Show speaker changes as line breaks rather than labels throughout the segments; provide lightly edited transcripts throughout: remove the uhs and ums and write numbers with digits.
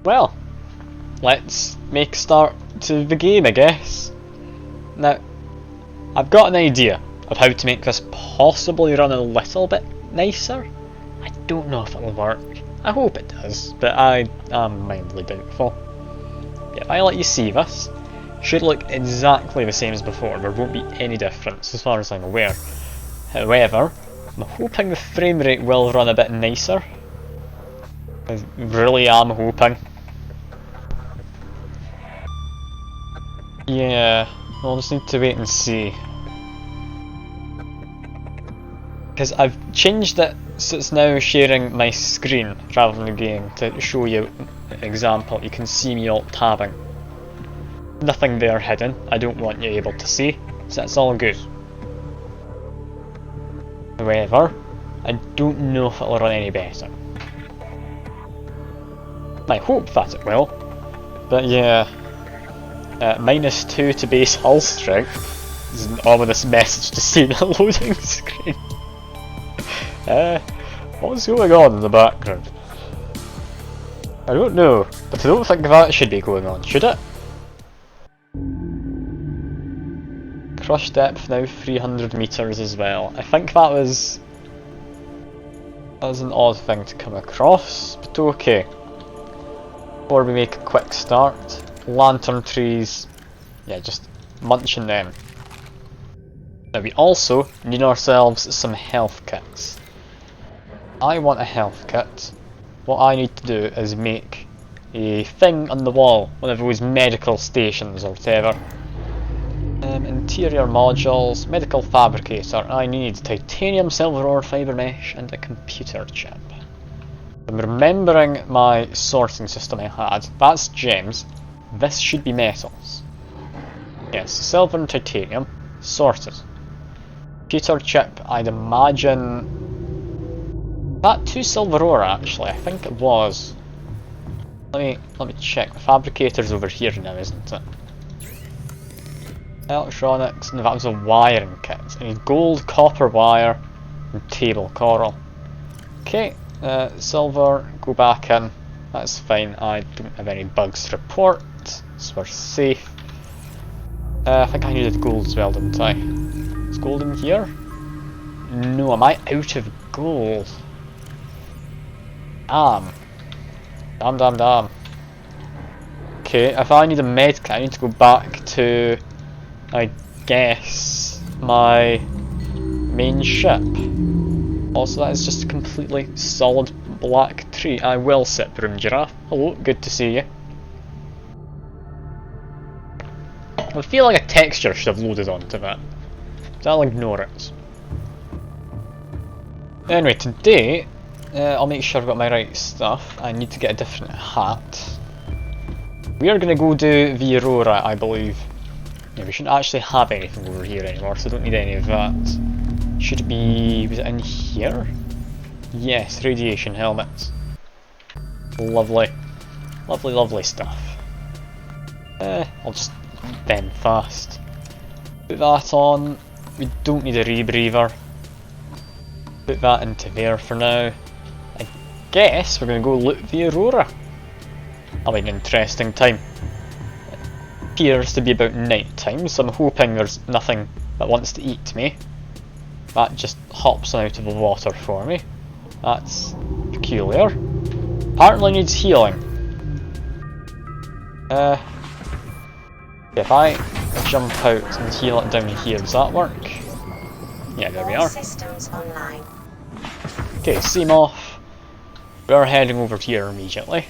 Well, let's make a start to the game, I guess. Now, I've got an idea of how to make this possibly run a little bit nicer. I don't know if it'll work. I hope it does, but I am mildly doubtful. Yeah, if I let you see this, it should look exactly the same as before. There won't be any difference as far as I'm aware. However, I'm hoping the frame rate will run a bit nicer. I really am hoping. Yeah, we'll just need to wait and see. Because I've changed it so it's now sharing my screen rather than the game to show you an example. You can see me alt tabbing. Nothing there hidden, I don't want you able to see, so that's all good. However, I don't know if it'll run any better. I hope that it will, but yeah. -2 to base hull strength is an ominous message to see in the loading screen. What's going on in the background? I don't know, but I don't think that should be going on, should it? Crush depth now 300 meters as well. I think that was an odd thing to come across, but okay. Before we make a quick start, lantern trees, yeah, just munching them. Now we also need ourselves some health kits. I want a health kit. What I need to do is make a thing on the wall, one of those medical stations or whatever. Interior modules, medical fabricator. I need titanium, silver ore, fibre mesh, and a computer chip. I'm remembering my sorting system I had. That's gems. This should be metals. Yes, silver and titanium. Sorted. Computer chip, I'd imagine... that 2 silver ore actually, I think it was. Let me check. The fabricator's over here now, isn't it? Electronics, no, that was a wiring kit. I need gold, copper wire, and table coral. Okay, silver, go back in. That's fine, I don't have any bugs to report, so we're safe. I think I needed gold as well, didn't I? Is gold in here? No, am I out of gold? Damn. Damn. Okay, if I need a medkit, I need to go back to, I guess, my main ship. Also, that is just a completely solid black tree. I will sit room giraffe. Hello, good to see you. I feel like a texture should have loaded onto that, but I'll ignore it. Anyway, today, I'll make sure I've got my right stuff. I need to get a different hat. We are going to go do the Aurora, I believe. Yeah, we shouldn't actually have anything over here anymore, so I don't need any of that. Should it be... was it in here? Yes, radiation helmet. Lovely. Lovely stuff. I'll just bend fast. Put that on. We don't need a rebreather. Put that into there for now. I guess we're going to go loot the Aurora. That'll be an interesting time. It appears to be about night time, so I'm hoping there's nothing that wants to eat me. That just hops out of the water for me. That's peculiar. Apparently needs healing. If I jump out and heal it down here, does that work? Yeah, there we are.
Systems online.
Okay, Seamoth. We're heading over here immediately.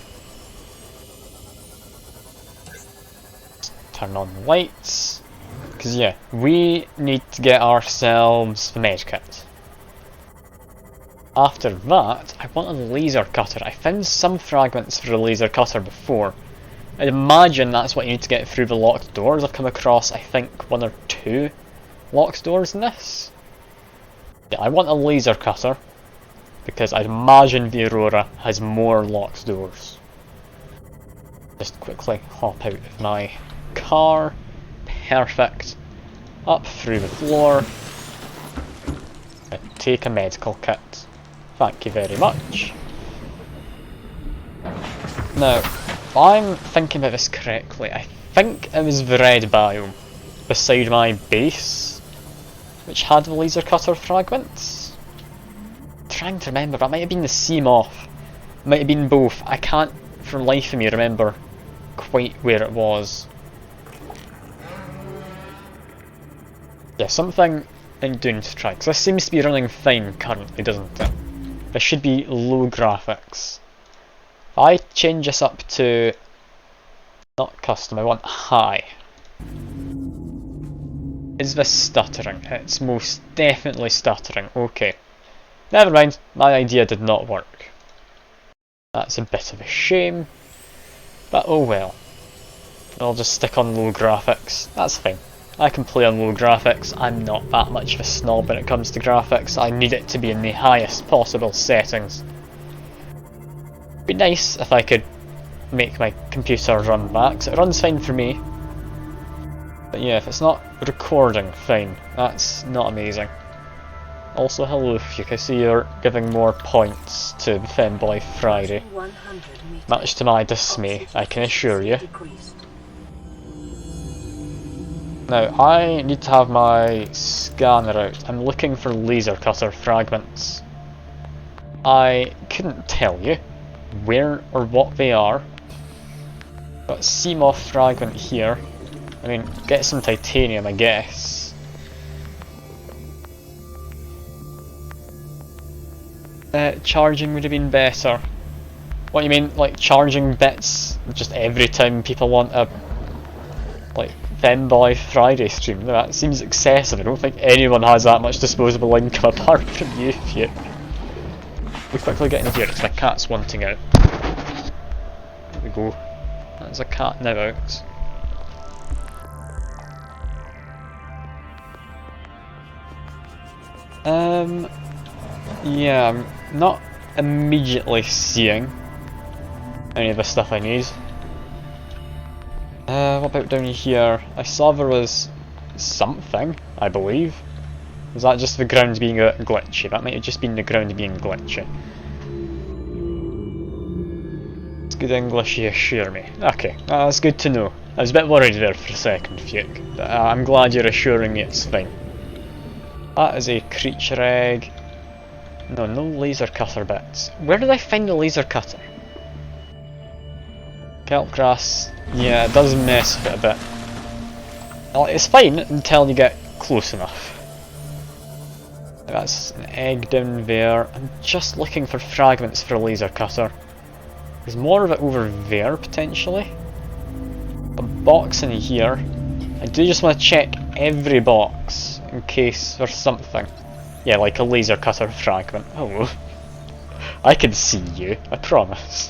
Turn on the lights. Because yeah, we need to get ourselves the medkit. After that, I want a laser cutter. I found some fragments for a laser cutter before. I'd imagine that's what you need to get through the locked doors. I've come across, I think, 1 or 2 locked doors in this. Yeah, I want a laser cutter, because I'd imagine the Aurora has more locked doors. Just quickly hop out of my car. Perfect. Up through the floor. And take a medical kit. Thank you very much. Now, if I'm thinking about this correctly, I think it was the red biome beside my base which had the laser cutter fragments. I'm trying to remember, that might have been the Seamoth, might have been both. I can't for the life of me remember quite where it was. Yeah, something I'm doing to try, because this seems to be running fine currently, doesn't it? This should be low graphics. If I change this up to not custom, I want high. Is this stuttering? It's most definitely stuttering. Okay. Never mind, my idea did not work. That's a bit of a shame. But oh well. I'll just stick on low graphics. That's fine. I can play on low graphics. I'm not that much of a snob when it comes to graphics. I need it to be in the highest possible settings. It'd be nice if I could make my computer run back. It runs fine for me. But yeah, if it's not recording, fine. That's not amazing. Also, hello Fuke, I see you're giving more points to the Femboy Friday. Much to my dismay, I can assure you. Now, I need to have my scanner out. I'm looking for laser cutter fragments. I couldn't tell you where or what they are. Got Seamoth fragment here. I mean, get some titanium, I guess. Charging would have been better. What you mean, like charging bits just every time people want a like Femboy Friday stream? That seems excessive. I don't think anyone has that much disposable income apart from you, Fuke. We quickly get in here because my cat's wanting out. There we go. That's a cat now out. Yeah, I'm not immediately seeing any of the stuff I need. What about down here? I saw there was something, I believe. Was that just the ground being a bit glitchy? That might have just been the ground being glitchy. It's good English, you assure me. Okay, that's good to know. I was a bit worried there for a second, Fuke. But I'm glad you're assuring me it's fine. That is a creature egg. No, no laser cutter bits. Where did I find the laser cutter? Kelp grass. Yeah, it does mess with it a bit. Well, it's fine until you get close enough. That's an egg down there. I'm just looking for fragments for a laser cutter. There's more of it over there, potentially. A box in here. I do just want to check every box in case there's something. Yeah, like a laser cutter fragment. Hello. I can see you, I promise.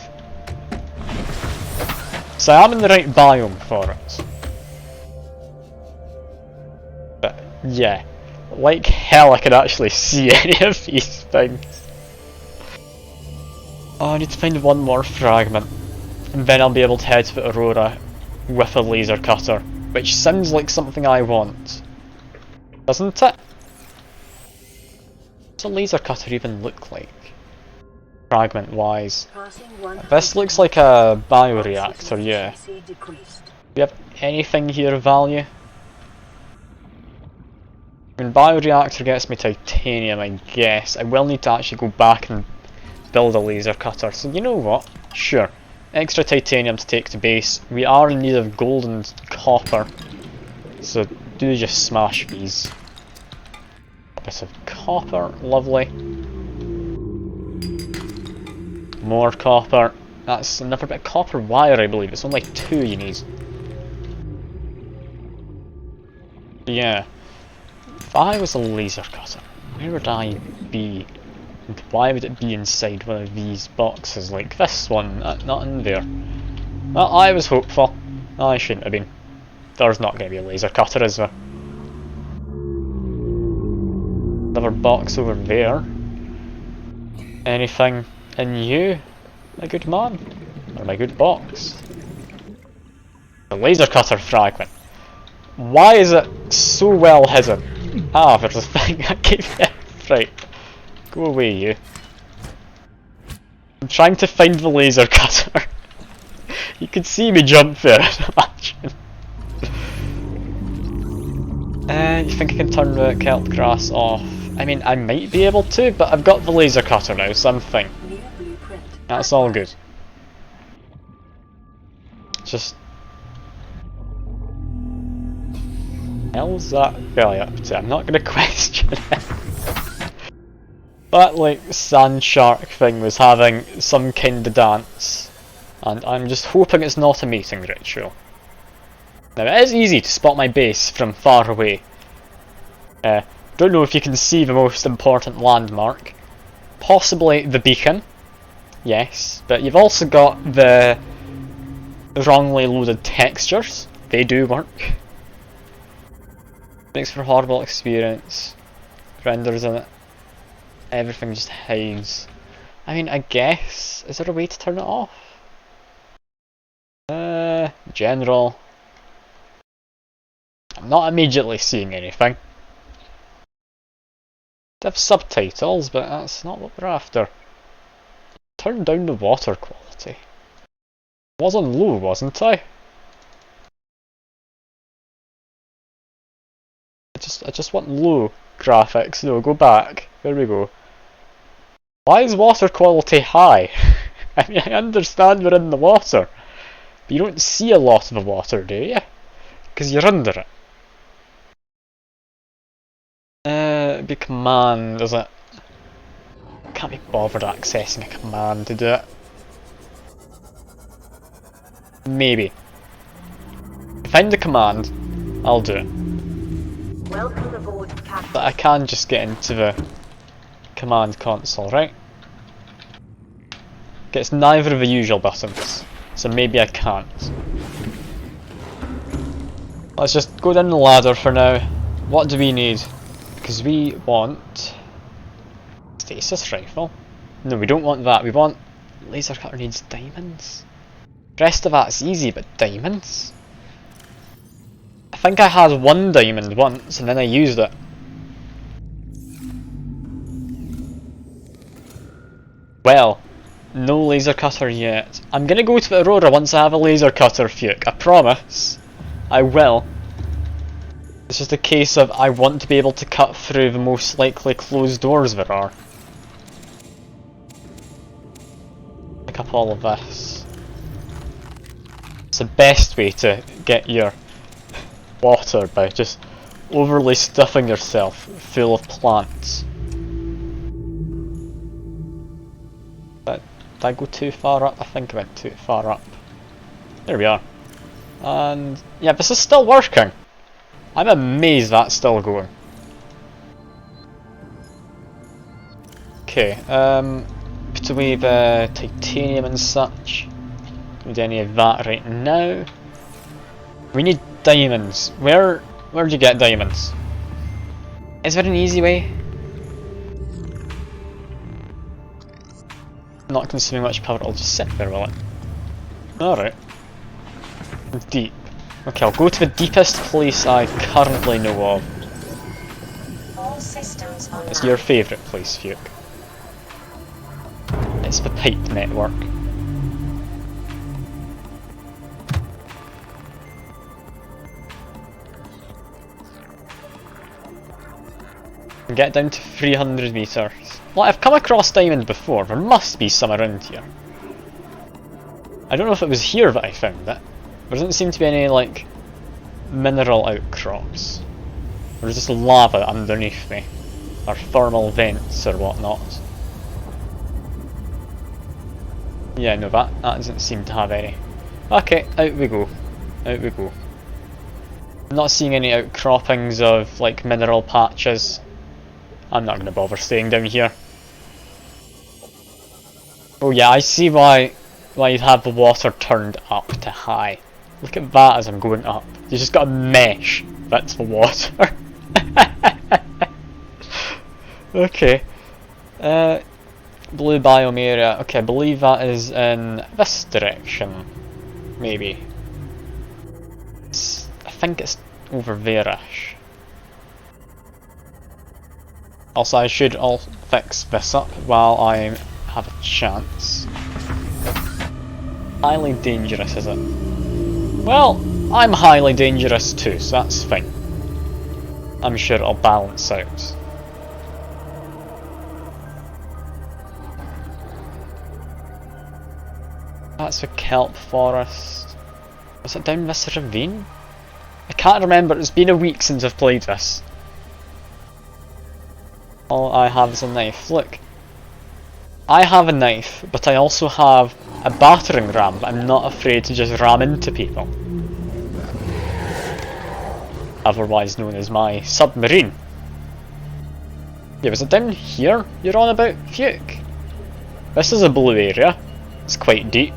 So I'm in the right biome for it. But yeah, like hell I could actually see any of these things. Oh, I need to find one more fragment. And then I'll be able to head to Aurora with a laser cutter. Which sounds like something I want. Doesn't it? What's a laser cutter even look like? Fragment wise. This looks like a bioreactor, yeah. Do you have anything here of value? I mean, bioreactor gets me titanium, I guess. I will need to actually go back and build a laser cutter. So you know what? Sure. Extra titanium to take to base. We are in need of gold and copper. So do just smash these. A bit of copper, lovely. More copper. That's another bit of copper wire, I believe. It's only like 2 you need. Yeah. If I was a laser cutter, where would I be? And why would it be inside one of these boxes like this one? Not in there. Well, I was hopeful. I shouldn't have been. There's not going to be a laser cutter, is there? Another box over there. Anything in you, my good man? Or my good box? The laser cutter fragment. Why is it so well hidden? Ah, there's a thing that gave it. Right. Go away, you. I'm trying to find the laser cutter. You could see me jump there, imagine. You think I can turn the kelp grass off? I mean, I might be able to, but I've got the laser cutter now, so I'm fine. That's all good. Just... hell's that belly up to? I'm not gonna question it. That, like, sand shark thing was having some kind of dance. And I'm just hoping it's not a mating ritual. Now, it is easy to spot my base from far away. Don't know if you can see the most important landmark. Possibly the beacon. Yes, but you've also got the wrongly loaded textures. They do work. Makes for a horrible experience. Renders in it. Everything just hides. I mean, I guess... is there a way to turn it off? General. I'm not immediately seeing anything. They have subtitles, but that's not what we're after. Turn down the water quality. I was on low, wasn't I? I just want low graphics. No, go back. There we go. Why is water quality high? I mean, I understand we're in the water, but you don't see a lot of the water, do you? Because you're under it. It'd be command, is it? Can't be bothered accessing a command to do it. Maybe. Find the command, I'll do it.
Welcome aboard, Captain.
But I can just get into the command console, right? Okay, it's neither of the usual buttons, so maybe I can't. Let's just go down the ladder for now. What do we need? Because we want... stasis rifle? No, we don't want that. We want... laser cutter needs diamonds. The rest of that's easy, but diamonds? I think I had one diamond once and then I used it. Well, no laser cutter yet. I'm gonna go to the Aurora once I have a laser cutter, Fuke. I promise. I will. It's just a case of I want to be able to cut through the most likely closed doors there are. Pick up all of this. It's the best way to get your water, by just overly stuffing yourself full of plants. But did I go too far up? I think I went too far up. There we are. And yeah, this is still working. I'm amazed that's still going. Okay, put away the titanium and such. Don't need any of that right now. We need diamonds. Where'd you get diamonds? Is there an easy way? Not consuming much power, it'll just sit there, will it? Alright. Deep. Okay, I'll go to the deepest place I currently know of.
All systems online.
It's your favourite place, Fuke. It's the pipe network. Get down to 300 meters. Well, I've come across diamond before. There must be some around here. I don't know if it was here that I found it. There doesn't seem to be any, like, mineral outcrops. There's just lava underneath me. Or thermal vents or whatnot. Yeah, no, that doesn't seem to have any. Okay, out we go. Out we go. I'm not seeing any outcroppings of, like, mineral patches. I'm not going to bother staying down here. Oh yeah, I see why you'd have the water turned up to high. Look at that as I'm going up. You just got a mesh that's the water. Okay. Blue biome area. Okay, I believe that is in this direction. Maybe. I think it's over there-ish. Also, I should all fix this up while I have a chance. Highly dangerous, is it? Well, I'm highly dangerous too, so that's fine. I'm sure it'll balance out. That's a kelp forest. Was it down this ravine? I can't remember, it's been a week since I've played this. All I have is a knife. Look. I have a knife, but I also have a battering ram. I'm not afraid to just ram into people. Otherwise known as my submarine. Yeah, was it down here you're on about, Fuke? This is a blue area. It's quite deep.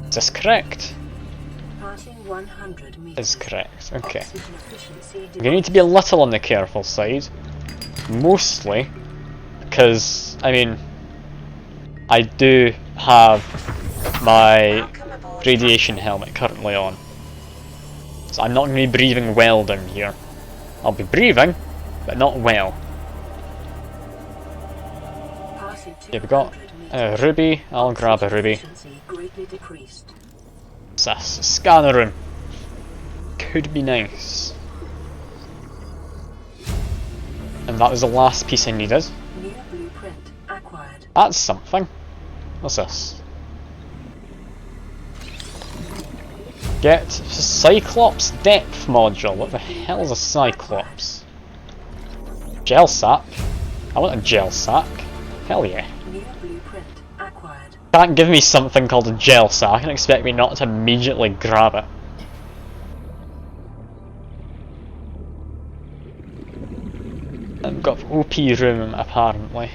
Is this correct?
Passing 100 meters.
Is correct, okay. You need to be a little on the careful side. Mostly because, I mean, I do have my radiation helmet currently on. So I'm not going to be breathing well down here. I'll be breathing, but not well. Yeah, we got a ruby. I'll grab a ruby. What's this? A scanner room. Could be nice. And that was the last piece I needed. That's something. What's this? Get Cyclops depth module. What the hell is a Cyclops? Gel sack? I want a gel sack. Hell yeah. Can't give me something called a gel sack and expect me not to immediately grab it. I've got OP room apparently.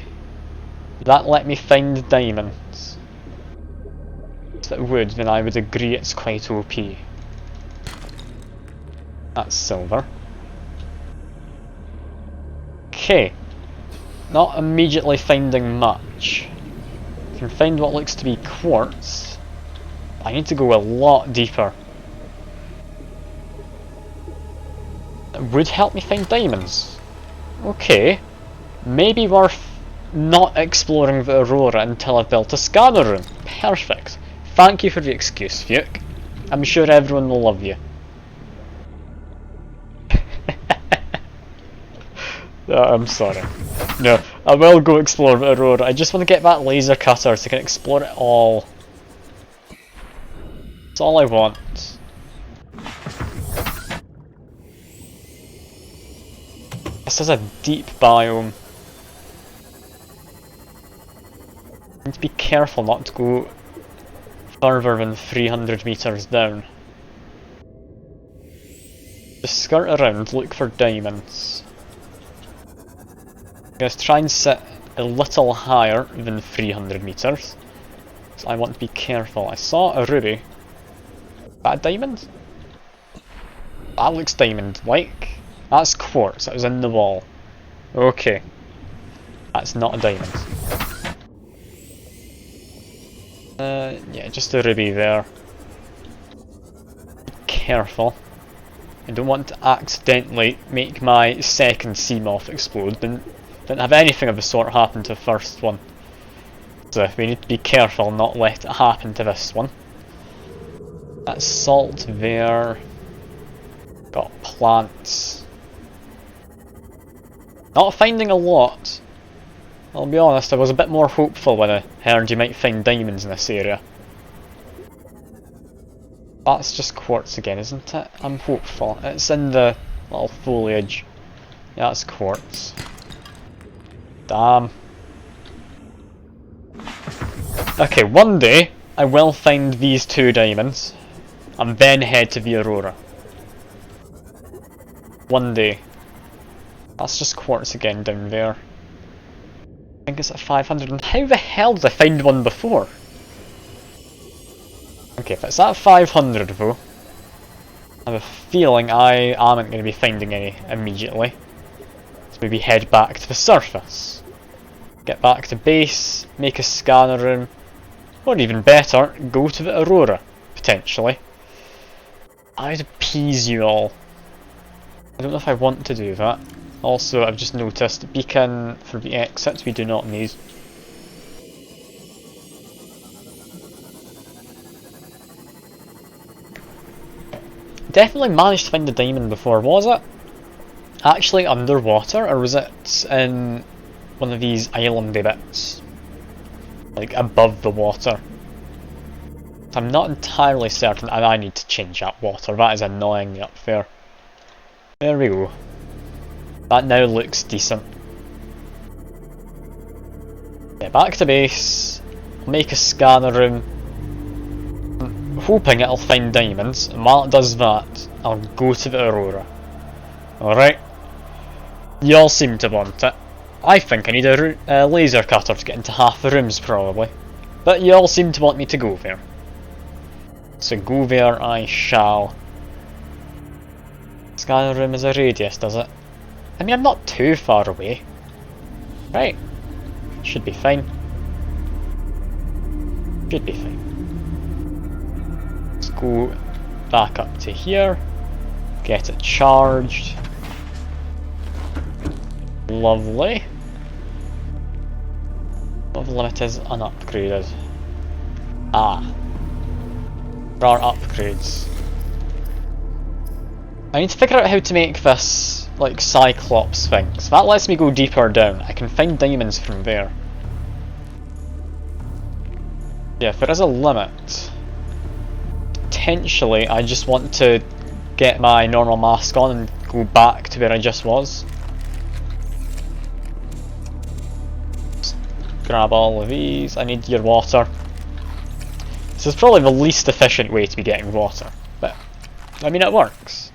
Did that let me find diamonds? If it would, then I would agree it's quite OP. That's silver. Okay. Not immediately finding much. I can find what looks to be quartz. I need to go a lot deeper. It would help me find diamonds. Okay. Maybe worth not exploring the Aurora until I've built a scanner room. Perfect. Thank you for the excuse, Fuke. I'm sure everyone will love you. I'm sorry. No, I will go explore the Aurora. I just want to get that laser cutter so I can explore it all. That's all I want. This is a deep biome. I need to be careful not to go further than 300 meters down. Just skirt around, look for diamonds. I'm going to try and sit a little higher than 300 meters. So I want to be careful. I saw a ruby. Is that a diamond? That looks diamond-like. That's quartz, that was in the wall. Okay. That's not a diamond. Yeah, just a ruby there. Be careful. I don't want to accidentally make my second Seamoth explode. Didn't have anything of the sort happen to the first one. So we need to be careful not let it happen to this one. That's salt there. Got plants. Not finding a lot. I'll be honest, I was a bit more hopeful when I heard you might find diamonds in this area. That's just quartz again, isn't it? I'm hopeful. It's in the little foliage. Yeah, it's quartz. Damn. Okay, one day I will find these 2 diamonds and then head to the Aurora. One day. That's just quartz again down there. I think it's at 500. And how the hell did I find one before? Okay, if it's at 500 though, I have a feeling I aren't going to be finding any immediately. So maybe head back to the surface. Get back to base, make a scanner room, or even better, go to the Aurora, potentially. I'd appease you all. I don't know if I want to do that. Also, I've just noticed beacon for the exit we do not need. definitely managed to find the diamond before. Was it actually underwater, or was it in one of these islandy bits? Like above the water? I'm not entirely certain, and I need to change that water. That is annoying me up there. There we go. That now looks decent. Yeah, back to base. Make a scanner room. I'm hoping it'll find diamonds, and while it does that, I'll go to the Aurora. Alright. You all seem to want it. I think I need a laser cutter to get into half the rooms, probably. But you all seem to want me to go there. So go there I shall. Scanner room is a radius, does it? I mean, I'm not too far away. Right. Should be fine. Should be fine. Let's go back up to here. Get it charged. Lovely. What limit is unupgraded? Ah. There are upgrades. I need to figure out how to make this, like, Cyclops thing. So that lets me go deeper down. I can find diamonds from there. Yeah, if there is a limit, potentially I just want to get my normal mask on and go back to where I just was. Just grab all of these. I need your water. This is probably the least efficient way to be getting water, but I mean, it works.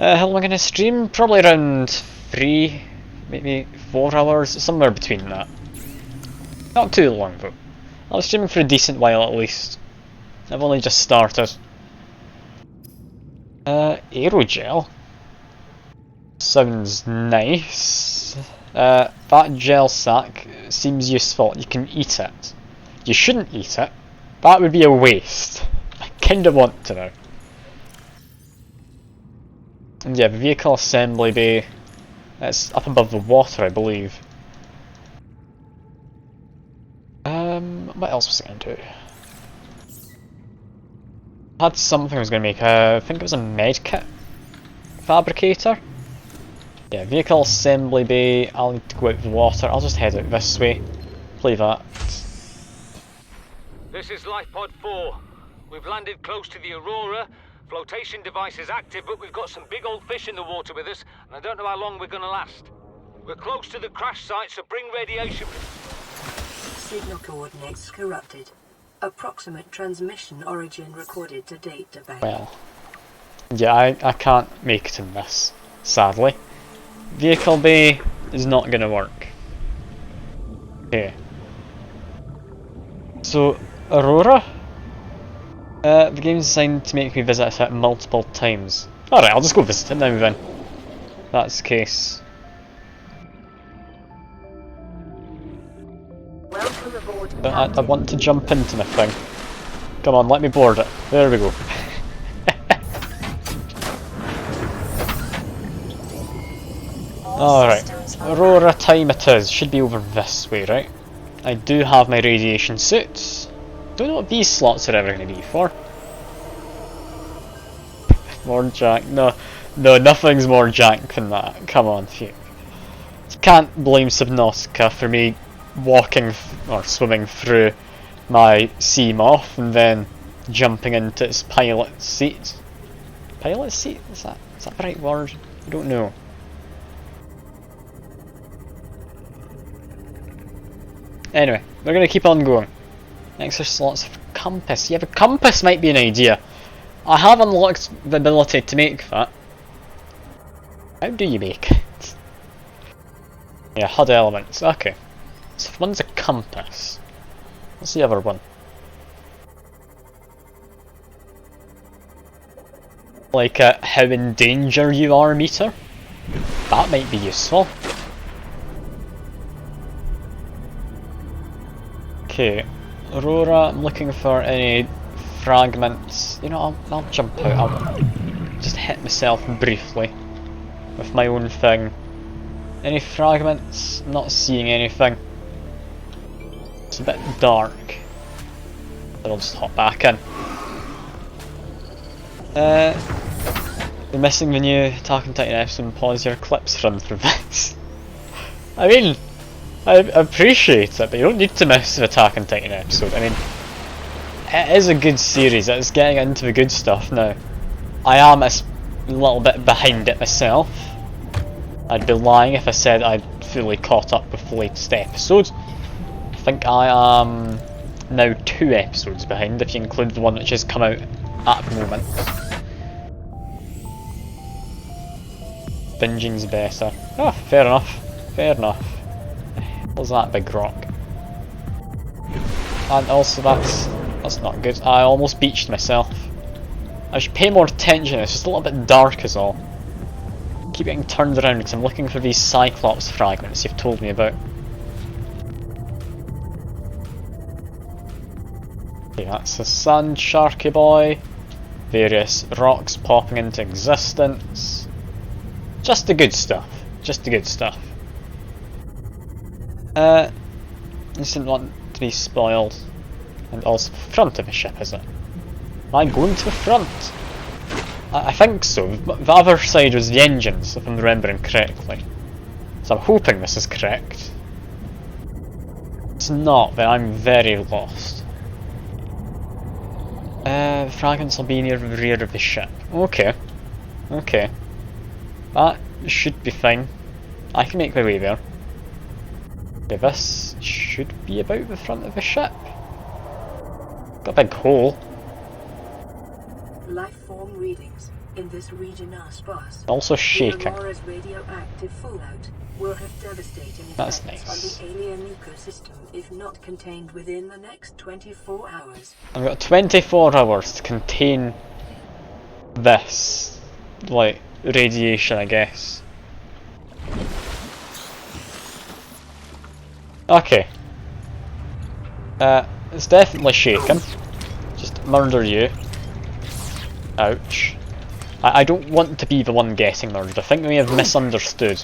How long am I going to stream? Probably around 3, maybe 4 hours, somewhere between that. Not too long though. I'll be streaming for a decent while at least. I've only just started. Aerogel? Sounds nice. That gel sack seems useful. You can eat it. You shouldn't eat it. That would be a waste. I kinda want to know. And yeah, the vehicle assembly bay. It's up above the water, I believe. What else was I going to do? I had something I was going to make. I think it was a medkit fabricator. Yeah, vehicle assembly bay. I'll need to go out of the water. I'll just head out this way. Play that.
This is Lifepod 4. We've landed close to the Aurora. Flotation device is active, but we've got some big old fish in the water with us, and I don't know how long we're going to last. We're close to the crash site, so bring radiation.
Signal coordinates corrupted. Approximate transmission origin recorded to database.
Well, yeah, I can't make it in this, sadly. Vehicle bay is not going to work. Okay. So, Aurora? The game's designed to make me visit it multiple times. Alright, I'll just go visit it now then. If that's the case.
Welcome aboard.
I want to jump into the thing. Come on, let me board it. There we go. Alright, Aurora time it is. Should be over this way, right? I do have my radiation suits. Don't know what these slots are ever going to be for. More jank. No, nothing's more jank than that. Come on, you can't blame Subnautica for me walking or swimming through my Seamoth and then jumping into its pilot seat. Pilot seat? Is that the right word? I don't know. Anyway, we're going to keep on going. Extra slots for compass. Yeah, the compass might be an idea. I have unlocked the ability to make that. How do you make it? Yeah, HUD elements. Okay. So if one's a compass. What's the other one? Like a how in danger you are meter? That might be useful. Okay. Aurora, I'm looking for any fragments. You know, I'll jump out. I'll just hit myself briefly with my own thing. Any fragments? I'm not seeing anything. It's a bit dark. But I'll just hop back in. You're missing the new Attack on Titan episode and pause your clips run through this. I mean, I appreciate it, but you don't need to miss the Attack on Titan episode. I mean, it is a good series, it's getting into the good stuff now. I am a little bit behind it myself. I'd be lying if I said I'd fully caught up with the latest episode. I think I am now 2 episodes behind if you include the one which has come out at the moment. Binging's better. Oh, fair enough. Fair enough. What's that big rock? And also that's not good. I almost beached myself. I should pay more attention, it's just a little bit dark is all. Keep getting turned around because I'm looking for these Cyclops fragments you've told me about. Okay, that's a sand sharky boy. Various rocks popping into existence. Just the good stuff. Just the good stuff. Just didn't want to be spoiled. And also front of the ship, is it? Am I going to the front? I think so. The other side was the engines, if I'm remembering correctly. So I'm hoping this is correct. It's not, then I'm very lost. Fragments will be near the rear of the ship. Okay. Okay. That should be fine. I can make my way there. Okay, this should be about the front of the ship. Got a big hole.
Life form readings in this region are sparse.
Also shaking.
The Aurora's radioactive fallout will have devastating
That's
effects
nice.
on the alien ecosystem if not contained within the next 24 hours.
I've got 24 hours to contain this, like, radiation, I guess. Okay. It's definitely shaking. Just murder you. Ouch. I don't want to be the one getting murdered. I think we have misunderstood.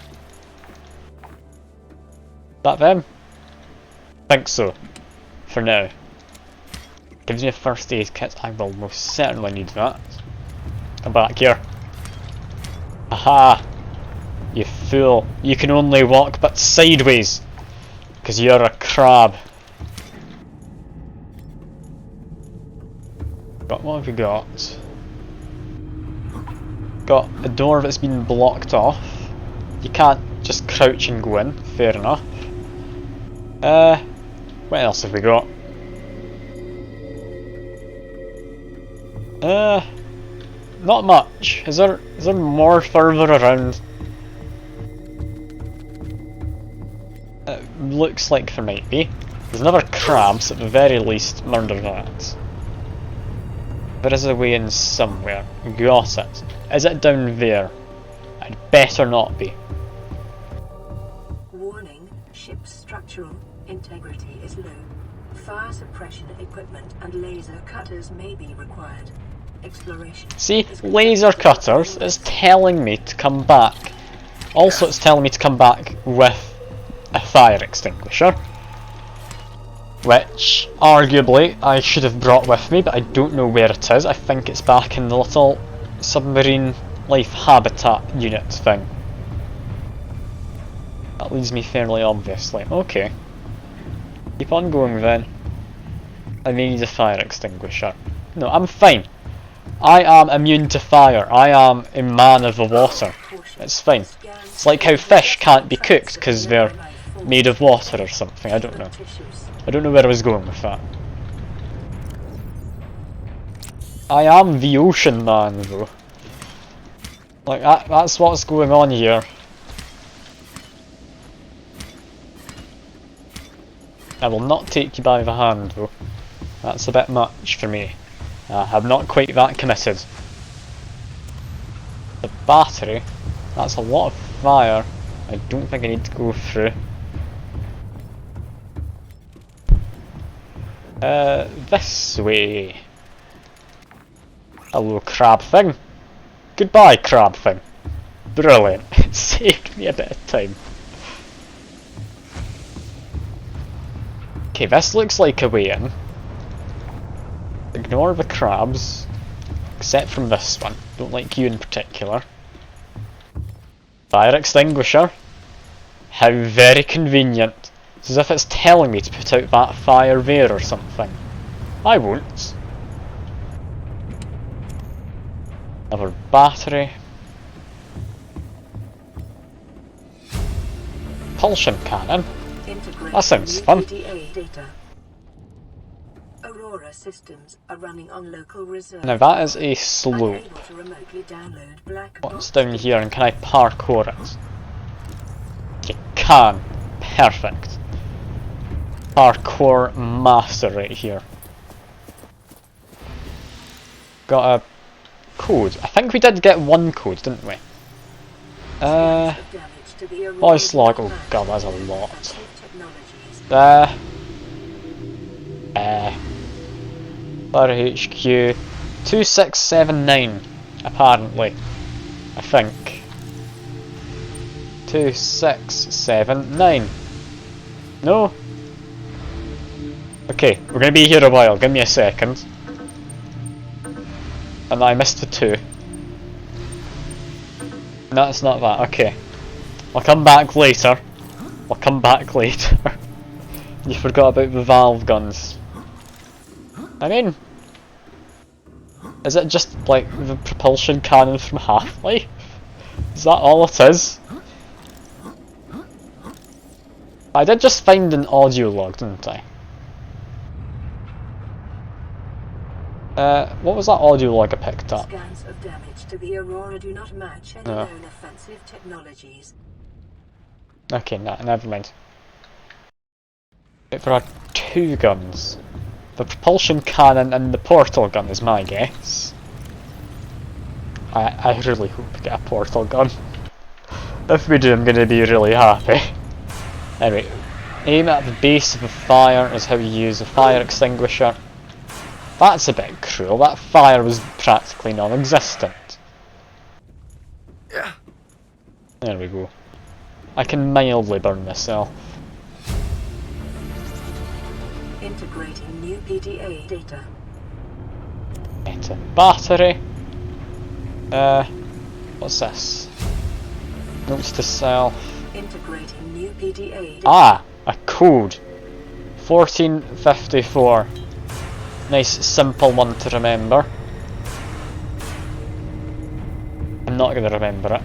That them? Think so. For now. Gives me a first aid kit. I will most certainly need that. Come back here. Aha! You fool. You can only walk but sideways. Because you're a crab. But what have we got? Got a door that's been blocked off. You can't just crouch and go in. Fair enough. What else have we got? Not much. Is there more further around? Looks like there might be. There's another crab, so at the very least murder that. There is a way in somewhere. Got it. Is it down there? I'd better not be.
Warning, ship's structural integrity is low. Fire suppression equipment and laser cutters may be required. Exploration.
See, laser cutters is telling me to come back. Also, it's telling me to come back with a fire extinguisher. Which, arguably, I should have brought with me, but I don't know where it is. I think it's back in the little submarine life habitat unit thing. That leads me fairly obviously. Okay. Keep on going then. I may need a fire extinguisher. No, I'm fine. I am immune to fire. I am a man of the water. It's fine. It's like how fish can't be cooked because they're made of water or something. I don't know. I don't know where I was going with that. I am the ocean man though. Like that's what's going on here. I will not take you by the hand though. That's a bit much for me. I'm not quite that committed. The battery, that's a lot of fire. I don't think I need to go through. This way. Hello, crab thing. Goodbye, crab thing. Brilliant. It saved me a bit of time. Okay, this looks like a way in. Ignore the crabs. Except from this one. Don't like you in particular. Fire extinguisher. How very convenient. It's as if it's telling me to put out that fire there or something. I won't. Another battery. Propulsion cannon. That sounds fun.
Aurora systems are running on local reserve.
Now that is a slope. What's down here and can I parkour it? You can. Perfect. Parkour master right here. Got a code. I think we did get one code, didn't we? Voice log. Oh god, that's a lot. RHQ 2679 apparently. I think 2679. No? Okay, we're gonna be here a while, give me a second. And I missed the 2. No, it's not that, okay. I'll come back later. I'll come back later. You forgot about the valve guns. I mean, is it just like the propulsion cannon from Half-Life? Is that all it is? I did just find an audio log, didn't I? What was that audio log I picked up?
Scans of damage to the Aurora do not match any known offensive technologies.
Okay, no, never mind. There are 2 guns. The propulsion cannon and the portal gun is my guess. I really hope we get a portal gun. If we do, I'm gonna be really happy. Anyway, aim at the base of the fire is how you use a fire extinguisher. That's a bit cruel, that fire was practically non-existent. There we go. I can mildly burn myself.
Integrating new PDA data.
Get a battery. What's this? Notes to self.
Integrating new PDA data.
Ah, a code. 1454. Nice simple one to remember. I'm not going to remember it.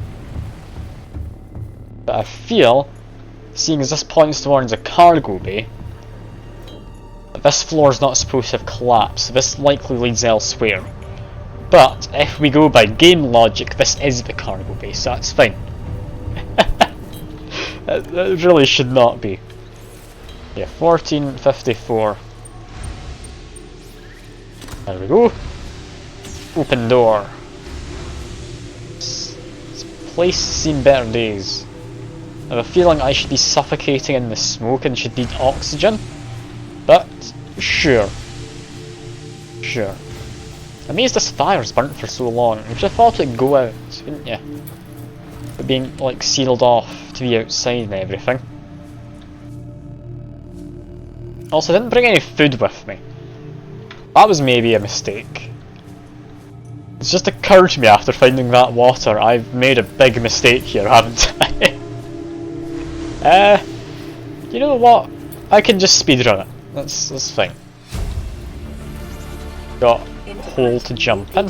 But I feel, seeing as this points towards a cargo bay, that this floor is not supposed to have collapsed, so this likely leads elsewhere. But if we go by game logic, this is the cargo bay, so that's fine. It really should not be. Yeah, 1454. There we go. Open door. This place has seen better days. I have a feeling I should be suffocating in the smoke and should need oxygen. But, sure. Sure. Amazed this fire's burnt for so long. You should have thought it'd go out, wouldn't you? But being, like, sealed off to be outside and everything. Also, I didn't bring any food with me. That was maybe a mistake. It's just occurred to me after finding that water, I've made a big mistake here, haven't I? You know what? I can just speedrun it. That's fine. Got a hole to jump in.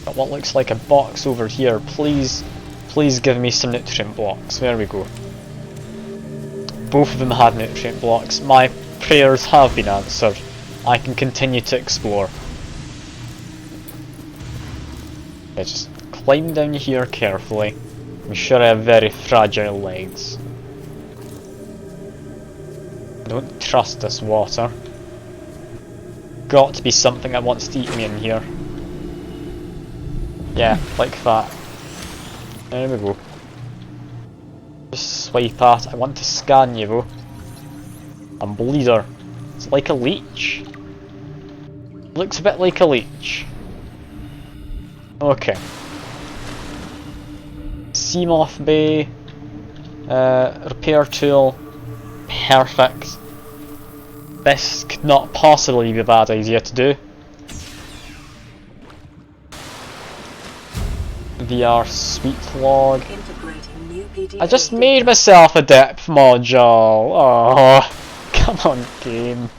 Got what looks like a box over here. Please give me some nutrient blocks. There we go. Both of them had nutrient blocks. My prayers have been answered. I can continue to explore. Yeah, just climb down here carefully. I'm sure I have very fragile legs. I don't trust this water. Got to be something that wants to eat me in here. Yeah, like that. There we go. Just swipe at. I want to scan you though. I'm bleeder. It's like a leech. Looks a bit like a leech. Okay. Seamoth Bay. Repair tool. Perfect. This could not possibly be a bad idea to do. VR sweet log.
Integrating new PDA
I just
data.
made myself a depth module. Oh, come on, game.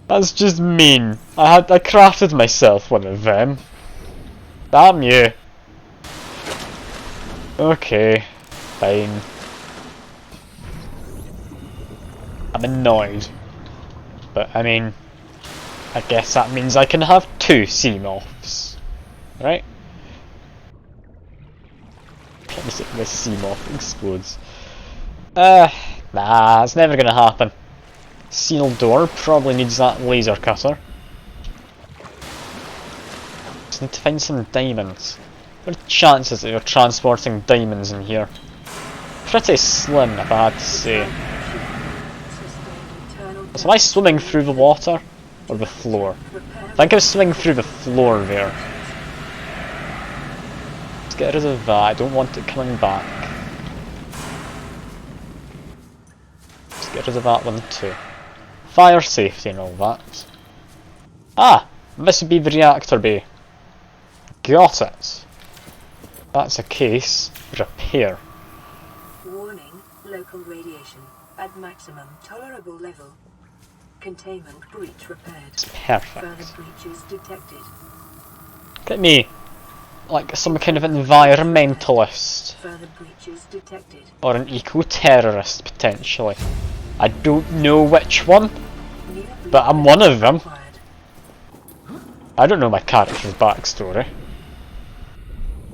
That's just mean. I crafted myself one of them. Damn you. Okay, fine. I'm annoyed. But I mean, I guess that means I can have 2 Seamoths. Right? Let me see if this Seamoth explodes. Nah, it's never gonna happen. Sealed door probably needs that laser cutter. Just need to find some diamonds. What are the chances that you're transporting diamonds in here? Pretty slim, if I had to say. So am I swimming through the water? Or the floor? I think I was swimming through the floor there. Let's get rid of that, I don't want it coming back. Let's get rid of that one too. Fire safety and all that. Ah! This would be the reactor bay. Got it! That's a case. Repair.
Warning, local radiation at maximum tolerable level. Containment breach repaired.
It's perfect.
Further breaches detected.
Look at me. Like some kind of environmentalist.
Further breaches detected.
Or an eco-terrorist, potentially. I don't know which one,
New
but I'm one of them.
required.
I don't know my character's backstory.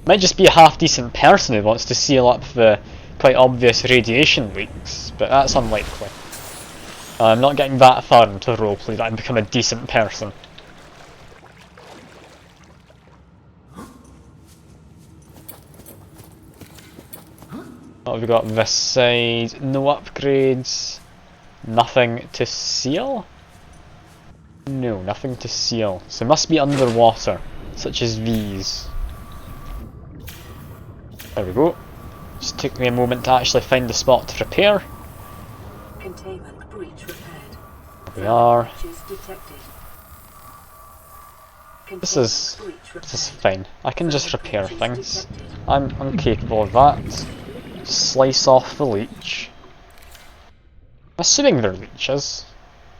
Might just be a half-decent person who wants to seal up the quite obvious radiation leaks, but that's unlikely. I'm not getting that far into roleplay that I become a decent person. What have we got this side? No upgrades. Nothing to seal? No, nothing to seal. So it must be underwater, such as these. There we go. Just took me a moment to actually find the spot to repair.
Containment breach repaired.
There we are.
Breaches detected.
This is
Containment breach
this is
repaired.
fine. I can just repair
Breaches
things.
detected.
I'm capable of that. Just slice off the leech. I'm assuming they're leeches.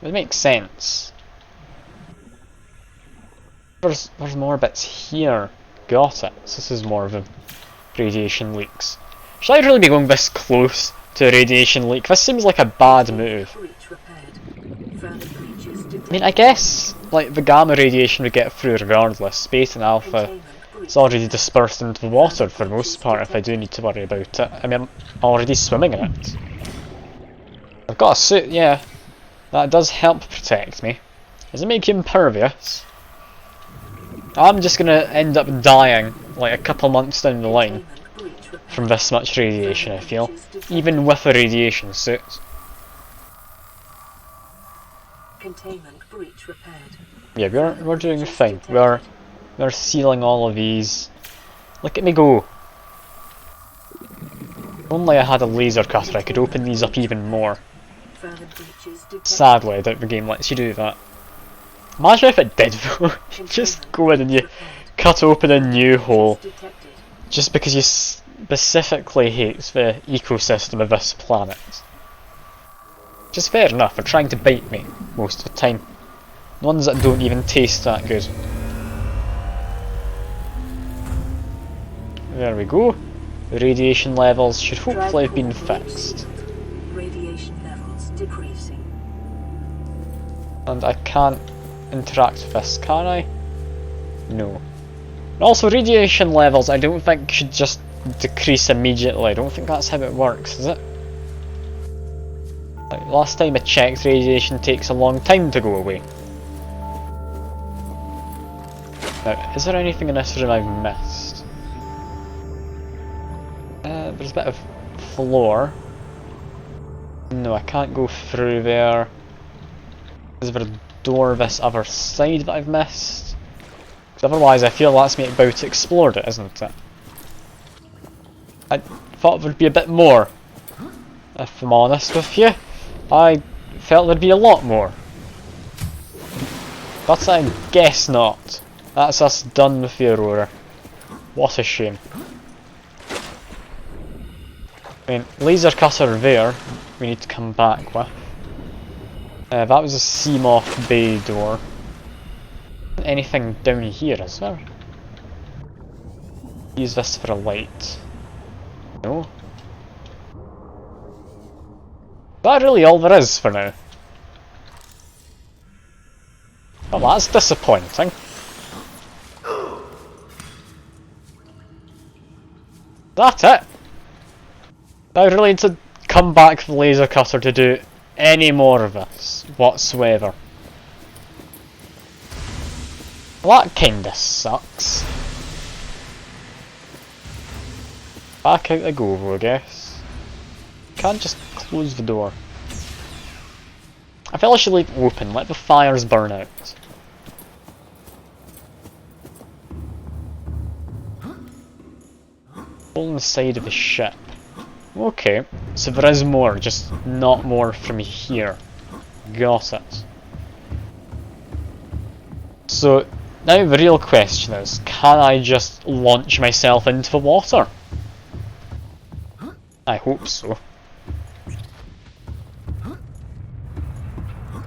It makes sense. There's more bits here. Got it. So this is more of a radiation leaks. Should I really be going this close to a radiation leak? This seems like a bad move.
Breach repaired. Further breaches detected.
I mean, I guess like the gamma radiation we get through regardless. Beta and alpha,
Containment breach
it's already dispersed into the water for the most part if I do need to worry about it. I mean, I'm already swimming in it. I've got a suit, yeah. That does help protect me. Does it make you impervious? I'm just gonna end up dying like a couple months down the line
Containment breach repaired.
from this much radiation, I feel. Even with a radiation suit.
Containment breach repaired.
Yeah, we're doing fine. We're sealing all of these. Look at me go. If only I had a laser cutter, I could open these up even more.
Further breaches detected.
Sadly, I doubt the game lets you do that. Imagine if it did though. Just go in and you cut open a new hole
Detected.
just because you specifically hate the ecosystem of this planet. Which is fair enough, they're trying to bite me most of the time. The ones that don't even taste that good. There we go. The radiation levels should hopefully have been fixed.
Radiation levels decreasing.
And I can't interact with this, can I? No. And also, radiation levels I don't think should just decrease immediately. I don't think that's how it works, is it? Like, last time I checked, radiation takes a long time to go away. Now, is there anything in this room I've missed? There's a bit of floor. No, I can't go through there. Is there a door this other side that I've missed? Because otherwise I feel that's me about to explore it, isn't it? I thought there'd be a bit more. If I'm honest with you. I felt there'd be a lot more. But I guess not. That's us done with the Aurora. What a shame. I mean, laser cutter there, we need to come back with. That was a Seamoth Bay door. Anything down here, is there? Use this for a light. No? Is that really all there is for now? Well, that's disappointing. That's it! I really need to come back with the laser cutter to do any more of this whatsoever. Well, that kinda sucks. Back out I go, I guess. Can't just close the door. I feel I should leave it open, let the fires burn out. Hole in the side of the ship. Okay, so there is more, just not more from here. Got it. So, now the real question is, can I just launch myself into the water? I hope so.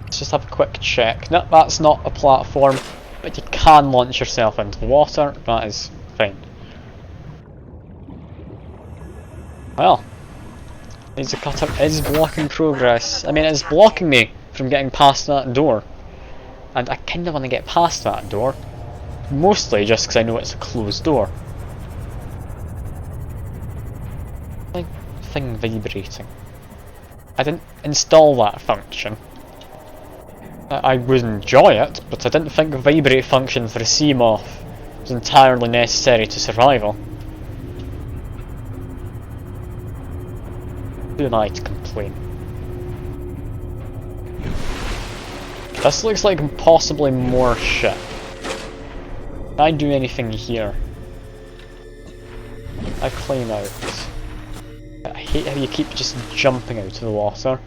Let's just have a quick check. No, that's not a platform, but you can launch yourself into the water, that is fine. Well, laser cutter is blocking progress. I mean, it's blocking me from getting past that door. And I kinda want to get past that door. Mostly just because I know it's a closed door. Like, thing vibrating. I didn't install that function. I would enjoy it, but I didn't think the vibrate function for a Seamoth was entirely necessary to survival. Who am I to complain? This looks like possibly more shit. Can I do anything here? I climb out. I hate how you keep just jumping out of the water.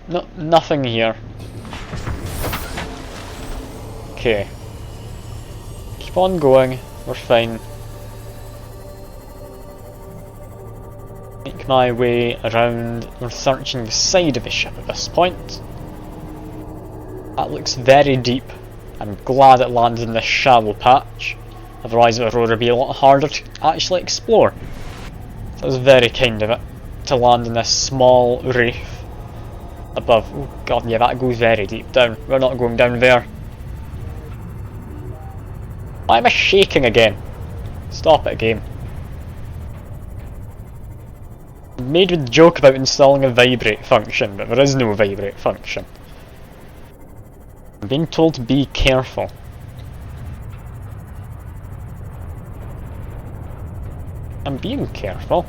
No, nothing here. Okay. Keep on going, we're fine. Make my way around. We're searching the side of the ship at this point. That looks very deep. I'm glad it landed in this shallow patch. Otherwise the Aurora would be a lot harder to actually explore. So it was very kind of it to land in this small reef above. Oh god, yeah, that goes very deep down. We're not going down there. Why am I shaking again? Stop it, game. I made a joke about installing a vibrate function, but there is no vibrate function. I'm being told to be careful. I'm being careful.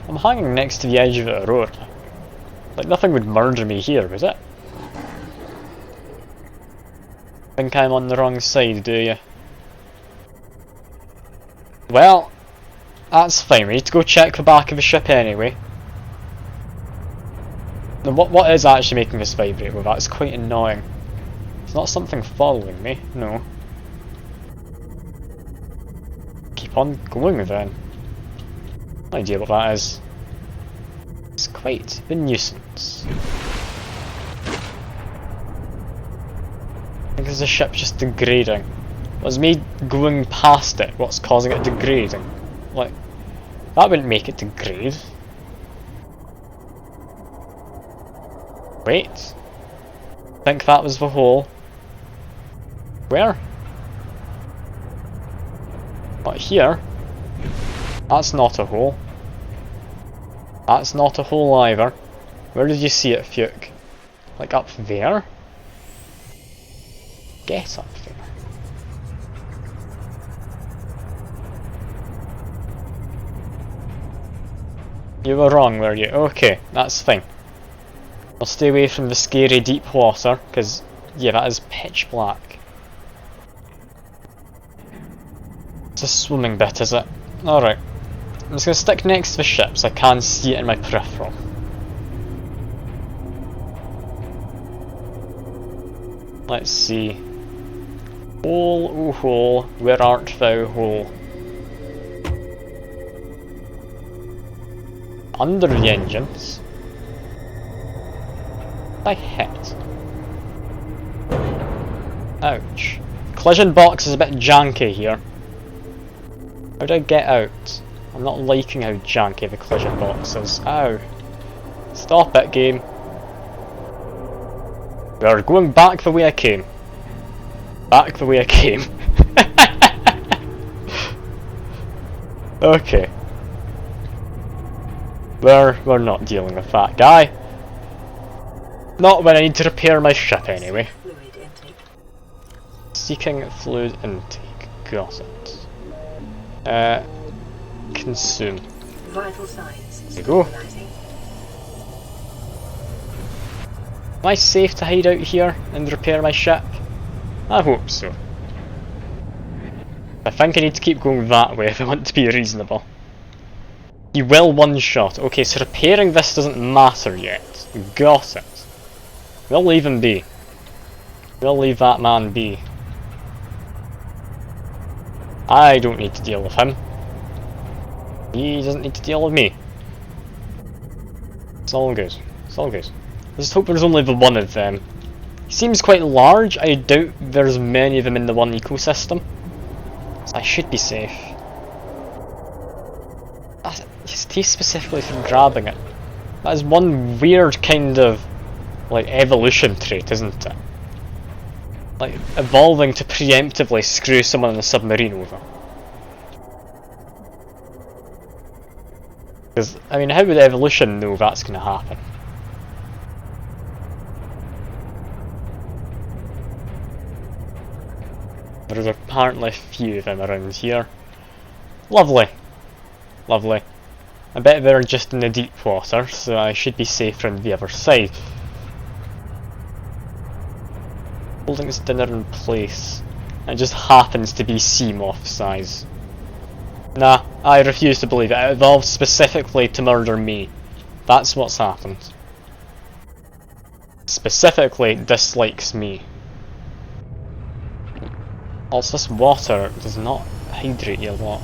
I'm hanging next to the edge of the Aurora. Like, nothing would murder me here, would it? Think I'm on the wrong side, do you? Well, that's fine. We need to go check the back of the ship anyway. Now, what is actually making this vibrate? Well, that's quite annoying. It's not something following me, no. Keep on going then. No idea what that is. It's quite a nuisance. I think is the ship just degrading? Was me going past it what's causing it degrading? Like, that wouldn't make it degrade. Wait. I think that was the hole. Where? What, here? That's not a hole. That's not a hole either. Where did you see it, Fuke? Like up there? Get up there. You were wrong, were you? Okay, that's fine. I'll stay away from the scary deep water, because, yeah, that is pitch black. It's a swimming bit, is it? Alright. I'm just going to stick next to the ship so I can see it in my peripheral. Let's see. Hole, oh hole, where art thou, hole? under the engines. I hit. Ouch. Collision box is a bit janky here. How do I get out? I'm not liking how janky the collision box is. Ow. Stop it, game. We are going back the way I came. Back the way I came. Okay. We're not dealing with that guy. Not when I need to repair my ship anyway.
Fluid intake.
Seeking fluid intake. Got it. Consume.
Vital signs.
There you go.
Stabilizing.
Am I safe to hide out here and repair my ship? I hope so. I think I need to keep going that way if I want to be reasonable. You will one-shot. Okay, so repairing this doesn't matter yet. Got it. We'll leave him be. We'll leave that man be. I don't need to deal with him. He doesn't need to deal with me. It's all good. It's all good. I just hope there's only the one of them. He seems quite large. I doubt there's many of them in the one ecosystem. So I should be safe. His teeth specifically from grabbing it. That is one weird kind of like evolution trait, isn't it? Like evolving to preemptively screw someone in a submarine over. Because, I mean, how would evolution know that's going to happen? There's apparently a few of them around here. Lovely. Lovely. I bet they're just in the deep water, so I should be safe on the other side. Holding its dinner in place. It just happens to be Seamoth size. Nah, I refuse to believe it. It evolved specifically to murder me. That's what's happened. Specifically dislikes me. Also, this water does not hydrate you a lot.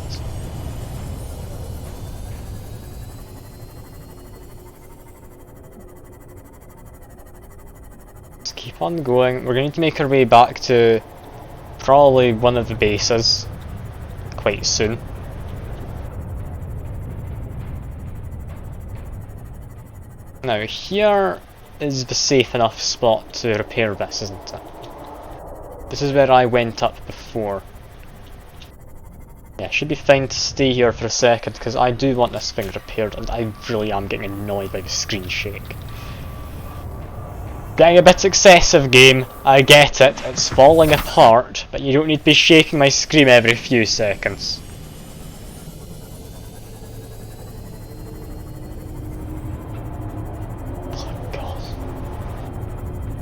Let's keep on going. We're going to make our way back to probably one of the bases quite soon. Now here is the safe enough spot to repair this, isn't it? This is where I went up before. Yeah, it should be fine to stay here for a second because I do want this thing repaired and I really am getting annoyed by the screen shake. Getting a bit excessive, game. I get it, it's falling apart, but you don't need to be shaking my screen every few seconds. Oh god.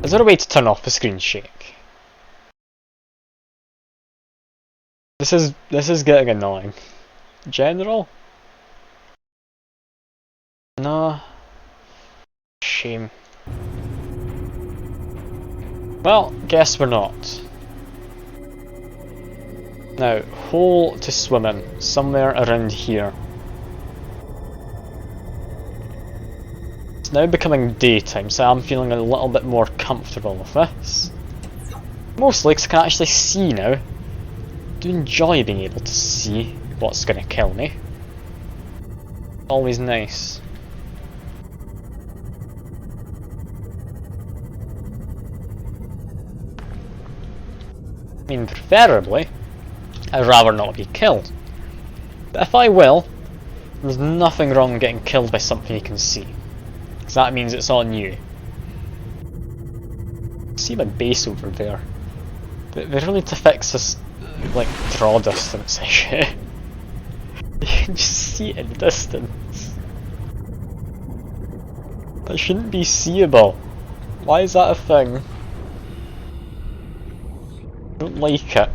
Is there a way to turn off the screen shake? This is getting annoying. General? No. Shame. Well, guess we're not. Now, hole to swim in, somewhere around here. It's now becoming daytime, so I'm feeling a little bit more comfortable with this. Mostly because I can actually see now. I do enjoy being able to see what's going to kill me. Always nice. I mean, preferably, I'd rather not be killed. But if I will, there's nothing wrong with getting killed by something you can see. Because that means it's on you. See my base over there. They really need to fix this, like, draw distance issue. You can just see it in the distance. That shouldn't be seeable. Why is that a thing? I don't like it.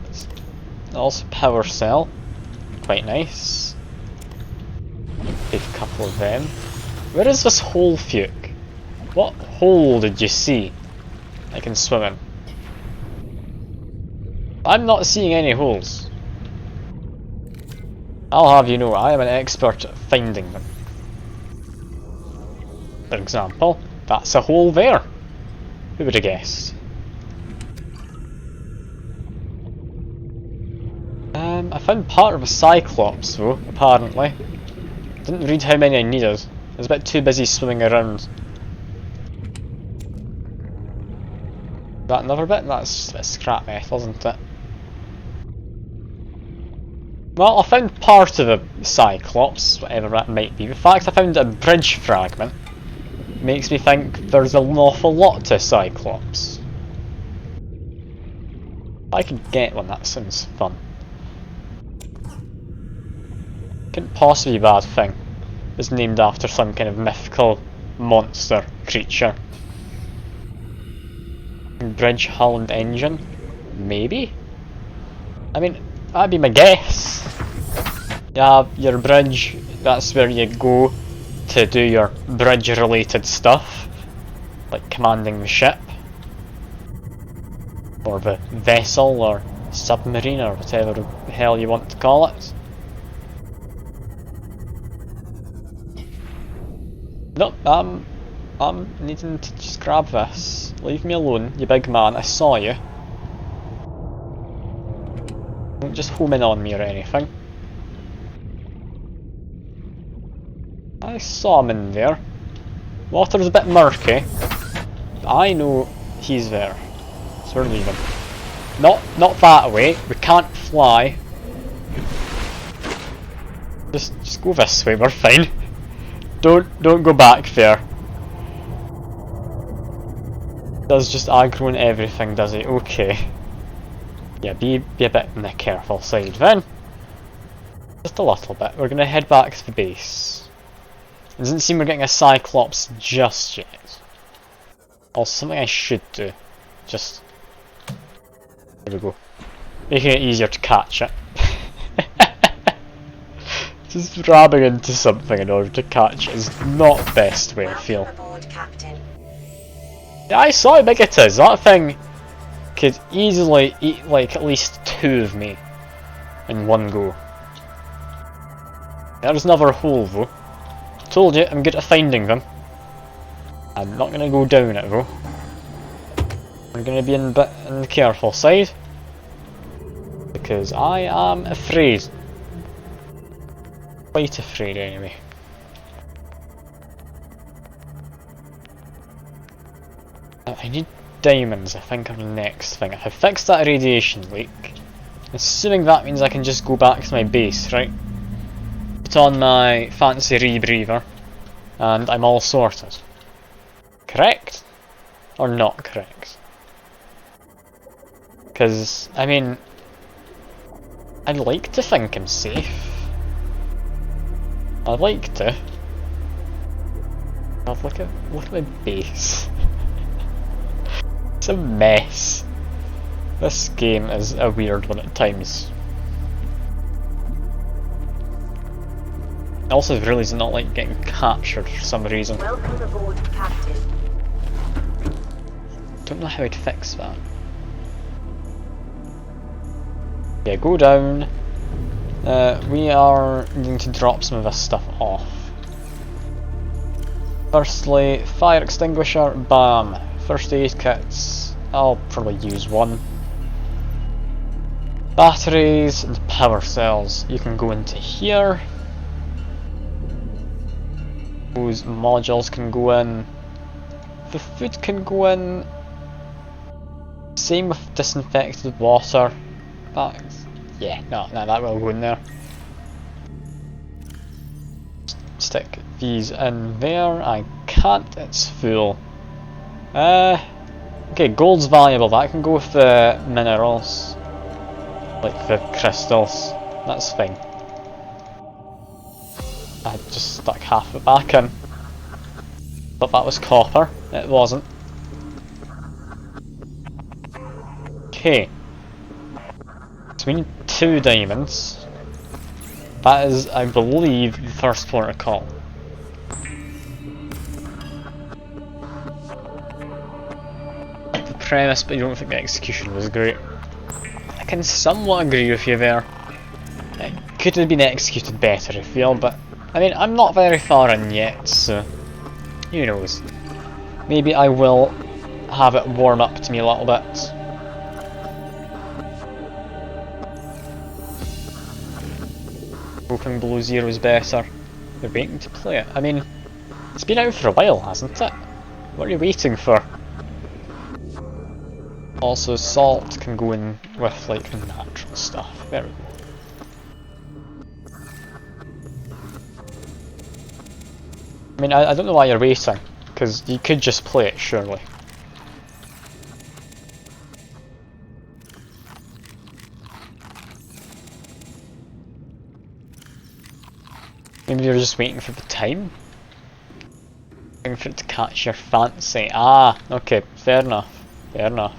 Also power cell. Quite nice. Take a couple of them. Where is this hole, Fuke? What hole did you see I can swim in? I'm not seeing any holes. I'll have you know, I am an expert at finding them. for example. That's a hole there. Who would have guessed? I found part of a Cyclops though, apparently. Didn't read how many I needed. I was a bit too busy swimming around. Is that another bit? That's just a bit of scrap metal, isn't it? Well, I found part of a Cyclops, whatever that might be. The fact I found a bridge fragment makes me think there's an awful lot to Cyclops. If I could get one, that sounds fun. Couldn't possibly be a bad thing. It's named after some kind of mythical monster creature. Bridge hull and engine? Maybe? I mean, that'd be my guess. Yeah, your bridge, that's where you go to do your bridge related stuff. Like commanding the ship. Or the vessel or submarine or whatever the hell you want to call it. Nope, I'm needing to just grab this. Leave me alone, you big man, I saw you. Don't just home in on me or anything. I saw him in there. Water's a bit murky. But I know he's there. So we're leaving. Not that way, we can't fly. Just go this way, we're fine. Don't go back there. Does just aggro and everything, does he? Okay. Yeah, be a bit on the careful side then. Just a little bit. We're gonna head back to the base. It doesn't seem we're getting a Cyclops just yet. Also, something I should do. Just... There we go. Making it easier to catch it. Just grabbing into something in order to catch it is not the best way, I feel. Yeah, I saw how big it is. That thing could easily eat like at least 2 of me in one go. There's another hole though. Told you, I'm good at finding them. I'm not gonna go down it though. I'm gonna be in the careful side. Because I am afraid. Quite afraid anyway. I need diamonds, I think, are the next thing. If I fix that radiation leak, assuming that means I can just go back to my base, right? Put on my fancy rebreather, and I'm all sorted. Correct? Or not correct? Because, I mean, I'd like to think I'm safe. I'd like to. Oh, look at my base. It's a mess. This game is a weird one at times. I also really do not like getting captured for some reason.
Welcome aboard, Captain.
Don't know how I'd fix that. Yeah, go down. We are needing to drop some of this stuff off. Firstly, fire extinguisher, bam. First aid kits, I'll probably use one. Batteries and power cells, you can go into here. Those modules can go in. The food can go in. Same with disinfected water. Yeah, no, that will go in there. Stick these in there. I can't, it's full. Okay, gold's valuable, that can go with the minerals. Like the crystals. That's fine. I just stuck half of it back in. Thought that was copper. It wasn't. Okay. So we need 2 diamonds. That is, I believe, the first port of call. The premise, but I don't think the execution was great. I can somewhat agree with you there. It could have been executed better, I feel, but I mean, I'm not very far in yet, so Who knows? Maybe I will have it warm up to me a little bit. Hoping Below Zero is better. They're waiting to play it. I mean, it's been out for a while, hasn't it? What are you waiting for? Also, salt can go in with like natural stuff. There we go. I mean, I don't know why you're waiting, because you could just play it, surely. Maybe you're just waiting for the time? Waiting for it to catch your fancy. Ah, okay, fair enough. Fair enough.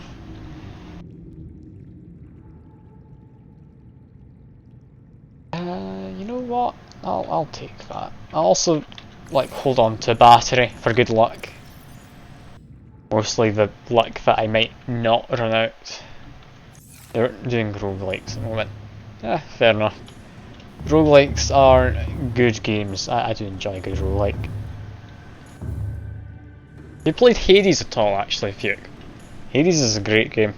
You know what? I'll take that. I'll also like hold on to a battery for good luck. Mostly the luck that I might not run out. They're doing roguelikes at the moment. Fair enough. Roguelikes are good games. I do enjoy a good roguelike. You played Hades at all, actually, Fuke? Hades is a great game.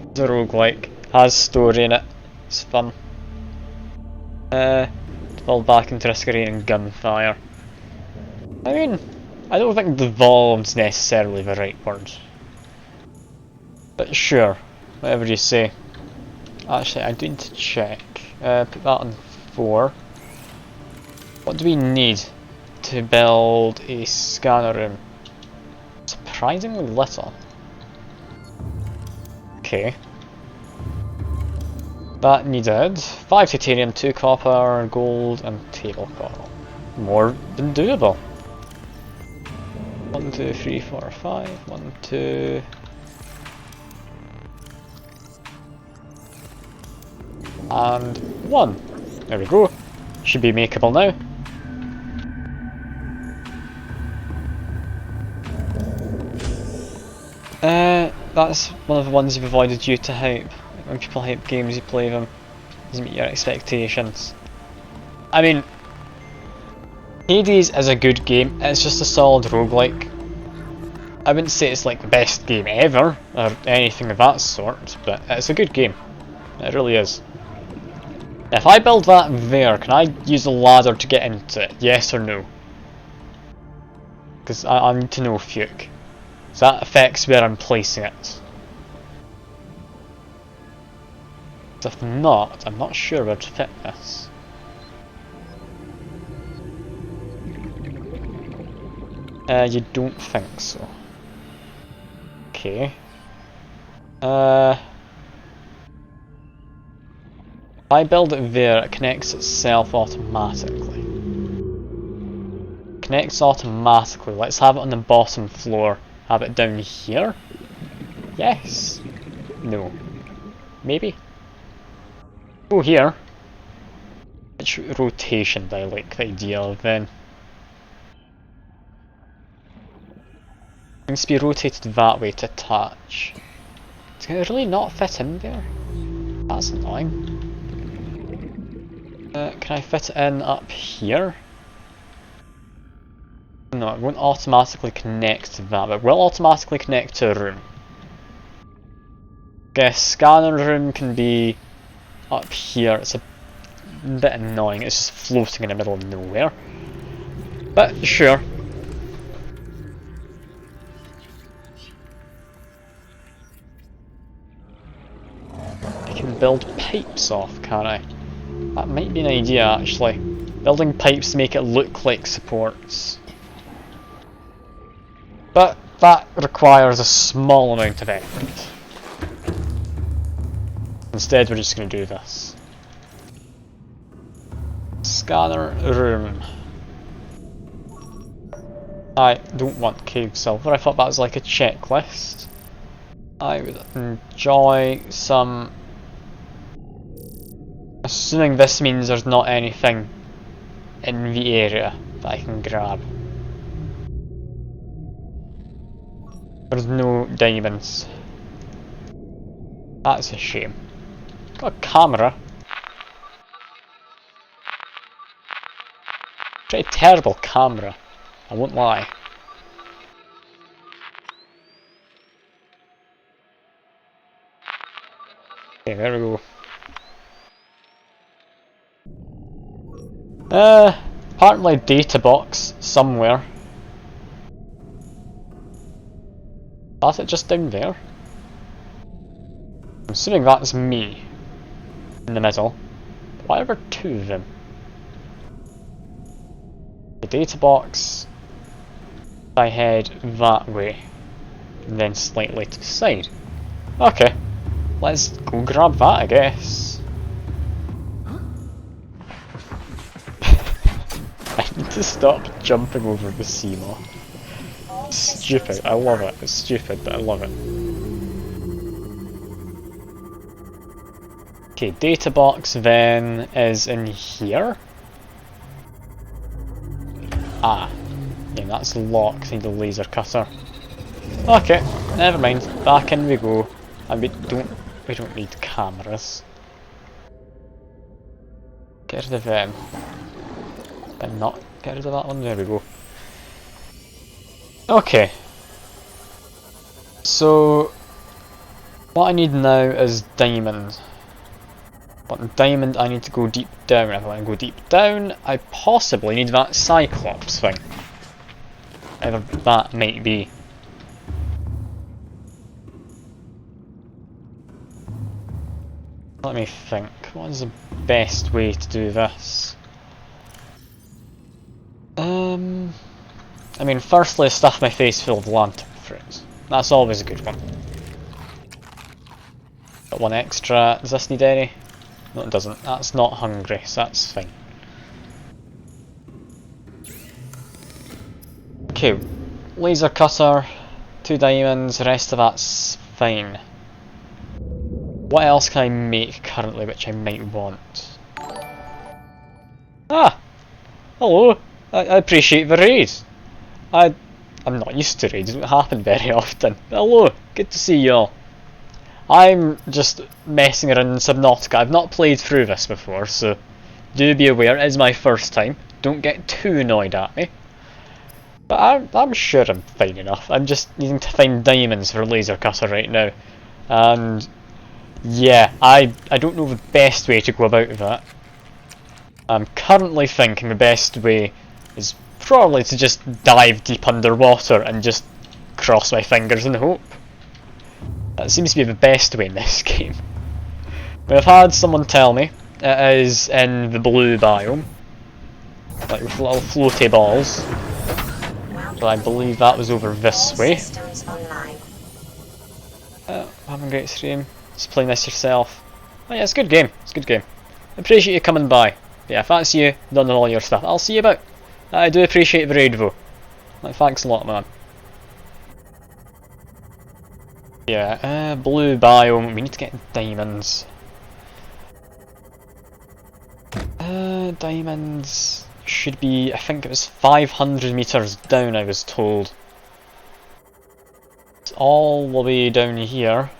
It's a roguelike. Has story in it. It's fun. Fall back into Riskarin and gunfire. I mean, I don't think devolved's necessarily the right word. But sure, whatever you say. Actually, I do need to check. Put that on 4. What do we need to build a scanner room? Surprisingly little. Okay. That needed 5 titanium, 2 copper, gold, and table coral. More than doable. 1, 2, 3, 4, 5. 1, 2. And 1. There we go. Should be makeable now. That's one of the ones you've avoided due to hype. When people hype games, you play them. Doesn't meet your expectations. I mean, Hades is a good game. It's just a solid roguelike. I wouldn't say it's like the best game ever, or anything of that sort, but it's a good game. It really is. If I build that there, can I use a ladder to get into it? Yes or no? Because I need to know, Fuke. So that affects where I'm placing it. If not, I'm not sure where to fit this. You don't think so. Okay. If I build it there, it connects itself automatically. Connects automatically. Let's have it on the bottom floor. Have it down here? Yes. No. Maybe. Go here. Which rotation do I like the idea of then? It needs to be rotated that way to attach. Can it really not fit in there? That's annoying. Can I fit it in up here? No, it won't automatically connect to that, but it will automatically connect to a room. Guess scanner room can be up here. It's a bit annoying, it's just floating in the middle of nowhere. But sure. I can build pipes off, can't I? That might be an idea actually. Building pipes to make it look like supports. But that requires a small amount of effort. Instead we're just going to do this. Scanner room. I don't want cave silver, I thought that was like a checklist. I would enjoy some... Assuming this means there's not anything in the area that I can grab. There's no diamonds. That's a shame. Got a camera. Pretty terrible camera, I won't lie. Okay, there we go. Apparently data box somewhere. Is it just down there? I'm assuming that's me in the middle. Why are there two of them? The data box, I head that way, and then slightly to the side. Okay, let's go grab that, I guess. I need to stop jumping over the Seamoth. Stupid, I love it. It's stupid, but I love it. Okay, data box then is in here. Ah, yeah, that's locked. I need a laser cutter. Okay, never mind. Back in we go, and we don't need cameras. Get rid of them. And not get rid of that one. There we go. Okay. So what I need now is diamond. But in diamond I need to go deep down. If I want to go deep down, I possibly need that Cyclops thing. Either that might be. Let me think. What is the best way to do this? I mean, firstly, stuff my face full of lantern fruits. That's always a good one. Got one extra. Does this need any? No, it doesn't. That's not hungry, so that's fine. Okay, laser cutter, 2 diamonds, the rest of that's fine. What else can I make currently which I might want? Ah! Hello! I appreciate the raid. I'm not used to raids, it don't happen very often. Hello, good to see you all. I'm just messing around in Subnautica. I've not played through this before, so do be aware, it is my first time. Don't get too annoyed at me. But I'm sure I'm fine enough. I'm just needing to find diamonds for laser cutter right now. And yeah, I don't know the best way to go about that. I'm currently thinking the best way is probably to just dive deep underwater and just cross my fingers and hope. That seems to be the best way in this game. But I've had someone tell me it is in the blue biome, like with little floaty balls. So I believe that was over this way. Having a great stream. Just playing this yourself. Oh yeah, it's a good game. It's a good game. I appreciate you coming by. Yeah, if that's you, done all your stuff, I'll see you about. I do appreciate the raid though. Like, thanks a lot, man. Yeah, blue biome, we need to get diamonds. Diamonds should be, I think it was 500 meters down, I was told. It's all the way down here.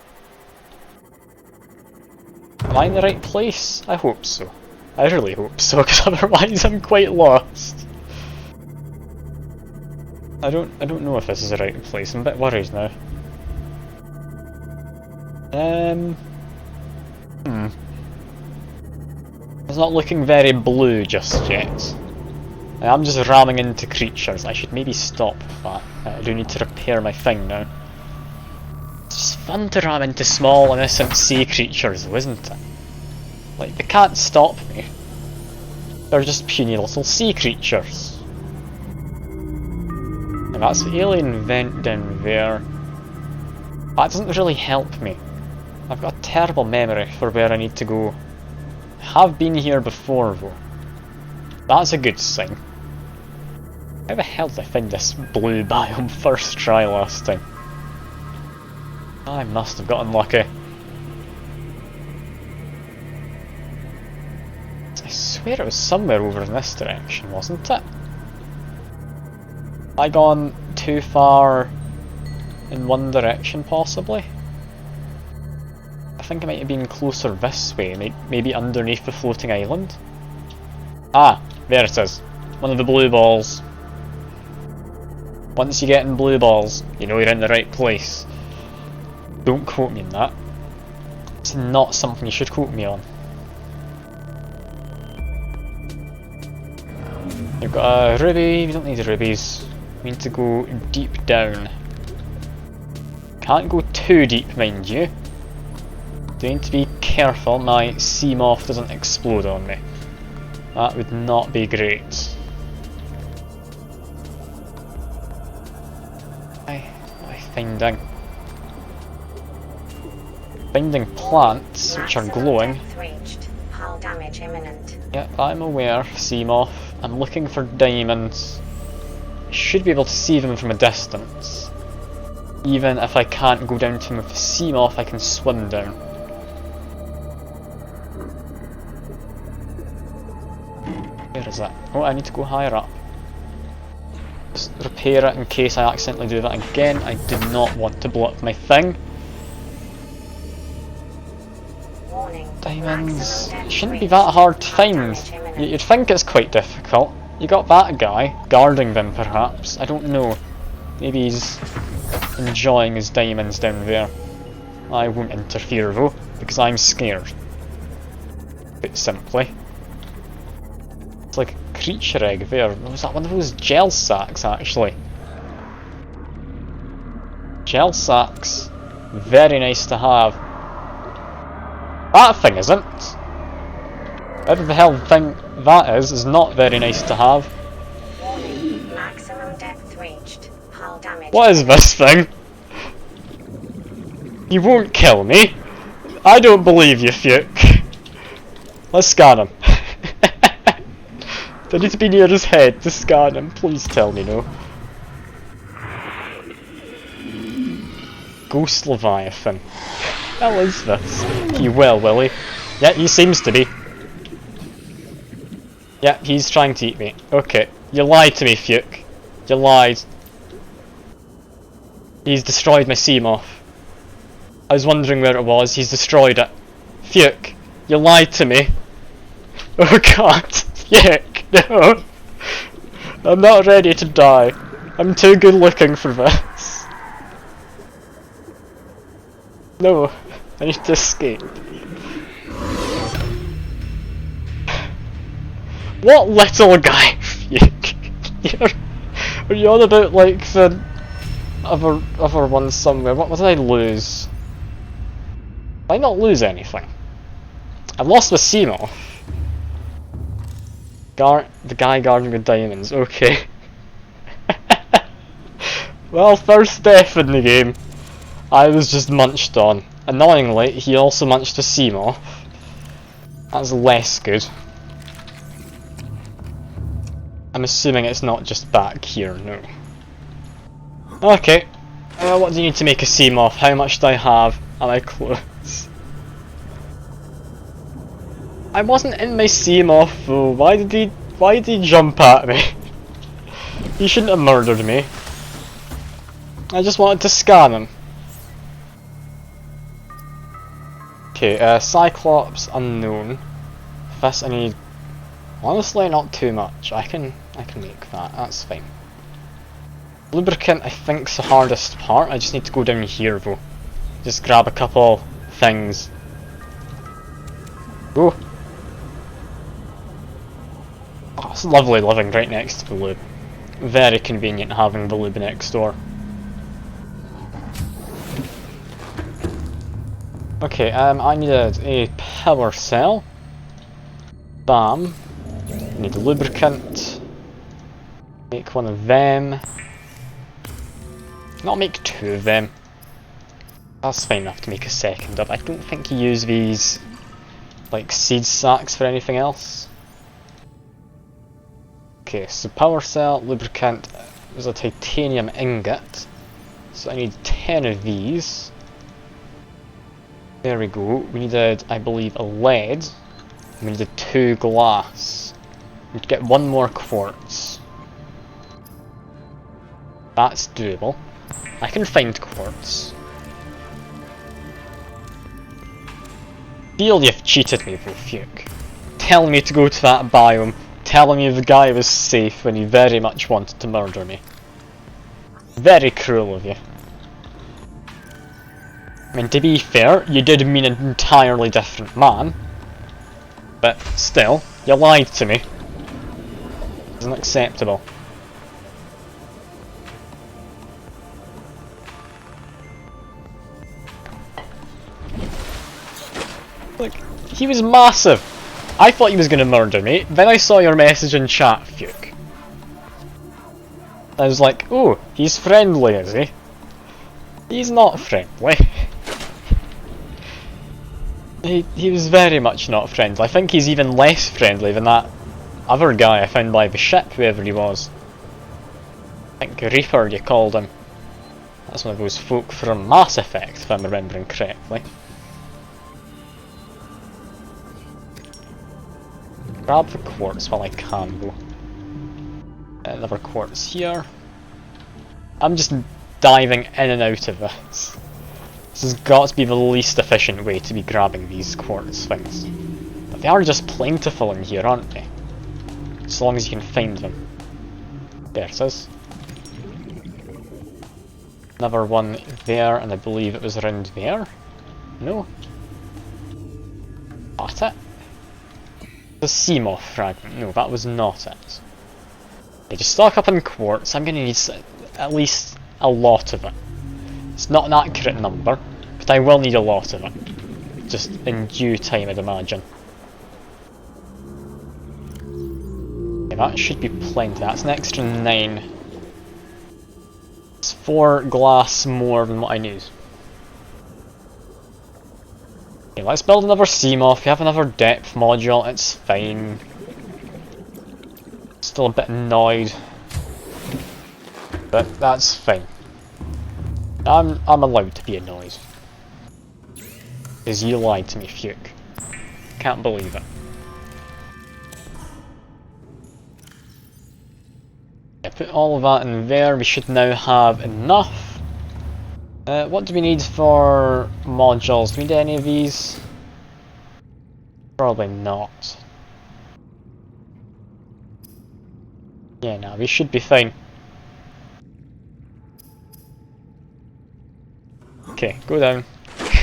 Am I in the right place? I hope so. I really hope so, because otherwise I'm quite lost. I don't know if this is the right place. I'm a bit worried now. It's not looking very blue just yet. I'm just ramming into creatures. I should maybe stop that. I do need to repair my thing now. It's just fun to ram into small innocent sea creatures though, isn't it? Like, they can't stop me. They're just puny little sea creatures. And that's the alien vent down there. That doesn't really help me. I've got a terrible memory for where I need to go. I have been here before though. That's a good sign. How the hell did I find this blue biome first try last time? I must have gotten lucky. I swear it was somewhere over in this direction, wasn't it? I gone too far in one direction, possibly? I think I might have been closer this way, maybe underneath the floating island. Ah, there it is. One of the blue balls. Once you get in blue balls, you know you're in the right place. Don't quote me on that. It's not something you should quote me on. You've got a ruby, we don't need rubies. We need to go deep down. Can't go too deep, mind you. Do need to be careful my Seamoth doesn't explode on me. That would not be great. What am I finding? Finding plants which are glowing.
Hull damage imminent.
Yep, I'm aware, Seamoth. I'm looking for diamonds. I should be able to see them from a distance. Even if I can't go down to them with the Seamoth, I can swim down. Where is it? Oh, I need to go higher up. Just repair it in case I accidentally do that again. I do not want to blow up my thing. Diamonds shouldn't be that hard to find. You'd think it's quite difficult. You got that guy guarding them, perhaps. I don't know. Maybe he's enjoying his diamonds down there. I won't interfere though, because I'm scared. Put simply. It's like a creature egg there. Was that one of those gel sacks, actually? Gel sacks. Very nice to have. That thing isn't. Whatever the hell thing that is not very nice to have.
Warning, maximum depth reached. Hull damage.
What is this thing? You won't kill me. I don't believe you, Fuke. Let's scan him. Do I need to be near his head to scan him? Please tell me no. Ghost Leviathan. What the hell is this? You will, will he? Yeah, he seems to be. Yeah, he's trying to eat me. Okay, you lied to me, Fuke. You lied. He's destroyed my Seamoth. I was wondering where it was. He's destroyed it. Fuke, you lied to me. Oh god. Fuke, no. I'm not ready to die. I'm too good looking for this. No, I need to escape. What little guy? Are you on about like the other ones somewhere? What did I lose? Did I not lose anything? I lost the Seamoth. The guy guarding the diamonds, okay. Well, first death in the game. I was just munched on. Annoyingly, he also munched a Seamoth. That's less good. I'm assuming it's not just back here, no. Okay. What do you need to make a Seamoth? How much do I have? Am I close? I wasn't in my Seamoth though. Why did he jump at me? He shouldn't have murdered me. I just wanted to scan him. Okay, Cyclops unknown. This I need. Honestly, not too much. I can make that. That's fine. Lubricant, I think, is the hardest part. I just need to go down here, though. Just grab a couple things. Oh, it's lovely living right next to the lube. Very convenient having the lube next door. Okay, I needed a power cell. Bam. I need a lubricant. Make one of them. Not make two of them. That's fine enough to make a second up. I don't think you use these like seed sacks for anything else. Okay, so power cell, lubricant, there's a titanium ingot. So I need 10 of these. There we go. We needed, I believe, a lead. We needed 2 glass. We'd get 1 more quartz. That's doable. I can find quartz. Feel you've cheated me, though, Fuke. Telling me to go to that biome. Telling me the guy was safe when he very much wanted to murder me. Very cruel of you. I mean, to be fair, you did mean an entirely different man. But still, you lied to me. It's unacceptable. Look, he was massive. I thought he was going to murder me. Then I saw your message in chat, Fuke. I was like, oh, he's friendly, is he? He's not friendly. He was very much not friendly. I think he's even less friendly than that other guy I found by the ship, whoever he was. I think Reaper you called him. That's one of those folk from Mass Effect, if I'm remembering correctly. Grab the quartz while I can though. Another quartz here. I'm just diving in and out of this. This has got to be the least efficient way to be grabbing these quartz things. But they are just plentiful in here, aren't they? As long as you can find them. There it is. Another one there, and I believe it was around there. No? That it? The Seamoth Fragment. No, that was not it. Okay, just stock up on quartz. I'm going to need at least a lot of it. It's not an accurate number, but I will need a lot of it. Just in due time, I'd imagine. Okay, that should be plenty. That's an extra 9. It's 4 glass more than what I need. Okay, let's build another Seamoth. We have another depth module. It's fine. Still a bit annoyed, but that's fine. I'm allowed to be annoyed. Because you lied to me, Fuke. Can't believe it. Yeah, put all of that in there. We should now have enough. What do we need for modules? Do we need any of these? Probably not. Yeah, no, we should be fine. Okay, go down.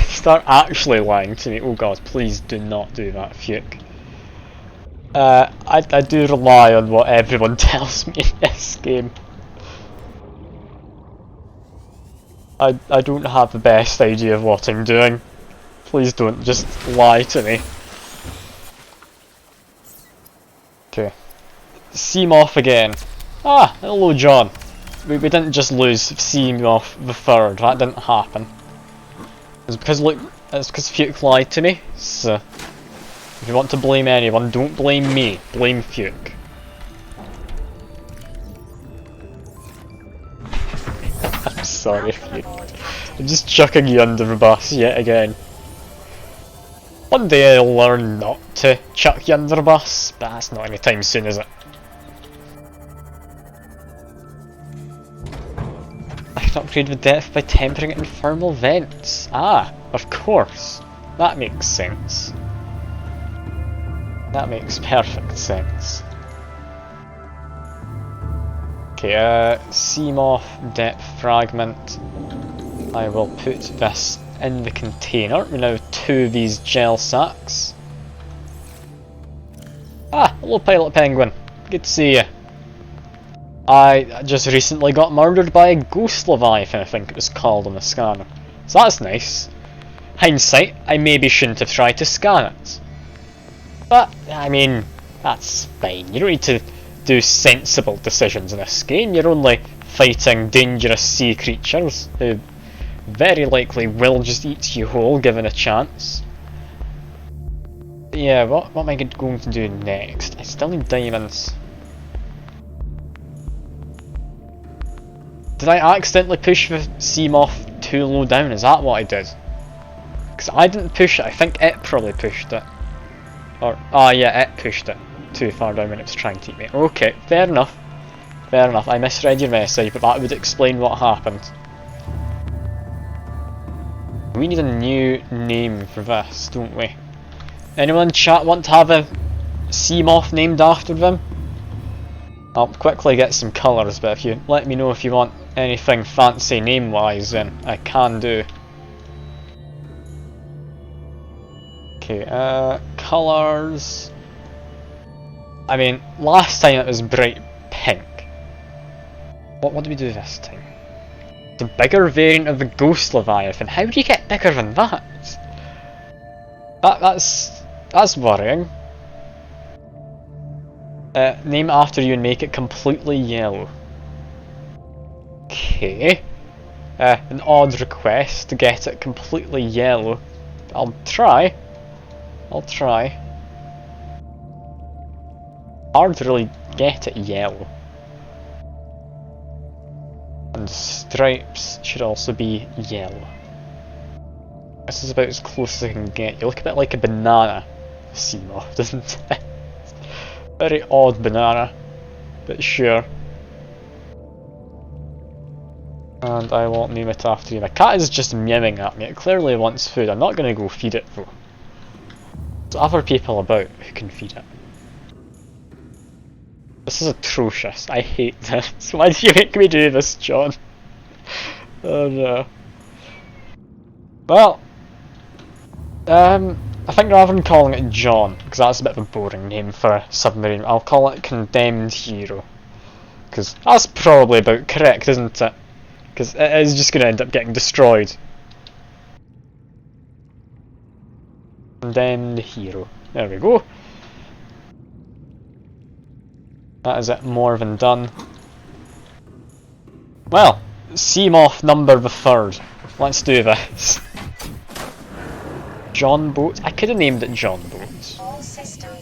Start actually lying to me. Oh god, please do not do that, Fuke. I do rely on what everyone tells me in this game. I don't have the best idea of what I'm doing. Please don't just lie to me. Okay. Seamoth again. Ah, hello John. We didn't just lose Seamoth the third, that didn't happen. It's because, look, it's because Fuke lied to me, so... If you want to blame anyone, don't blame me, blame Fuke. I'm sorry, Fuke. I'm just chucking you under the bus yet again. One day I'll learn not to chuck you under the bus, but that's not anytime soon, is it? I can upgrade the depth by tempering it in thermal vents. Ah, of course. That makes sense. That makes perfect sense. Okay, Seamoth depth fragment. I will put this in the container. We now have 2 of these gel sacks. Ah, hello Pilot Penguin. Good to see you. I just recently got murdered by a ghost Leviathan, I think it was called on the scanner. So that's nice. Hindsight, I maybe shouldn't have tried to scan it. But, I mean, that's fine. You don't need to do sensible decisions in this game. You're only fighting dangerous sea creatures who very likely will just eat you whole given a chance. But yeah, what am I going to do next? I still need diamonds. Did I accidentally push the Seamoth too low down? Is that what I did? Because I didn't push it, I think it probably pushed it. Or, ah yeah, it pushed it too far down when it was trying to eat me. Okay, fair enough. Fair enough, I misread your message, but that would explain what happened. We need a new name for this, don't we? Anyone in chat want to have a Seamoth named after them? I'll quickly get some colours, but if you let me know if you want anything fancy name-wise, then I can do. Okay, colours. I mean, last time it was bright pink. What do we do this time? The bigger variant of the Ghost Leviathan. How do you get bigger than that? That's worrying. Name it after you and make it completely yellow. Okay. An odd request to get it completely yellow. I'll try. Hard to really get it yellow. And the stripes should also be yellow. This is about as close as I can get. You look a bit like a banana, Seamoth, doesn't it? Very odd banana, but sure. And I won't name it after you. My cat is just meowing at me. It clearly wants food. I'm not going to go feed it though. There's other people about who can feed it. This is atrocious. I hate this. Why do you make me do this, John? Oh no. Well, I think rather than calling it John, because that's a bit of a boring name for a submarine, I'll call it Condemned Hero. Because that's probably about correct, isn't it? Because it is just going to end up getting destroyed. Condemned Hero. There we go. That is it, more than done. Well, Seamoth number the 3rd. Let's do this. John Boat? I could have named it John Boat.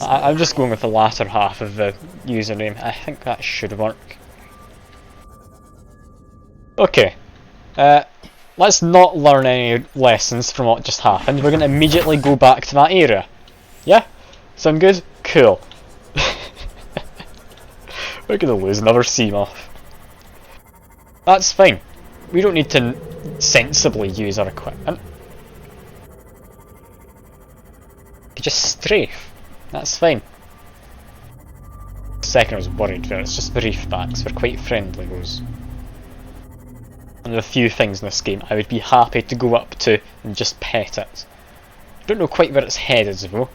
I'm just going with the latter half of the username. I think that should work. Okay. Let's not learn any lessons from what just happened. We're going to immediately go back to that area. Yeah? Sound good? Cool. We're going to lose another Seamoth. That's fine. We don't need to sensibly use our equipment. We just strafe. That's fine. The second I was worried there, it's just the reef backs. They're quite friendly, those. One of the few things in this game I would be happy to go up to and just pet it. I don't know quite where its head is though,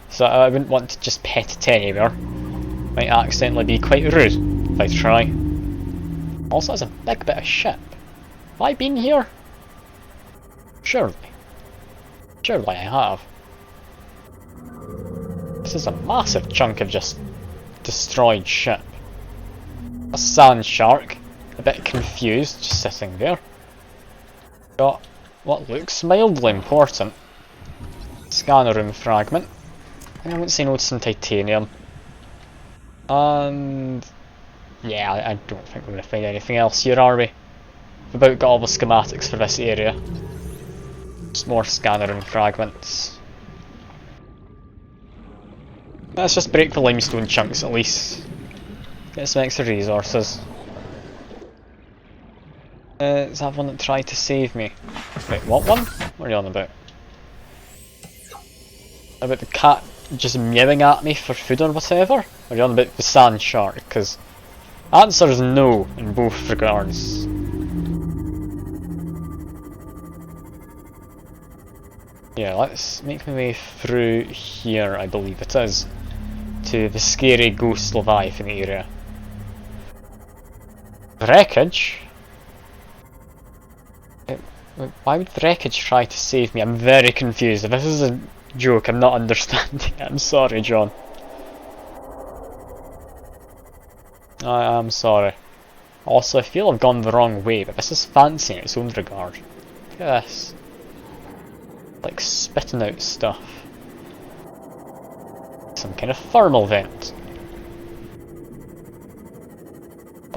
so I wouldn't want to just pet it anywhere. Might accidentally be quite rude if I try. Also, it's a big bit of ship. Have I been here? Surely. Surely I have. This is a massive chunk of just destroyed ship. A sand shark, a bit confused, just sitting there. Got what looks mildly important. Scanner room fragment. I wouldn't say no to some titanium. And yeah, I don't think we're going to find anything else here, are we? We've about got all the schematics for this area. Just more scanner room fragments. Let's just break the limestone chunks at least. Get some extra resources. Is that one that tried to save me? Wait, what one? What are you on about? About the cat just meowing at me for food or whatever? Or are you on about the sand shark? Because answer is no in both regards. Yeah, let's make my way through here, I believe it is, to the scary Ghost Leviathan area. Wreckage? Why would wreckage try to save me? I'm very confused. If this is a joke, I'm not understanding it. I'm sorry, John. I am sorry. Also, I feel I've gone the wrong way, but this is fancy in its own regard. Look at this. Like spitting out stuff. Some kind of thermal vent.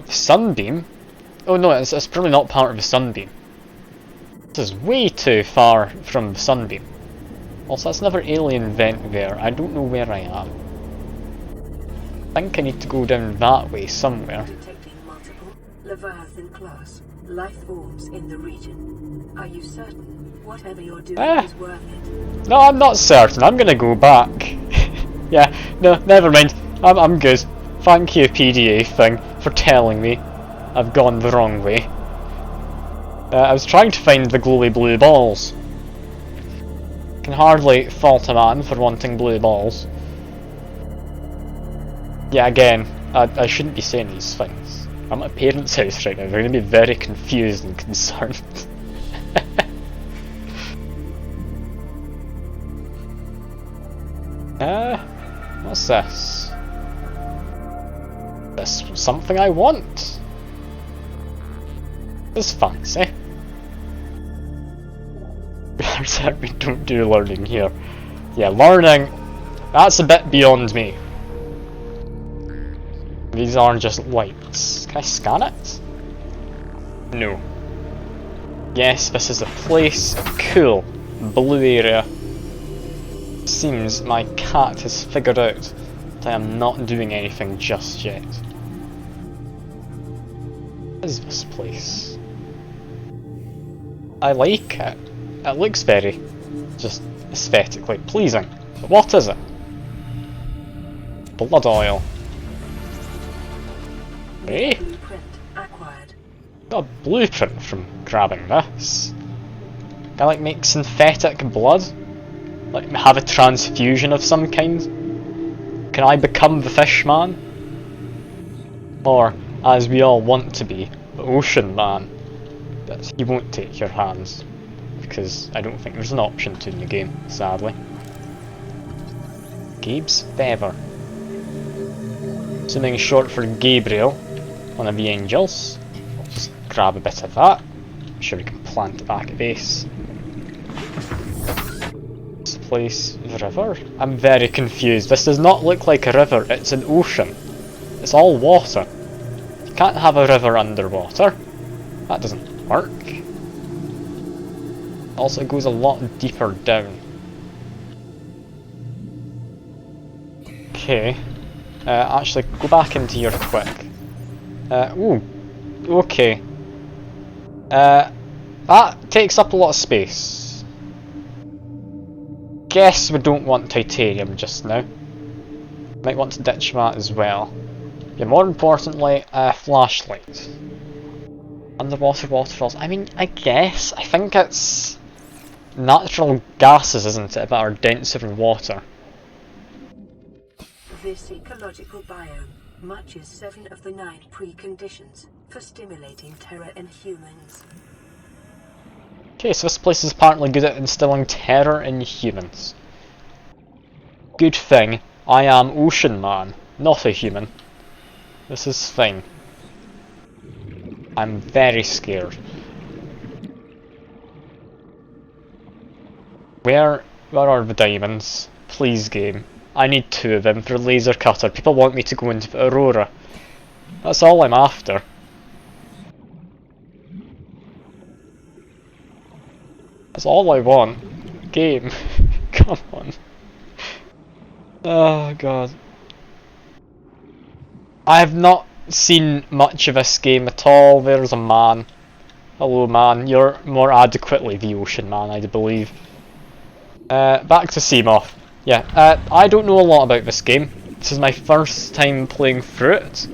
The sunbeam? Oh no, it's probably not part of the sunbeam. This is way too far from the sunbeam. Also, that's another alien vent there. I don't know where I am. I think I need to go down that way somewhere.
Detecting multiple Leviathan class life forms in the region. Are you certain whatever you're doing is worth it?
No, I'm not certain. I'm gonna go back. Yeah, no, never mind. I'm good. Thank you, PDA thing, for telling me I've gone the wrong way. I was trying to find the glowy blue balls. Can hardly fault a man for wanting blue balls. Yeah, again, I shouldn't be saying these things. I'm at my parents' house right now, they're going to be very confused and concerned. What's this? This something I want? This fancy. We don't do learning here. Yeah, learning, that's a bit beyond me. These aren't just lights. Can I scan it? No. Yes, this is a place. Cool. Blue area. Seems my cat has figured out that I am not doing anything just yet. What is this place? I like it. It looks very, just aesthetically pleasing. But what is it? Blood oil. Hey?
Blueprint acquired.
Got a blueprint from grabbing this. Can I like make synthetic blood? Like have a transfusion of some kind? Can I become the fish man? Or, as we all want to be, the ocean man? But he won't take your hands. Because I don't think there's an option to in the game, sadly. Gabe's feather. Assuming short for Gabriel, one of the angels. I'll just grab a bit of that. I'm sure we can plant it back at base. This place, the river? I'm very confused. This does not look like a river, it's an ocean. It's all water. You can't have a river underwater. That doesn't work. Also, it goes a lot deeper down. Okay. Actually, go back into your quick. Ooh. Okay. That takes up a lot of space. Guess we don't want titanium just now. Might want to ditch that as well. Yeah, more importantly, a flashlight. Underwater waterfalls. I mean, I guess. I think it's natural gases, isn't it, that are denser in water.
This ecological biome matches 7 of the 9 preconditions for stimulating terror in humans.
Okay, so this place is apparently good at instilling terror in humans. Good thing, I am Ocean Man, not a human. This is fine. I'm very scared. Where are the diamonds? Please, game. I need 2 of them for laser cutter. People want me to go into the Aurora. That's all I'm after. That's all I want. Game. Come on. Oh god. I have not seen much of this game at all. There's a man. Hello man, you're more adequately the Ocean Man, I believe. Back to Seamoth. Yeah, I don't know a lot about this game. This is my first time playing through it.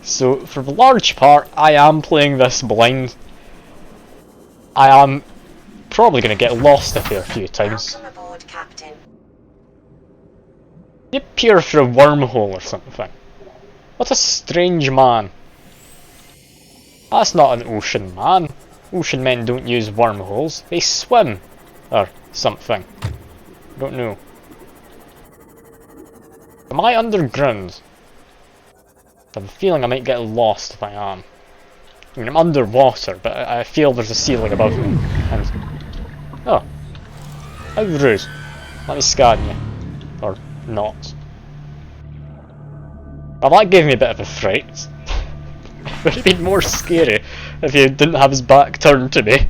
So, for the large part, I am playing this blind. I am probably going to get lost a fair few times.
Welcome aboard, Captain.
You appear through a wormhole or something. What a strange man. That's not an ocean man. Ocean men don't use wormholes, they swim. Or something. I don't know. Am I underground? I have a feeling I might get lost if I am. I mean, I'm underwater, but I feel there's a ceiling above me. And oh, how rude. Let me scan you. Or not. Well, that gave me a bit of a fright. It would have been more scary if he didn't have his back turned to me.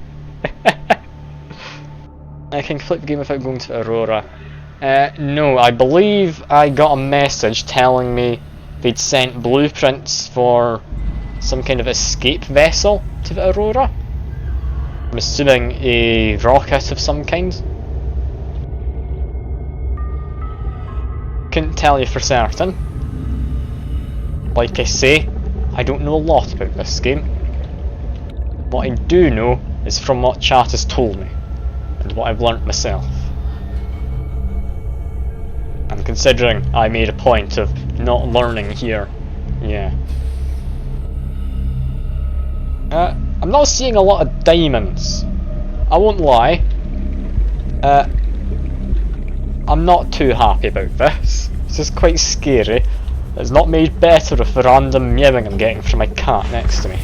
I can complete the game without going to Aurora. No, I believe I got a message telling me they'd sent blueprints for some kind of escape vessel to the Aurora. I'm assuming a rocket of some kind. Couldn't tell you for certain. Like I say, I don't know a lot about this game. What I do know is from what chat has told me, and what I've learnt myself. And considering I made a point of not learning here, yeah. I'm not seeing a lot of diamonds. I won't lie. I'm not too happy about this. This is quite scary. It's not made better with the random meowing I'm getting from my cat next to me.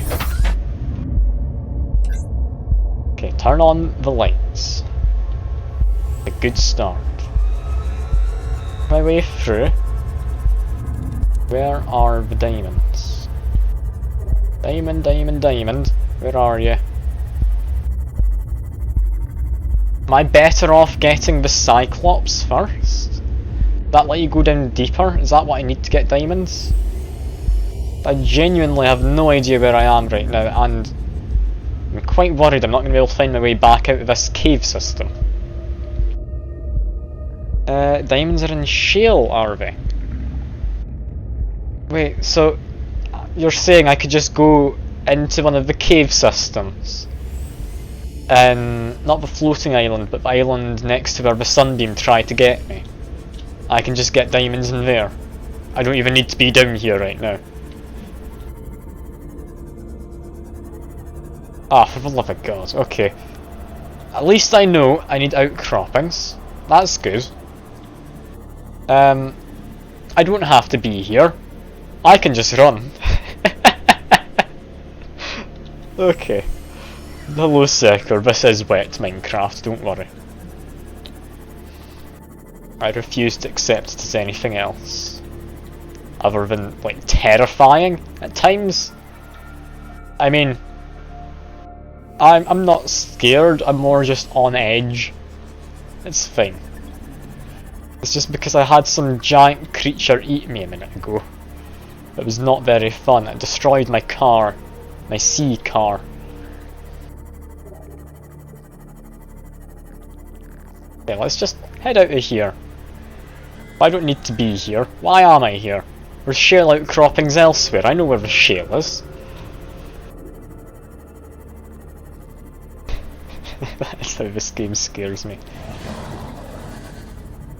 Okay, turn on the lights. A good start. My way through. Where are the diamonds? Diamond, diamond, diamond. Where are you? Am I better off getting the Cyclops first? That let you go down deeper? Is that what I need to get diamonds? I genuinely have no idea where I am right now, and I'm quite worried I'm not going to be able to find my way back out of this cave system. Diamonds are in shale, are they? Wait, so you're saying I could just go into one of the cave systems? Not the floating island, but the island next to where the sunbeam tried to get me. I can just get diamonds in there. I don't even need to be down here right now. Ah, for the love of God, okay. At least I know I need outcroppings. That's good. I don't have to be here. I can just run. Okay. Hello Secker, this is wet Minecraft, don't worry. I refuse to accept it as anything else. Other than, like, terrifying at times. I mean, I'm not scared, I'm more just on edge. It's fine. It's just because I had some giant creature eat me a minute ago. It was not very fun. It destroyed my car. My sea car. Okay, let's just head out of here. I don't need to be here. Why am I here? There's shale outcroppings elsewhere. I know where the shale is. That's how this game scares me.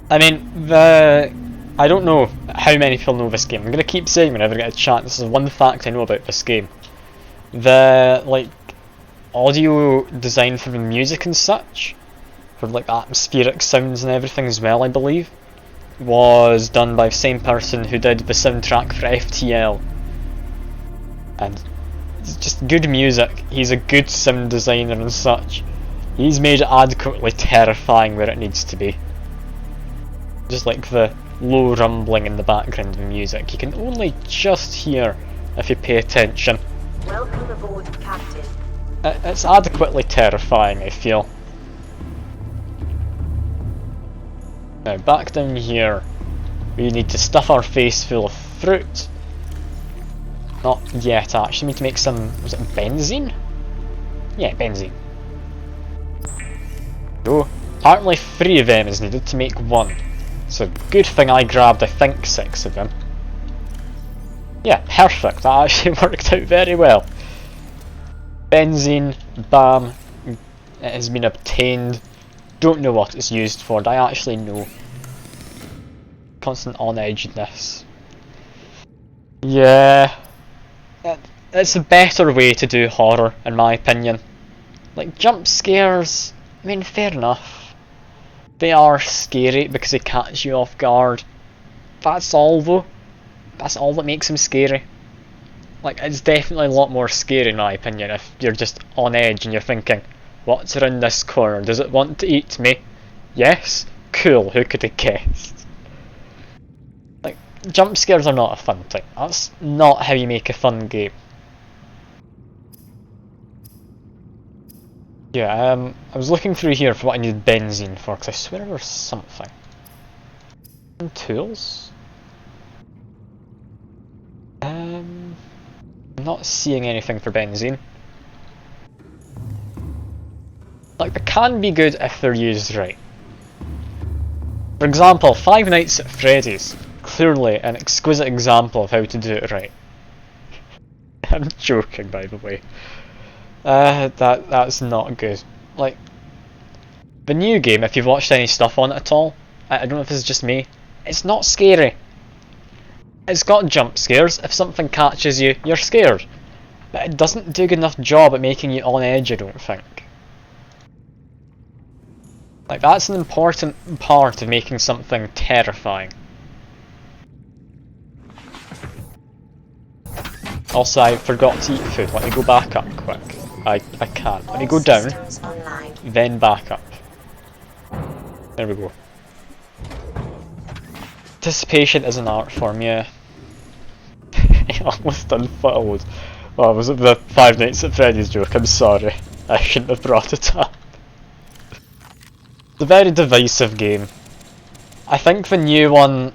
I mean, I don't know how many people know this game. I'm gonna keep saying whenever I get a chance. This is one fact I know about this game. The, like, audio design for the music and such, for like atmospheric sounds and everything as well, I believe, was done by the same person who did the soundtrack for FTL. And it's just good music. He's a good sound designer and such. He's made it adequately terrifying where it needs to be. Just like the low rumbling in the background of the music, you can only just hear if you pay attention.
Welcome aboard, Captain.
It's adequately terrifying, I feel. Now back down here, we need to stuff our face full of fruit. Not yet actually, we need to make some, was it benzene? Yeah, benzene. So, apparently 3 of them is needed to make 1. So good thing I grabbed, I think, 6 of them. Yeah, perfect, that actually worked out very well. Benzene, bam, it has been obtained. Don't know what it's used for, do I actually know? Constant on-edgedness. Yeah, it's a better way to do horror, in my opinion. Like, jump scares, I mean, fair enough. They are scary because they catch you off guard. That's all though. That's all that makes them scary. Like, it's definitely a lot more scary in my opinion if you're just on edge and you're thinking, what's around this corner? Does it want to eat me? Yes? Cool, who could have guessed? Like, jump scares are not a fun thing. That's not how you make a fun game. Yeah, I was looking through here for what I needed benzene for, because I swear there was something. And tools? I'm not seeing anything for benzene. Like, they can be good if they're used right. For example, Five Nights at Freddy's. Clearly an exquisite example of how to do it right. I'm joking, by the way. That's not good. Like, the new game, if you've watched any stuff on it at all, I don't know if this is just me, It's not scary. It's got jump scares. If something catches you, you're scared. But it doesn't do a good enough job at making you on edge, I don't think. Like, that's an important part of making something terrifying. Also, I forgot to eat food. Let me go back up quick. I can't. Let me go down, then back up. There we go. Anticipation is an art form, yeah. I almost unfurled. Oh, was it the Five Nights at Freddy's joke? I'm sorry. I shouldn't have brought it up. It's a very divisive game. I think the new one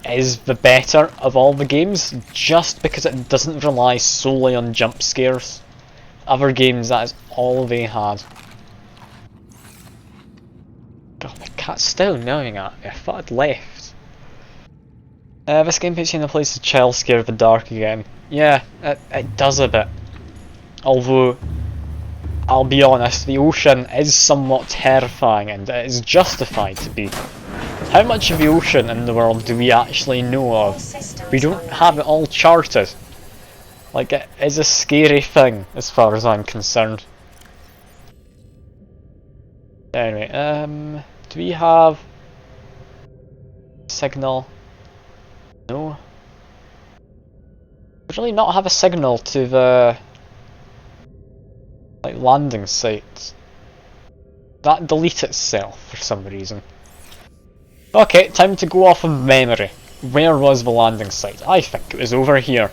is the better of all the games, just because it doesn't rely solely on jump scares. Other games, that is all they had. God, the cat's still meowing at me. I thought I'd left. This game puts you in a place of child scare of the dark again. Yeah, it does a bit. Although, I'll be honest, the ocean is somewhat terrifying and it is justified to be. How much of the ocean in the world do we actually know of? We don't have it all charted. Like, it is a scary thing as far as I'm concerned. Anyway, do we have signal? No. We really not have a signal to the landing site. That deletes itself for some reason. Okay, time to go off of memory. Where was the landing site? I think it was over here.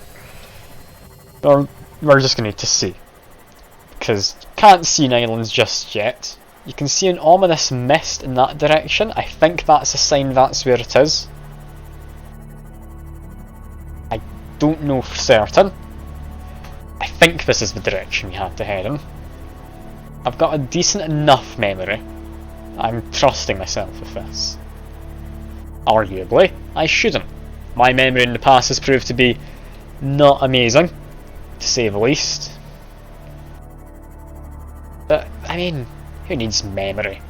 Or we're just gonna need to see. Because can't see an island just yet. You can see an ominous mist in that direction. I think that's a sign that's where it is. I don't know for certain. I think this is the direction we have to head in. I've got a decent enough memory. I'm trusting myself with this. Arguably, I shouldn't. My memory in the past has proved to be not amazing, to say the least. But, I mean, who needs memory?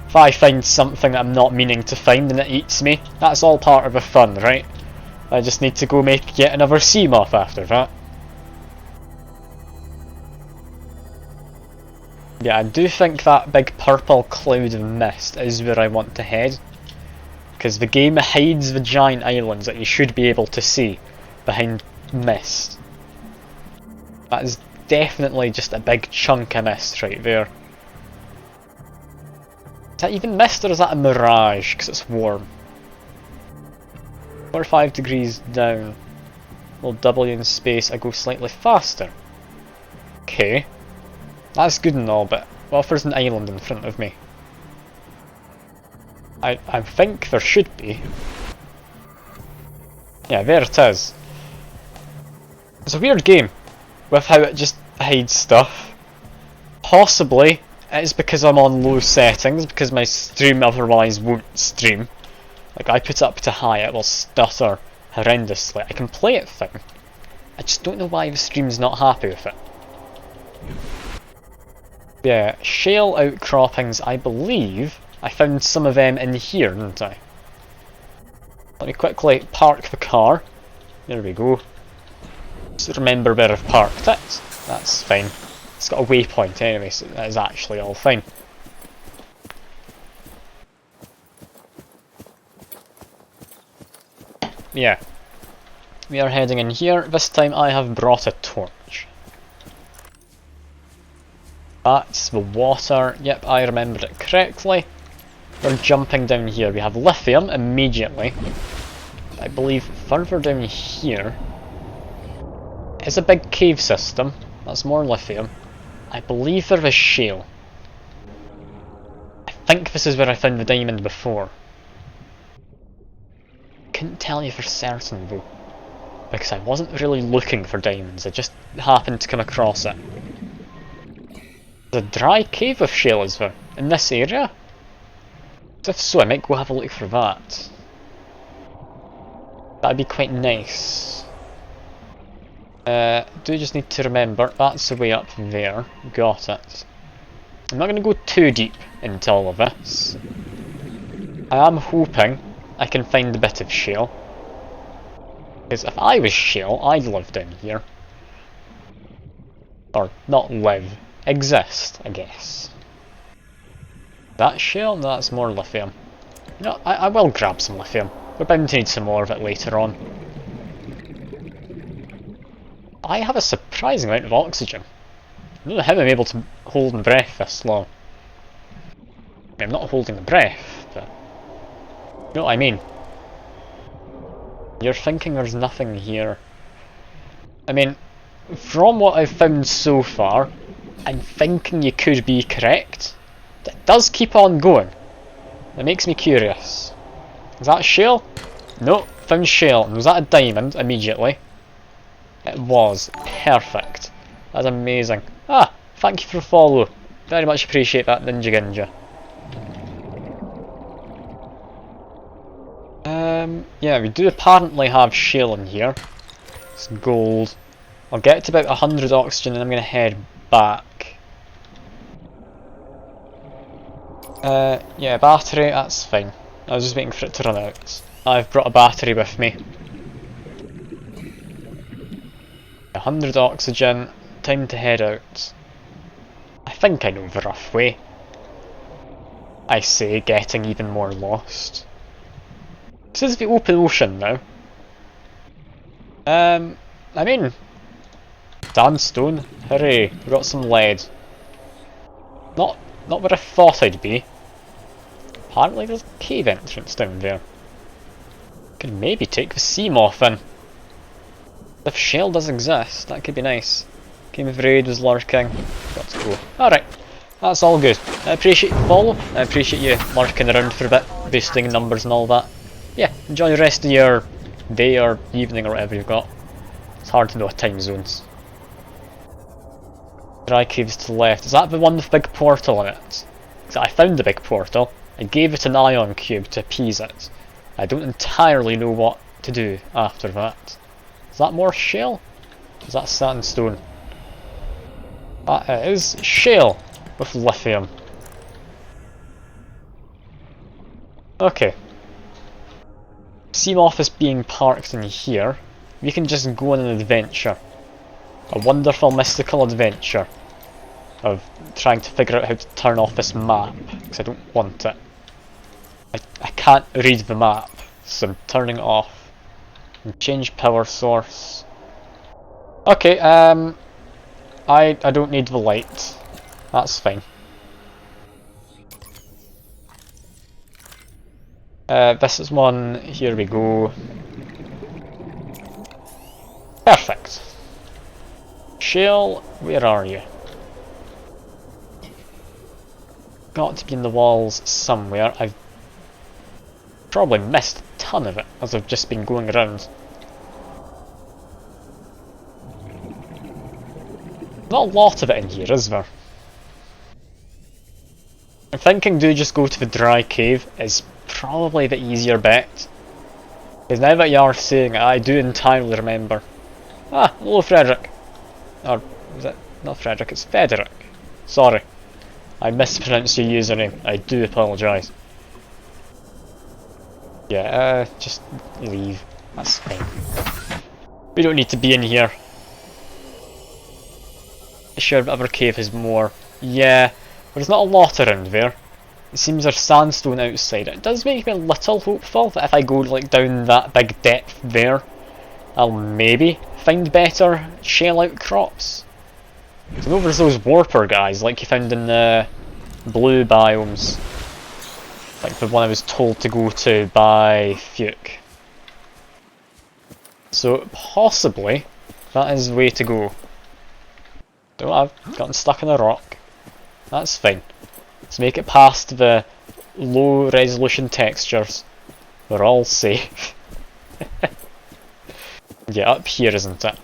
If I find something that I'm not meaning to find and it eats me, that's all part of the fun, right? I just need to go get another Seamoth after that. Yeah, I do think that big purple cloud of mist is where I want to head. Because the game hides the giant islands that you should be able to see behind mist. That is definitely just a big chunk of mist right there. Is that even mist or is that a mirage because it's warm? 4 or 5 degrees down. Will W in space, I go slightly faster. Okay. That's good and all, but what if there's an island in front of me? I think there should be. Yeah, there it is. It's a weird game with how it just hides stuff. Possibly it is because I'm on low settings, because my stream otherwise won't stream. Like, I put it up to high, it will stutter horrendously. I can play it fine. I just don't know why the stream's not happy with it. Yeah, shale outcroppings, I believe. I found some of them in here, didn't I? Let me quickly park the car. There we go. Just remember where I've parked it. That's fine. It's got a waypoint anyway, so that is actually all fine. Yeah. We are heading in here. This time I have brought a torch. That's the water. Yep, I remembered it correctly. We're jumping down here. We have lithium immediately. I believe further down here is a big cave system. That's more lithium. I believe there is shale. I think this is where I found the diamond before. Couldn't tell you for certain though, because I wasn't really looking for diamonds. I just happened to come across it. There's a dry cave of shale, is there, in this area? If so, I might go have a look for that. That'd be quite nice. Do just need to remember, that's the way up there. Got it. I'm not going to go too deep into all of this. I am hoping I can find a bit of shale. Because if I was shale, I'd live down here. Or not live, exist, I guess. That shale? No, that's more lithium. You know, I will grab some lithium. We're bound to need some more of it later on. I have a surprising amount of oxygen. I don't know how I'm able to hold my breath this long. I'm not holding the breath, but you know what I mean. You're thinking there's nothing here. I mean, from what I've found so far, I'm thinking you could be correct. It does keep on going. That makes me curious. Is that shale? No, found shale. And was that a diamond immediately? It was. Perfect. That's amazing. Ah, thank you for the follow. Very much appreciate that, Ninja Ginja. Yeah, we do apparently have shale in here. It's gold. I'll get to about 100 oxygen and I'm going to head back. Yeah, battery, that's fine. I was just waiting for it to run out. I've brought a battery with me. 100 oxygen, time to head out. I think I know the rough way. I say, getting even more lost. This is the open ocean now. I mean, sandstone, hooray, we got some lead. Not where I thought I'd be. Apparently there's a cave entrance down there. Could maybe take the Seamoth in. If shale does exist, that could be nice. Game of Raid was lurking. Got to go. Alright, that's all good. I appreciate the follow. I appreciate you lurking around for a bit, boosting numbers and all that. Yeah, enjoy the rest of your day or evening or whatever you've got. It's hard to know time zones. Dry caves to the left. Is that the one with the big portal in it? Because I found the big portal. I gave it an ion cube to appease it. I don't entirely know what to do after that. Is that more shale? Is that sandstone? That is shale with lithium. Okay. Seamoth is being parked in here. We can just go on an adventure. A wonderful mystical adventure of trying to figure out how to turn off this map, because I don't want it. I can't read the map, so I'm turning it off. And change power source. Okay, I don't need the light. That's fine. This is one, here we go. Perfect. Shale, where are you? Got to be in the walls somewhere. I've probably missed a ton of it as I've just been going around. Not a lot of it in here, is there? I'm thinking do just go to the dry cave is probably the easier bet. Because now that you are saying it, I do entirely remember. Ah, hello Frederick. Or, is it not Frederick, it's Frederick. Sorry. I mispronounced your username, I do apologise. Yeah, just leave. That's fine. We don't need to be in here. Sure, the other cave has more. Yeah, there's not a lot around there. It seems there's sandstone outside. It does make me a little hopeful that if I go like down that big depth there, I'll maybe find better shale outcrops. I know there's those warper guys like you found in the blue biomes. Like the one I was told to go to by Fuke. So possibly that is the way to go. Oh, I've gotten stuck in a rock. That's fine. Let's make it past the low resolution textures. We're all safe. Yeah, up here isn't it?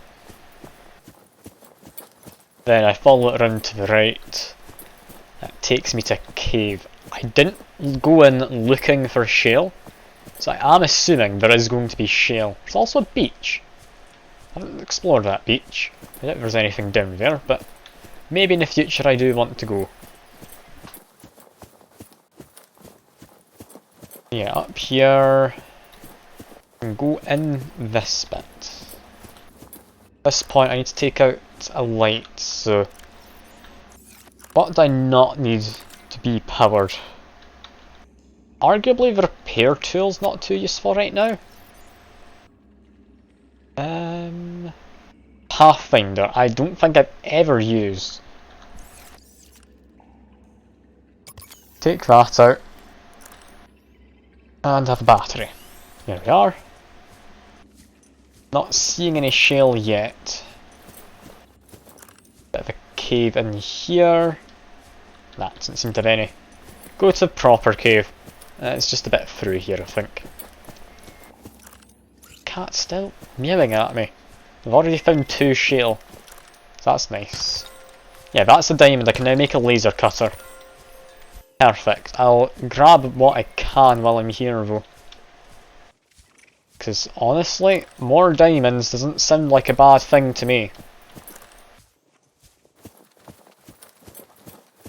Then I follow it around to the right. That takes me to a cave. I didn't go in looking for shale, so I am assuming there is going to be shale. There's also a beach. I haven't explored that beach. I doubt there's anything down there, but maybe in the future I do want to go. yeah, up here. And go in this bit. At this point I need to take out a light, so what do I not need to be powered? Arguably the repair tool's not too useful right now. Pathfinder, I don't think I've ever used. Take that out. And have a battery. There we are. Not seeing any shale yet. Bit of a cave in here. Nah, doesn't seem to have any. Go to the proper cave. It's just a bit through here, I think. Cat's still meowing at me. I've already found 2 shale. So that's nice. Yeah, that's a diamond. I can now make a laser cutter. Perfect. I'll grab what I can while I'm here though. Because honestly, more diamonds doesn't sound like a bad thing to me.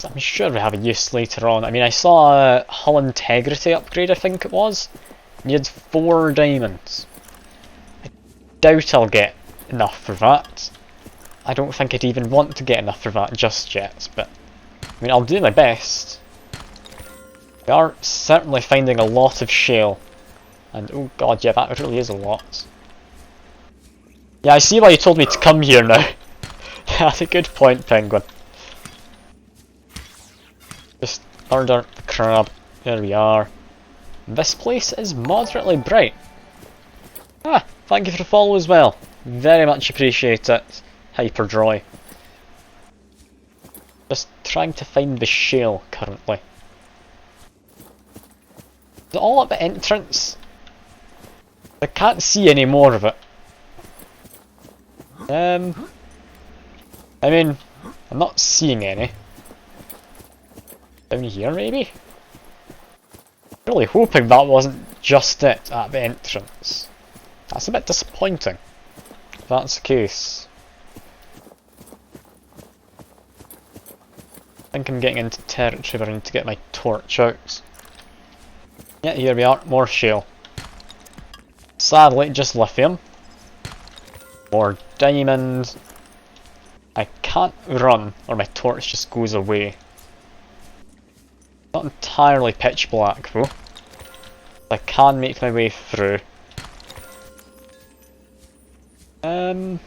I'm sure we have a use later on. I mean, I saw a hull integrity upgrade, I think it was. Needs 4 diamonds. I doubt I'll get enough for that. I don't think I'd even want to get enough for that just yet, but I mean, I'll do my best. We are certainly finding a lot of shale. And oh god, yeah, that really is a lot. Yeah, I see why you told me to come here now. That's a good point, Penguin. Just murder the crab. There we are. This place is moderately bright. Ah, thank you for the follow as well. Very much appreciate it, Hyperdroy. Just trying to find the shale currently. Is it all at the entrance? I can't see any more of it. I mean, I'm not seeing any. Down here maybe? Really hoping that wasn't just it at the entrance. That's a bit disappointing, if that's the case. I think I'm getting into territory where I need to get my torch out. Yeah, here we are, more shale. Sadly, just lithium. More diamond. I can't run, or my torch just goes away. Not entirely pitch black though. I can make my way through. There's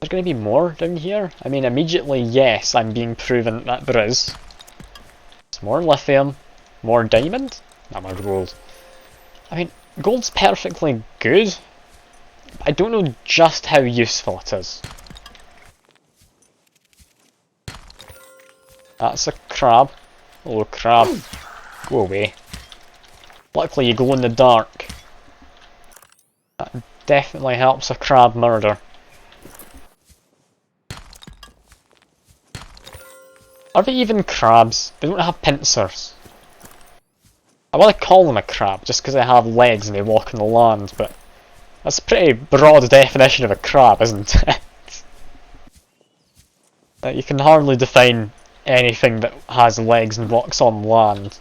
going to be more down here? I mean, immediately, yes, I'm being proven that there is. It's more lithium, more diamond, not more gold. I mean, gold's perfectly good. I don't know just how useful it is. That's a crab. Hello, crab. Go away. Luckily you glow in the dark. That definitely helps a crab murder. Are they even crabs? They don't have pincers. I want to call them a crab just because they have legs and they walk on the land, but that's a pretty broad definition of a crab, isn't it? You can hardly define anything that has legs and walks on land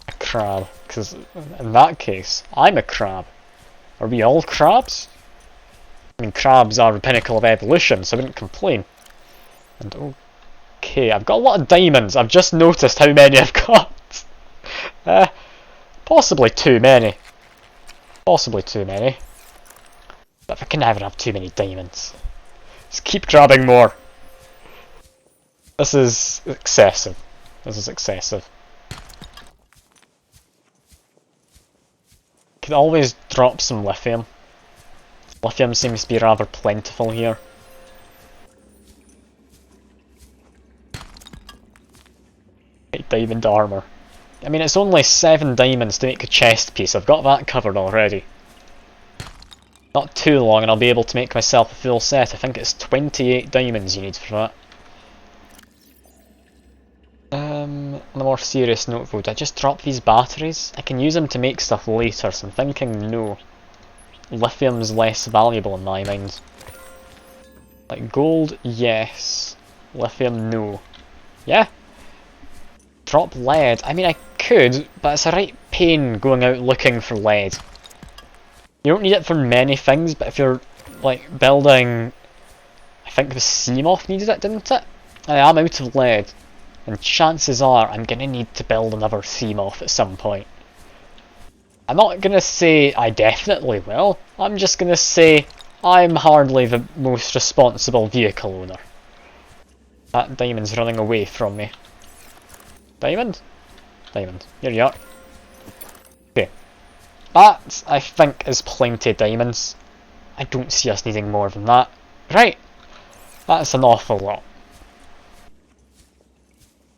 a crab, because in that case, I'm a crab. Are we all crabs? I mean, crabs are the pinnacle of evolution, so I wouldn't complain. And okay, I've got a lot of diamonds. I've just noticed how many I've got. Possibly too many. Possibly too many. But I can never have too many diamonds. Just keep grabbing more. This is excessive. This is excessive. Could always drop some lithium. Lithium seems to be rather plentiful here. Diamond armour. I mean, it's only 7 diamonds to make a chest piece. I've got that covered already. Not too long and I'll be able to make myself a full set. I think it's 28 diamonds you need for that. On a more serious note though, did I just drop these batteries? I can use them to make stuff later, so I'm thinking no. Lithium's less valuable in my mind. Like gold, yes. Lithium, no. Yeah? Drop lead. I mean, I could, but it's a right pain going out looking for lead. You don't need it for many things, but if you're like building, I think the Seamoth needed it, didn't it? I am out of lead, and chances are I'm gonna need to build another Seamoth at some point. I'm not gonna say I definitely will, I'm just gonna say I'm hardly the most responsible vehicle owner. That diamond's running away from me. Diamond? Diamond. Here you are. Okay. That, I think, is plenty of diamonds. I don't see us needing more than that. Right. That's an awful lot.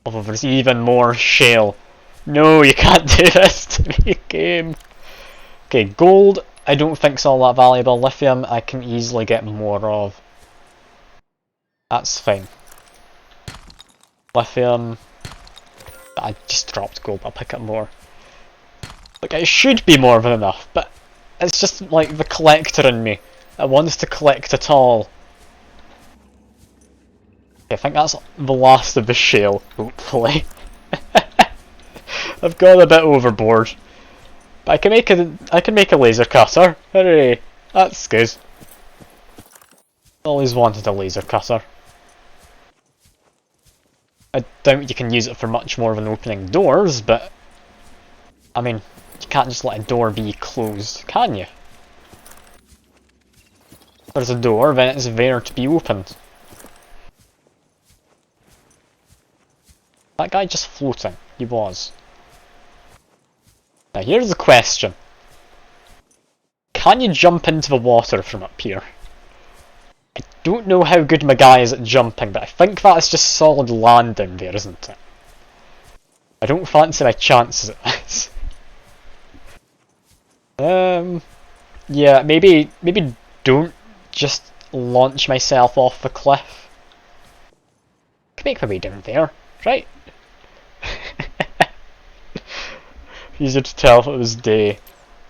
Although there's even more shale. No, you can't do this to me, game. Okay, gold, I don't think's all that valuable. Lithium, I can easily get more of. That's fine. Lithium, I just dropped gold, I'll pick up more. Like, it should be more than enough, but it's just like the collector in me. It wants to collect it all. Okay, I think that's the last of the shale, hopefully. I've gone a bit overboard. But I can make a laser cutter. Hooray! That's good. Always wanted a laser cutter. I doubt you can use it for much more than opening doors, but I mean, you can't just let a door be closed, can you? If there's a door, then it's there to be opened. That guy just floating. He was. Now here's the question. Can you jump into the water from up here? I don't know how good my guy is at jumping, but I think that's just solid landing there, isn't it? I don't fancy my chances at this. Yeah, maybe don't just launch myself off the cliff. I can make my way down there, right? Easier to tell if it was day.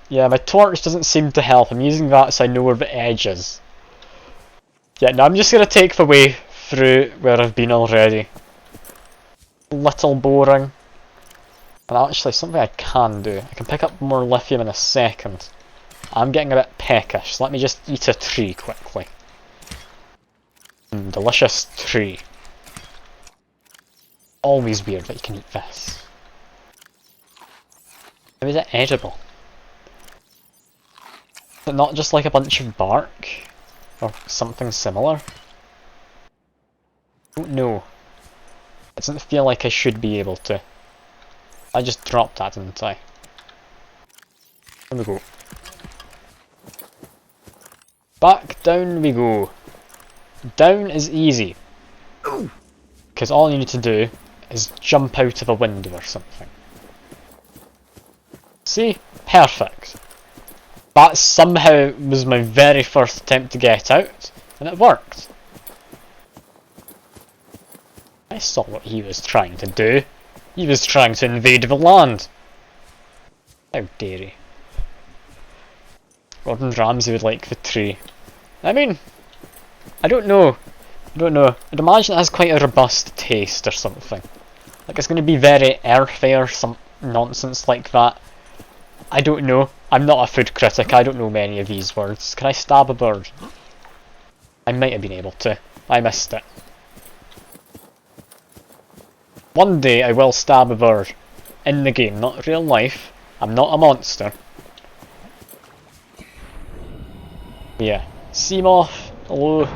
Yeah, my torch doesn't seem to help. I'm using that so I know where the edge is. Yeah, no, I'm just going to take the way through where I've been already. Little boring. And actually, something I can do. I can pick up more lithium in a second. I'm getting a bit peckish, so let me just eat a tree quickly. Delicious tree. Always weird that you can eat this. How is it edible? Is it not just like a bunch of bark? Or something similar? I don't know. It doesn't feel like I should be able to. I just dropped that, didn't I? There we go. Back down we go. Down is easy. Because all you need to do is jump out of a window or something. See? Perfect. That somehow was my very first attempt to get out, and it worked. I saw what he was trying to do. He was trying to invade the land. How dare he? Gordon Ramsay would like the tree. I mean, I don't know. I'd imagine it has quite a robust taste or something. Like it's going to be very earthy or some nonsense like that. I don't know. I'm not a food critic. I don't know many of these words. Can I stab a bird? I might have been able to. I missed it. One day I will stab a bird. In the game, not real life. I'm not a monster. Yeah. Seamoth, hello.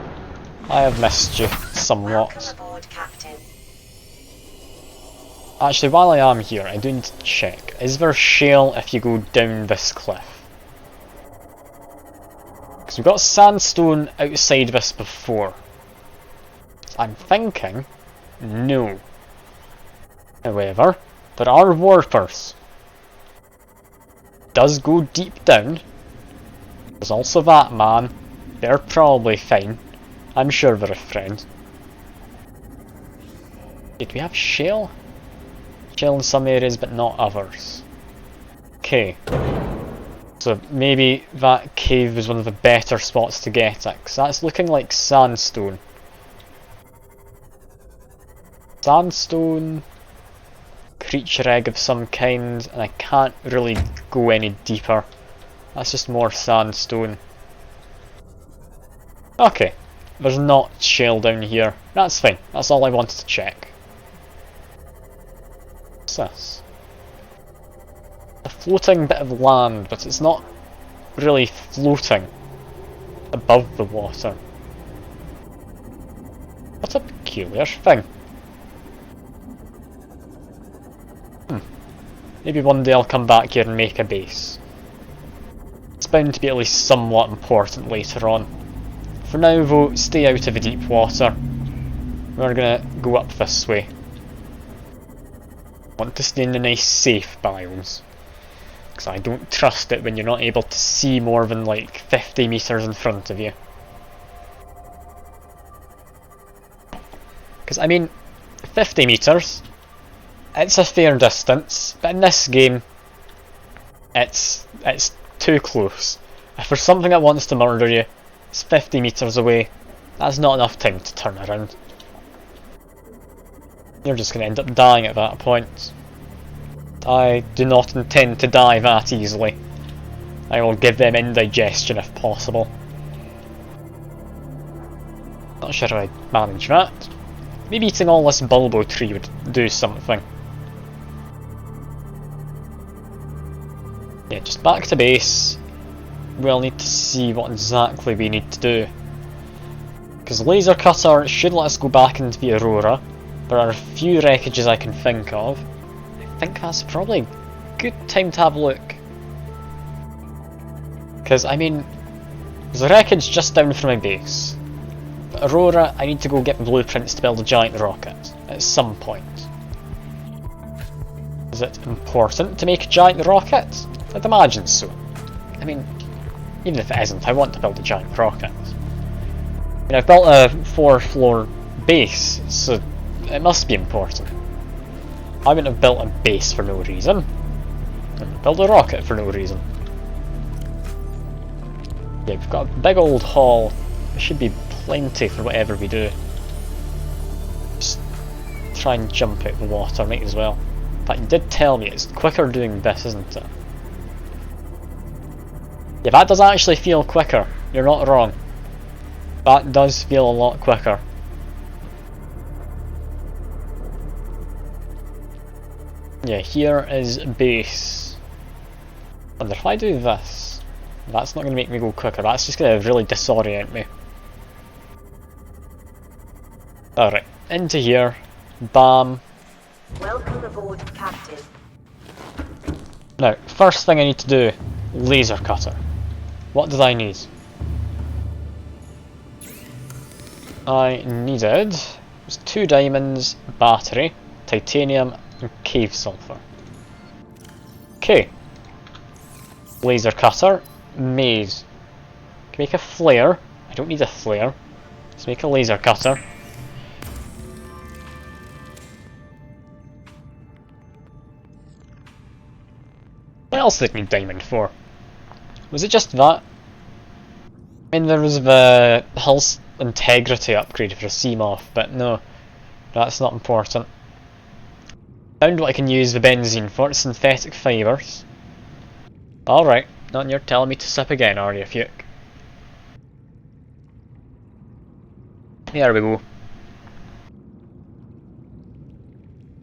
I have missed you somewhat.
Welcome aboard, Captain.
Actually, while I am here, I do need to check. Is there shale if you go down this cliff? Because we've got sandstone outside this before. I'm thinking, no. However, there are warpers. Does go deep down. There's also that man. They're probably fine. I'm sure they're a friend. Did we have shale? Shale in some areas but not others. Okay. So maybe that cave was one of the better spots to get at, because that's looking like sandstone. creature egg of some kind, and I can't really go any deeper. That's just more sandstone. Okay, there's not shell down here. That's fine, that's all I wanted to check. What's this? A floating bit of land, but it's not really floating above the water. What a peculiar thing. Maybe one day I'll come back here and make a base. It's bound to be at least somewhat important later on. For now though, stay out of the deep water. We're gonna go up this way. I want to stay in the nice safe biomes. Because I don't trust it when you're not able to see more than like 50 meters in front of you. Because I mean, 50 meters, it's a fair distance, but in this game, it's too close. If there's something that wants to murder you, it's 50 meters away, that's not enough time to turn around. You're just going to end up dying at that point. I do not intend to die that easily. I will give them indigestion if possible. Not sure how I'd manage that. Maybe eating all this bulbo tree would do something. Yeah, just back to base. We'll need to see what exactly we need to do. Because laser cutter should let us go back into the Aurora. There are a few wreckages I can think of. I think that's probably a good time to have a look. Because, I mean, there's a wreckage just down from my base. But Aurora, I need to go get blueprints to build a giant rocket at some point. Is it important to make a giant rocket? I'd imagine so. I mean, even if it isn't, I want to build a giant rocket. I mean, I've built a 4-floor base, so it must be important. I wouldn't have built a base for no reason. I wouldn't build a rocket for no reason. Yeah, we've got a big old haul. There should be plenty for whatever we do. Just try and jump out the water, might as well. In fact, you did tell me it's quicker doing this, isn't it? Yeah, that does actually feel quicker. You're not wrong. That does feel a lot quicker. Yeah, here is base. I wonder if I do this. That's not going to make me go quicker, that's just going to really disorient me. Alright, into here. Bam.
Welcome aboard, Captain.
Now, first thing I need to do, laser cutter. What did I need? I needed 2 diamonds, battery, titanium, and cave sulfur. Okay. Laser cutter, made. Can make a flare. I don't need a flare. Let's make a laser cutter. What else did I need diamond for? Was it just that? I mean, there was the hull's integrity upgrade for Seamoth, but no, that's not important. Found what I can use the benzene for, synthetic fibres. Alright, not you're telling me to sip again, are you, Fuke? There we go.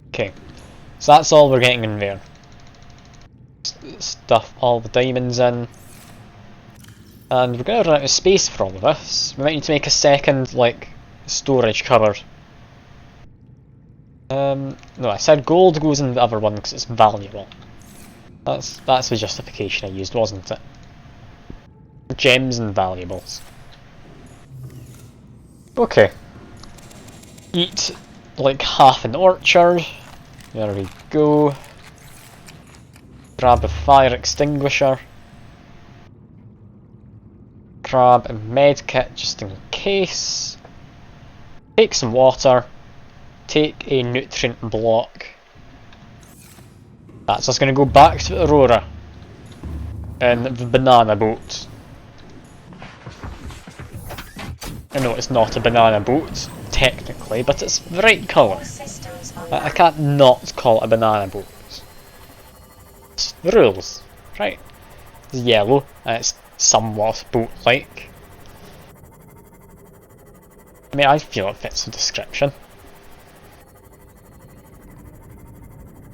Okay, so that's all we're getting in there. Stuff all the diamonds in. And we're going to run out of space for all of this. We might need to make a second, like, storage cupboard. No, I said gold goes in the other one because it's valuable. That's the justification I used, wasn't it? Gems and valuables. Okay. Eat like half an orchard. There we go. Grab a fire extinguisher. Grab a med kit just in case. Take some water. Take a nutrient block. That's us going to go back to Aurora in the banana boat. No, it's not a banana boat. technically, but it's the right colour.
All systems
I
online.
can't not call it a banana boat. It's the rules, right? It's yellow, and it's somewhat boat-like. I mean, I feel it fits the description.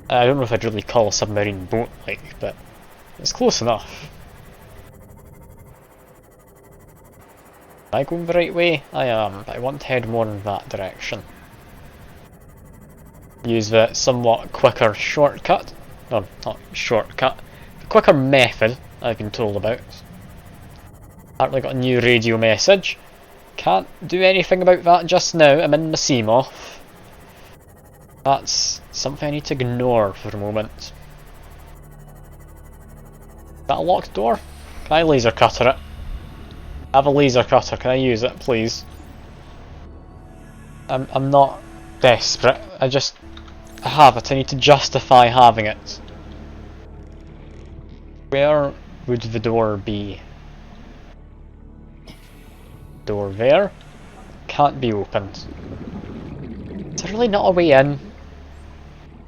I don't know if I'd really call a submarine boat-like, but it's close enough. Am I going the right way? I am, but I want to head more in that direction. Use the somewhat quicker shortcut. No, not shortcut. The quicker method I've been told about. Apparently got a new radio message. Can't do anything about that just now. I'm in the Seamoth. That's something I need to ignore for a moment. Is that a locked door? Can I laser cutter it? I have a laser cutter, can I use it please? I'm not desperate, I have it, I need to justify having it. Where would the door be? Door there. Can't be opened. Is there really not a way in?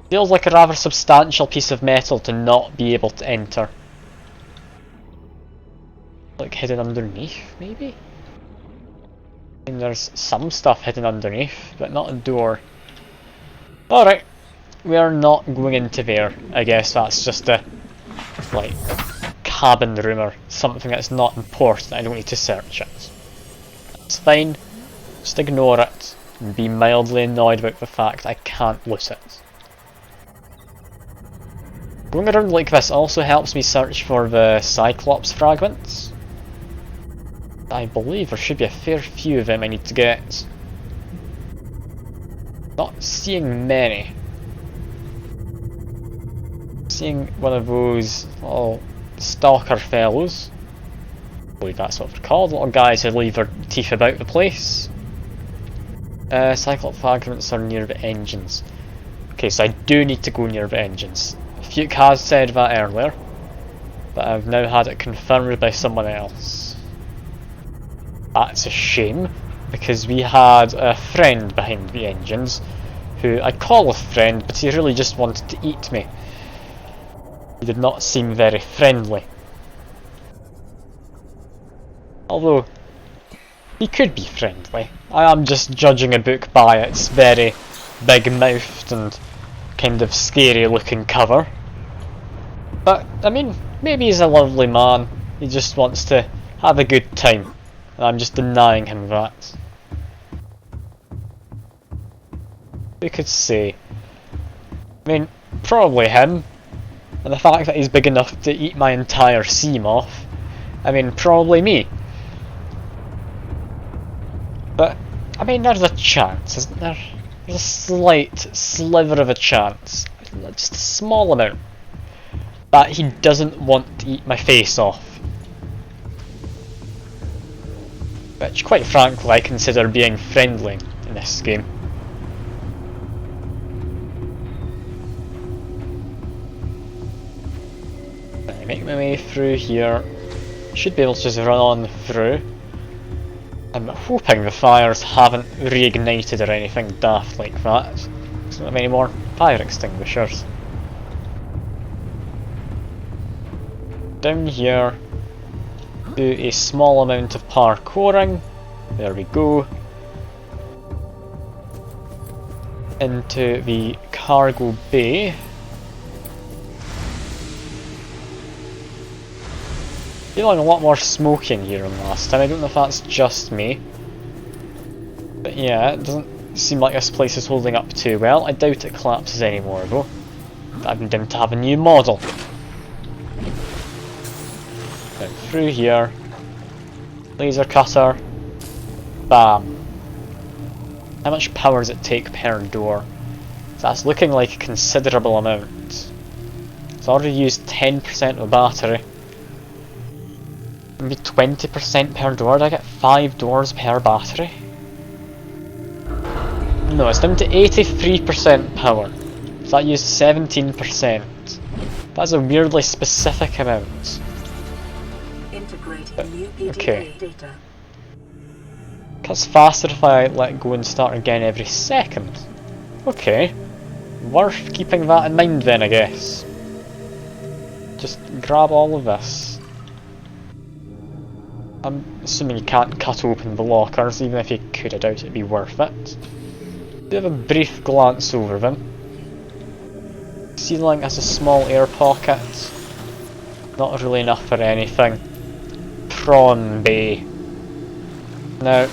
Feels like a rather substantial piece of metal to not be able to enter. Like hidden underneath, maybe? I mean, there's some stuff hidden underneath, but not a door. Alright, we are not going into there. I guess that's just a, like, cabin room or something that's not important. I don't need to search it. That's fine, just ignore it and be mildly annoyed about the fact I can't loot it. Going around like this also helps me search for the Cyclops Fragments. I believe there should be a fair few of them I need to get. Not seeing many. Seeing one of those little stalker fellows. I believe that's what they're called, little guys who leave their teeth about the place. Cyclops Fragments are near the engines. Okay, so I do need to go near the engines. Fuke has said that earlier, but I've now had it confirmed by someone else. That's a shame, because we had a friend behind the engines, who I call a friend, but he really just wanted to eat me. He did not seem very friendly. Although, he could be friendly. I am just judging a book by its very big-mouthed and kind of scary looking cover. But, I mean, maybe he's a lovely man. He just wants to have a good time. And I'm just denying him that. Who could say? I mean, probably him. And the fact that he's big enough to eat my entire Seamoth. I mean, probably me. But, I mean, there's a chance, isn't there? There's a slight sliver of a chance. Just a small amount. That he doesn't want to eat my face off. Which, quite frankly, I consider being friendly in this game. I make my way through here. Should be able to just run on through. I'm hoping the fires haven't reignited or anything daft like that. There's not many more fire extinguishers. Down here. Do a small amount of parkouring. There we go. Into the cargo bay. Feeling a lot more smoky in here than last time. I don't know if that's just me. But yeah, it doesn't seem like this place is holding up too well. I doubt it collapses anymore though. I've been dim to have a new model. Down through here. Laser cutter. Bam. How much power does it take per door? So that's looking like a considerable amount. It's already used 10% of the battery. Maybe 20% per door. Do I get 5 doors per battery? No, it's down to 83% power. So that used 17%. That's a weirdly specific amount.
Integrating new PDA
Okay.
data.
Cuts faster if I let go and start again every second. Okay. Worth keeping that in mind then, I guess. Just grab all of this. I'm assuming you can't cut open the lockers, even if you could, I doubt it'd be worth it. Do have a brief glance over them. Ceiling has a small air pocket. Not really enough for anything. Prawn Bay. Now,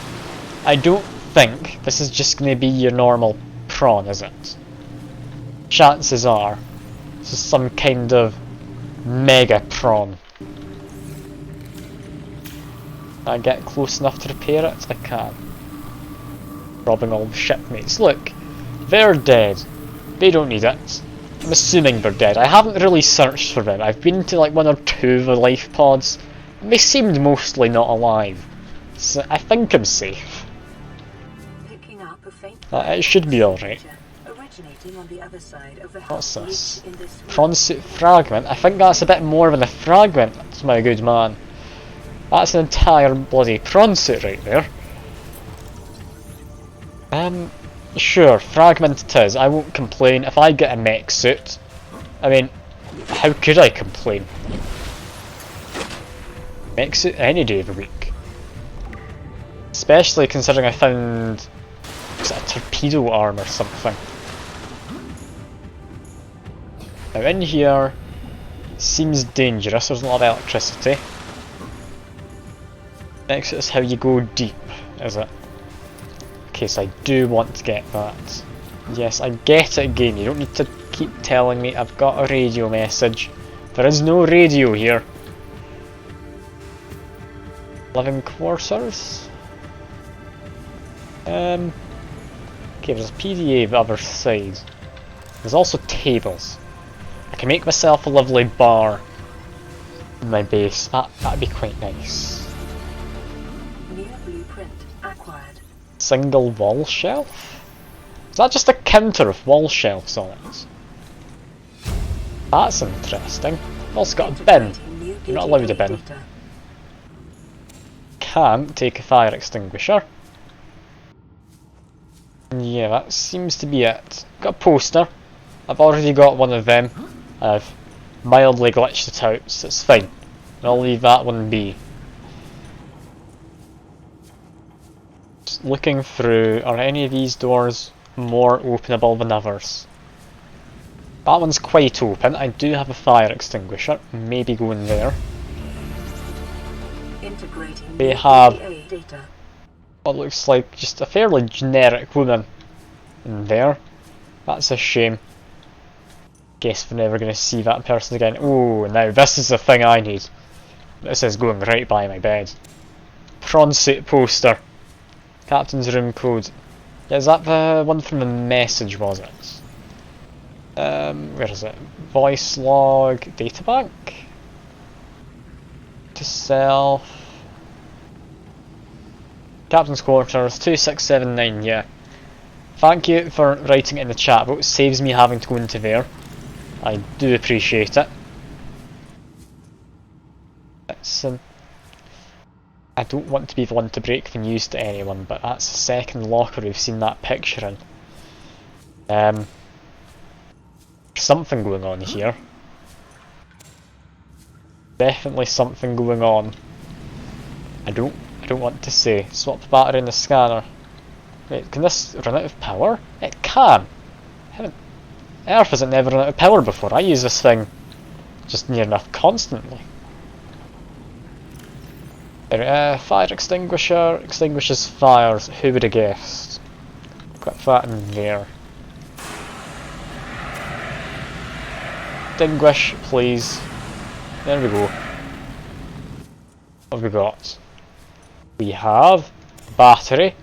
I don't think this is just going to be your normal prawn, is it? Chances are this is some kind of mega prawn. Can I get close enough to repair it? I can. Robbing all the shipmates. Look, they're dead. They don't need it. I'm assuming they're dead. I haven't really searched for them. I've been to like 1 or 2 of the life pods, and they seemed mostly not alive. So I think I'm safe.
Picking up a faint
It should be alright.
originating on the other side of the
What's
house
this?
in this
Prawn Suit Fragment? I think that's a bit more than a fragment, my good man. That's an entire bloody prawn suit right there. Sure, fragment it is. I won't complain. If I get a mech suit, I mean, how could I complain? Mech suit any day of the week. Especially considering I found, was it a torpedo arm or something? Now in here, seems dangerous, there's a lot of electricity. Mech suit is how you go deep, is it? Okay, so I do want to get that. Yes, I get it again, you don't need to keep telling me I've got a radio message. There is no radio here. Living quarters? Okay, there's a PDA the other side. There's also tables. I can make myself a lovely bar in my base. That'd be quite nice.
New blueprint acquired.
Single wall shelf? Is that just a counter with wall shelves on it? That's interesting. I've also got a bin. You're not allowed a bin. Can't take a fire extinguisher. Yeah, that seems to be it. Got a poster. I've already got one of them. I've mildly glitched it out, so it's fine. I'll leave that one be. Just looking through, are any of these doors more openable than others? That one's quite open. I do have a fire extinguisher. Maybe go in there. They have what looks like just a fairly generic woman in there. That's a shame. Guess we're never going to see that person again. Oh, now this is the thing I need. This is going right by my bed. Prawn Suit poster. Captain's room code. Yeah, is that the one from the message, was it? Where is it? Voice log, databank? To self. Captain's quarters, 2679, yeah. Thank you for writing it in the chat, but it saves me having to go into there. I do appreciate it. It's, I don't want to be the one to break the news to anyone, but that's the second locker we've seen that picture in. There's something going on here. Definitely something going on. I don't want to say. Swap the battery in the scanner. Wait, can this run out of power? It can! Earth hasn't never run out of power before. I use this thing just near enough constantly. Fire extinguisher, extinguishes fires. Who would have guessed? Got that in there. Extinguish, please. There we go. What have we got? We have a battery,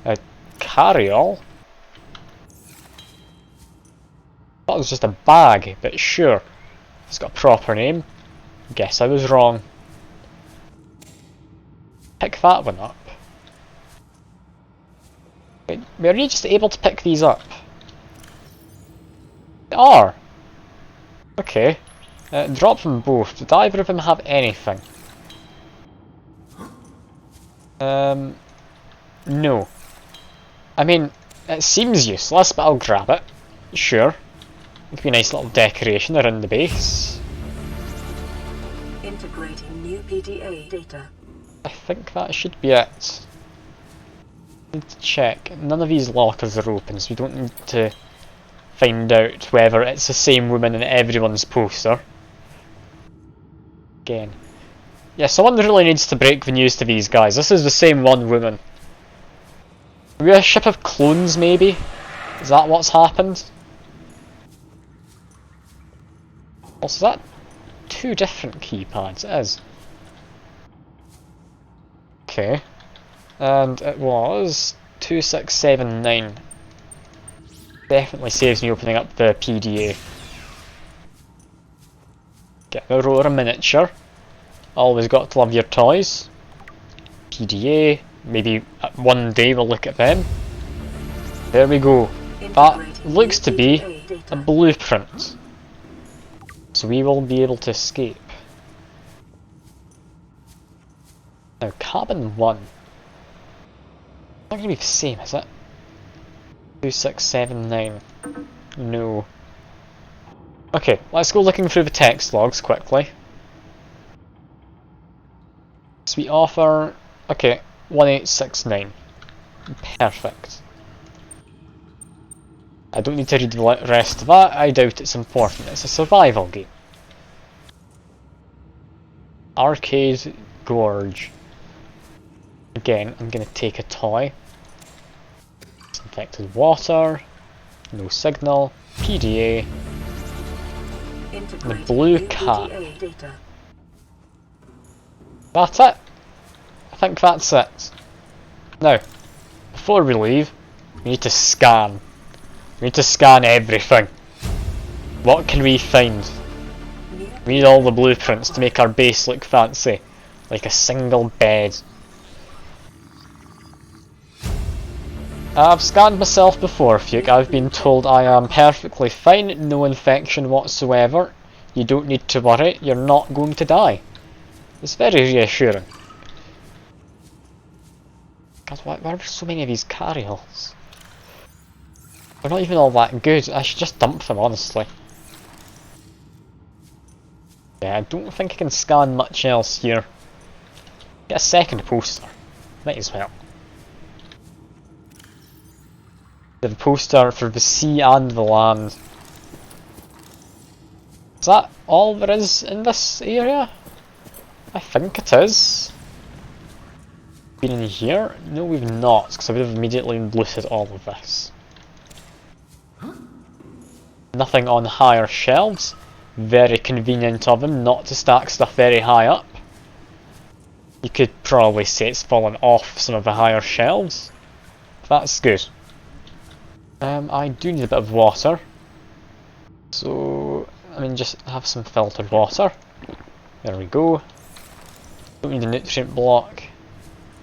a carry-all. That was just a bag, but sure. It's got a proper name. Guess I was wrong. Pick that one up. Wait, were you just able to pick these up? They are. Okay. Drop them both. Did either of them have anything? No. I mean, it seems useless, but I'll grab it. Sure. It could be a nice little decoration around the base.
Integrating new PDA data.
I think that should be it. Need to check. None of these lockers are open, so we don't need to find out whether it's the same woman in everyone's poster. Again. Yeah, someone really needs to break the news to these guys. This is the same one woman. Are we a ship of clones, maybe? Is that what's happened? Also, is that 2 different keypads? It is. Okay. And it was 2679. Definitely saves me opening up the PDA. Get the Aurora miniature. Always got to love your toys. PDA. Maybe one day we'll look at them. There we go. That looks to be a blueprint. So we will be able to escape. Now, cabin 1. Not gonna be the same, is it? 2679. No. Okay, let's go looking through the text logs quickly. Sweet offer. Okay, 1869. Perfect. I don't need to read the rest of that. I doubt it's important. It's a survival game. Arcade Gorge. Again, I'm going to take a toy. Disinfected water. No signal. PDA. The blue cat. That's it. I think that's it. Now, before we leave, we need to scan. We need to scan everything. What can we find? We need all the blueprints to make our base look fancy. Like a single bed. I've scanned myself before, Fuke. I've been told I am perfectly fine, no infection whatsoever. You don't need to worry, you're not going to die. It's very reassuring. God, why are there so many of these carryalls? They're not even all that good. I should just dump them, honestly. Yeah, I don't think I can scan much else here. Get a second poster. Might as well. The poster for the sea and the land. Is that all there is in this area? I think it is. Been in here? No, we've not, because I would have immediately looted all of this. Nothing on higher shelves. Very convenient of them not to stack stuff very high up. You could probably say it's fallen off some of the higher shelves. That's good. I do need a bit of water. So, I mean, just have some filtered water. There we go. Don't need a nutrient block.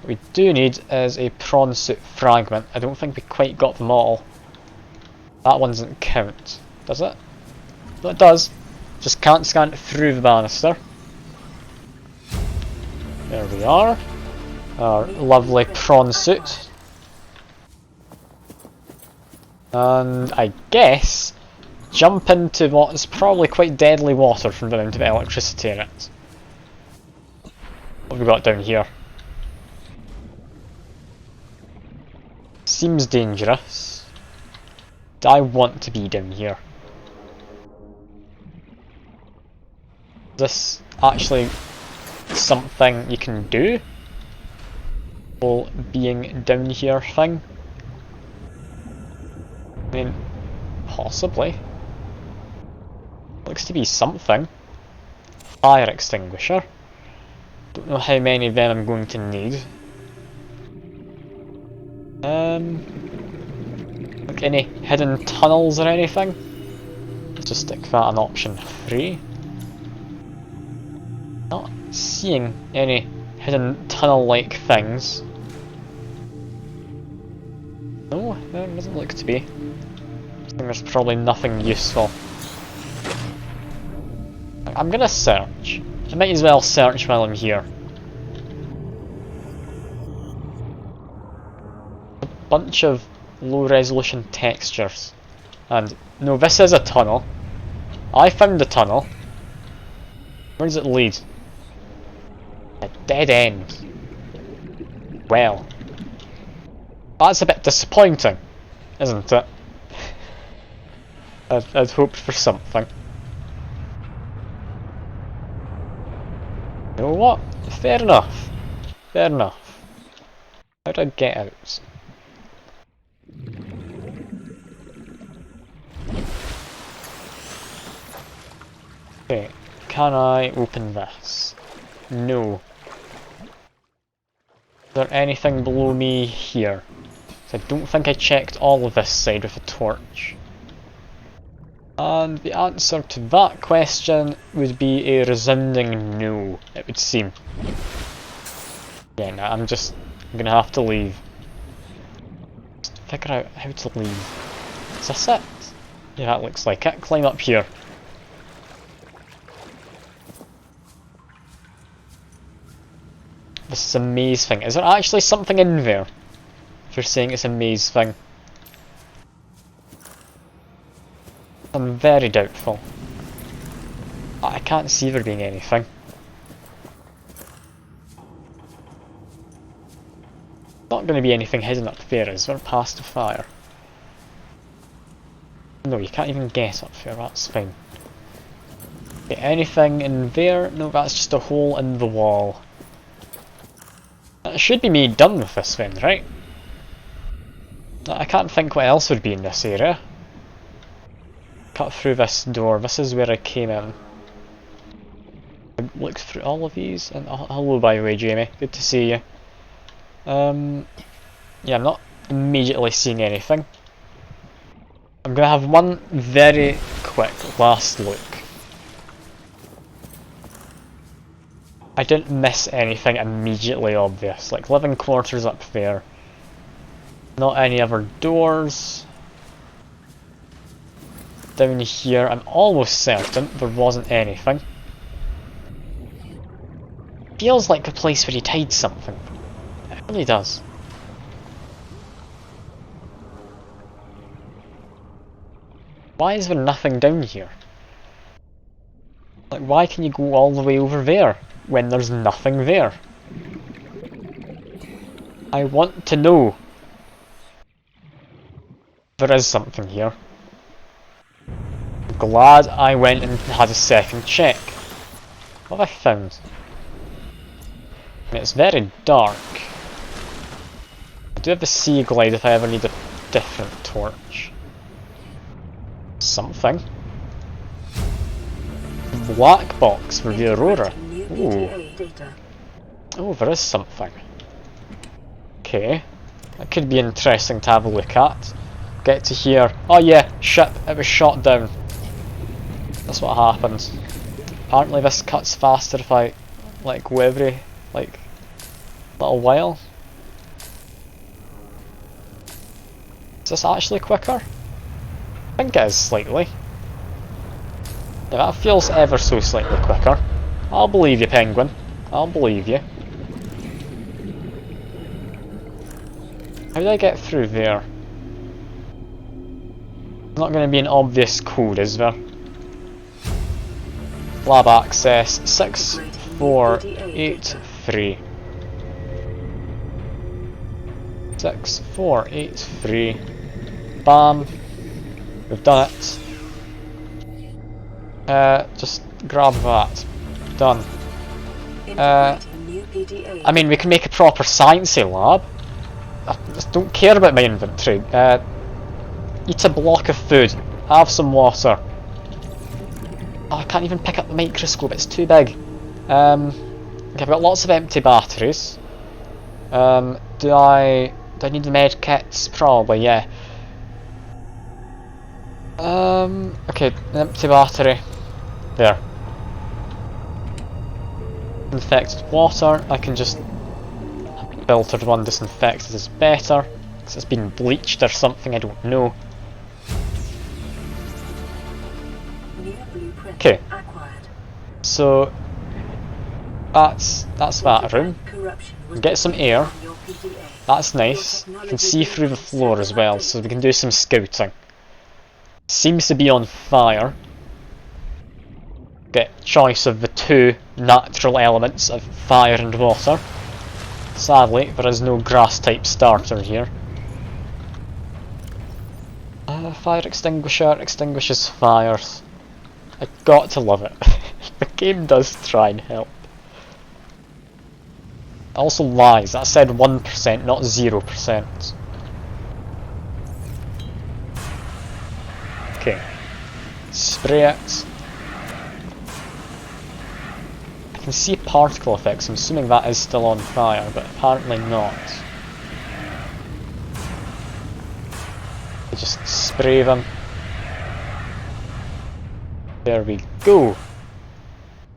What we do need is a Prawn Suit Fragment. I don't think we quite got them all. That one doesn't count, does it? No, it does. Just can't scan it through the banister. There we are. Our lovely Prawn Suit. And I guess jump into what is probably quite deadly water from the amount of electricity in it. What have we got down here? Seems dangerous. Do I want to be down here? Is this actually something you can do? Whole being down here thing? I mean, possibly. Looks to be something. Fire extinguisher. Don't know how many of them I'm going to need. Like any hidden tunnels or anything? Let's just stick that on option 3. Not seeing any hidden tunnel-like things. No, there doesn't look to be. I think there's probably nothing useful. I'm gonna search. I might as well search while I'm here. bunch of low resolution textures. And no, this is a tunnel. I found the tunnel. Where does it lead? A dead end. Well, that's a bit disappointing, isn't it? I'd hoped for something. You know what? Fair enough. Fair enough. How do I get out? Okay, can I open this? No. Is there anything below me here? So I don't think I checked all of this side with a torch. And the answer to that question would be a resounding no, it would seem. Yeah, no, I'm gonna have to leave. Just figure out how to leave. Is this it? Yeah, that looks like it. Climb up here. This is a maze thing. Is there actually something in there? If you're saying it's a maze thing. I'm very doubtful. I can't see there being anything. Not going to be anything hidden up there, is there? Past the fire. No, you can't even get up there, that's fine. Okay, anything in there? No, that's just a hole in the wall. That should be me done with this then, right? I can't think what else would be in this area. Cut through this door, this is where I came in. I looked through all of these, and hello by the way, Jamie, good to see you. Yeah, I'm not immediately seeing anything. I'm gonna have one very quick last look. I didn't miss anything immediately obvious, like living quarters up there. Not any other doors. Down here, I'm almost certain there wasn't anything. Feels like the place where he'd hide something. It really does. Why is there nothing down here? Like, why can you go all the way over there when there's nothing there? I want to know. There is something here. I'm glad I went and had a second check. What have I found? I mean, it's very dark. I do have the sea glide if I ever need a different torch. Something. Black box for the Aurora. Ooh. Oh, there is something. Okay. That could be interesting to have a look at. Get to here. Oh yeah, ship. It was shot down. That's what happens. Apparently this cuts faster if I go every little while. Is this actually quicker? I think it is slightly. Yeah, that feels ever so slightly quicker. I'll believe you, Penguin. I'll believe you. How did I get through there? Not going to be an obvious code, is there? Lab access 6483. 6483. Bam. We've done it. Just grab that. Done. I mean, we can make a proper sciencey lab. I just don't care about my inventory. Eat a block of food. Have some water. Oh, I can't even pick up the microscope, it's too big. Okay, I've got lots of empty batteries. Do I need the med kits? Probably, yeah. Okay, an empty battery. There. Infected water, I can just... filtered one, disinfected is better. Because it's been bleached or something, I don't know. Okay. So... That's that room. Get some air.
Your PDA.
That's nice. You can see through the floor as well, so we can do some scouting. Seems to be on fire. Get choice of the two natural elements of fire and water. Sadly, there is no grass type starter here. Fire extinguisher extinguishes fires. I got to love it. The game does try and help. It also lies, that said 1%, not 0%. Okay. Spray it. I can see particle effects, I'm assuming that is still on fire, but apparently not. I just spray them. There we go.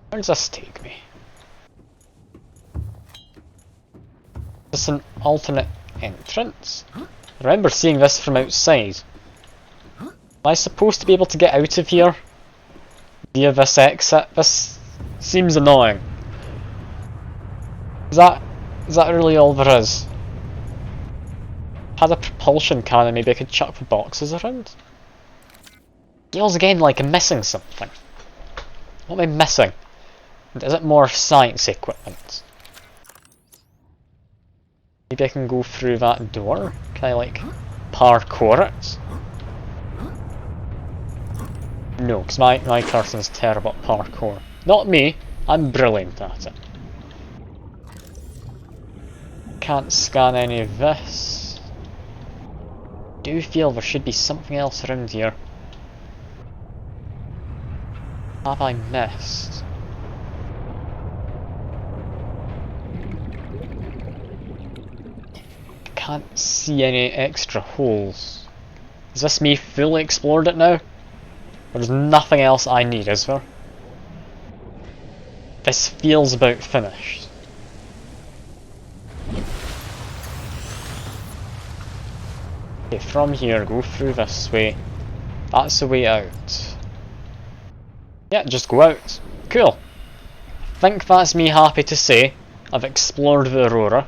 Where does this take me? Is this an alternate entrance? I remember seeing this from outside. Am I supposed to be able to get out of here via this exit? This seems annoying. Is that really all there is? Had a propulsion cannon, maybe I could chuck the boxes around? Feels again like I'm missing something. What am I missing? And is it more science equipment? Maybe I can go through that door? Can I like parkour it? No, because my person's terrible at parkour. Not me, I'm brilliant at it. Can't scan any of this. Do feel there should be something else around here. Have I missed? I can't see any extra holes. Is this me fully explored it now? There's nothing else I need, is there? This feels about finished. Okay, from here, go through this way. That's the way out. Yeah, just go out. Cool. I think that's me happy to say I've explored the Aurora.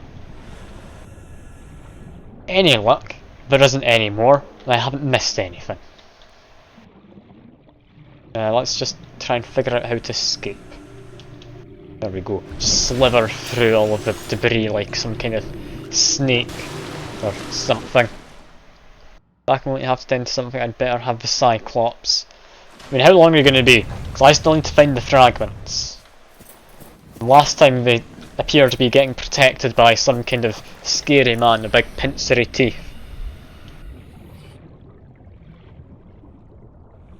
Any luck, there isn't any more, and I haven't missed anything. Let's just try and figure out how to escape. There we go. Just slither through all of the debris like some kind of snake or something. If I can only have to tend to something, I'd better have the Cyclops. I mean, how long are you going to be? Because I still need to find the fragments. Last time they appear to be getting protected by some kind of scary man with big pincery teeth.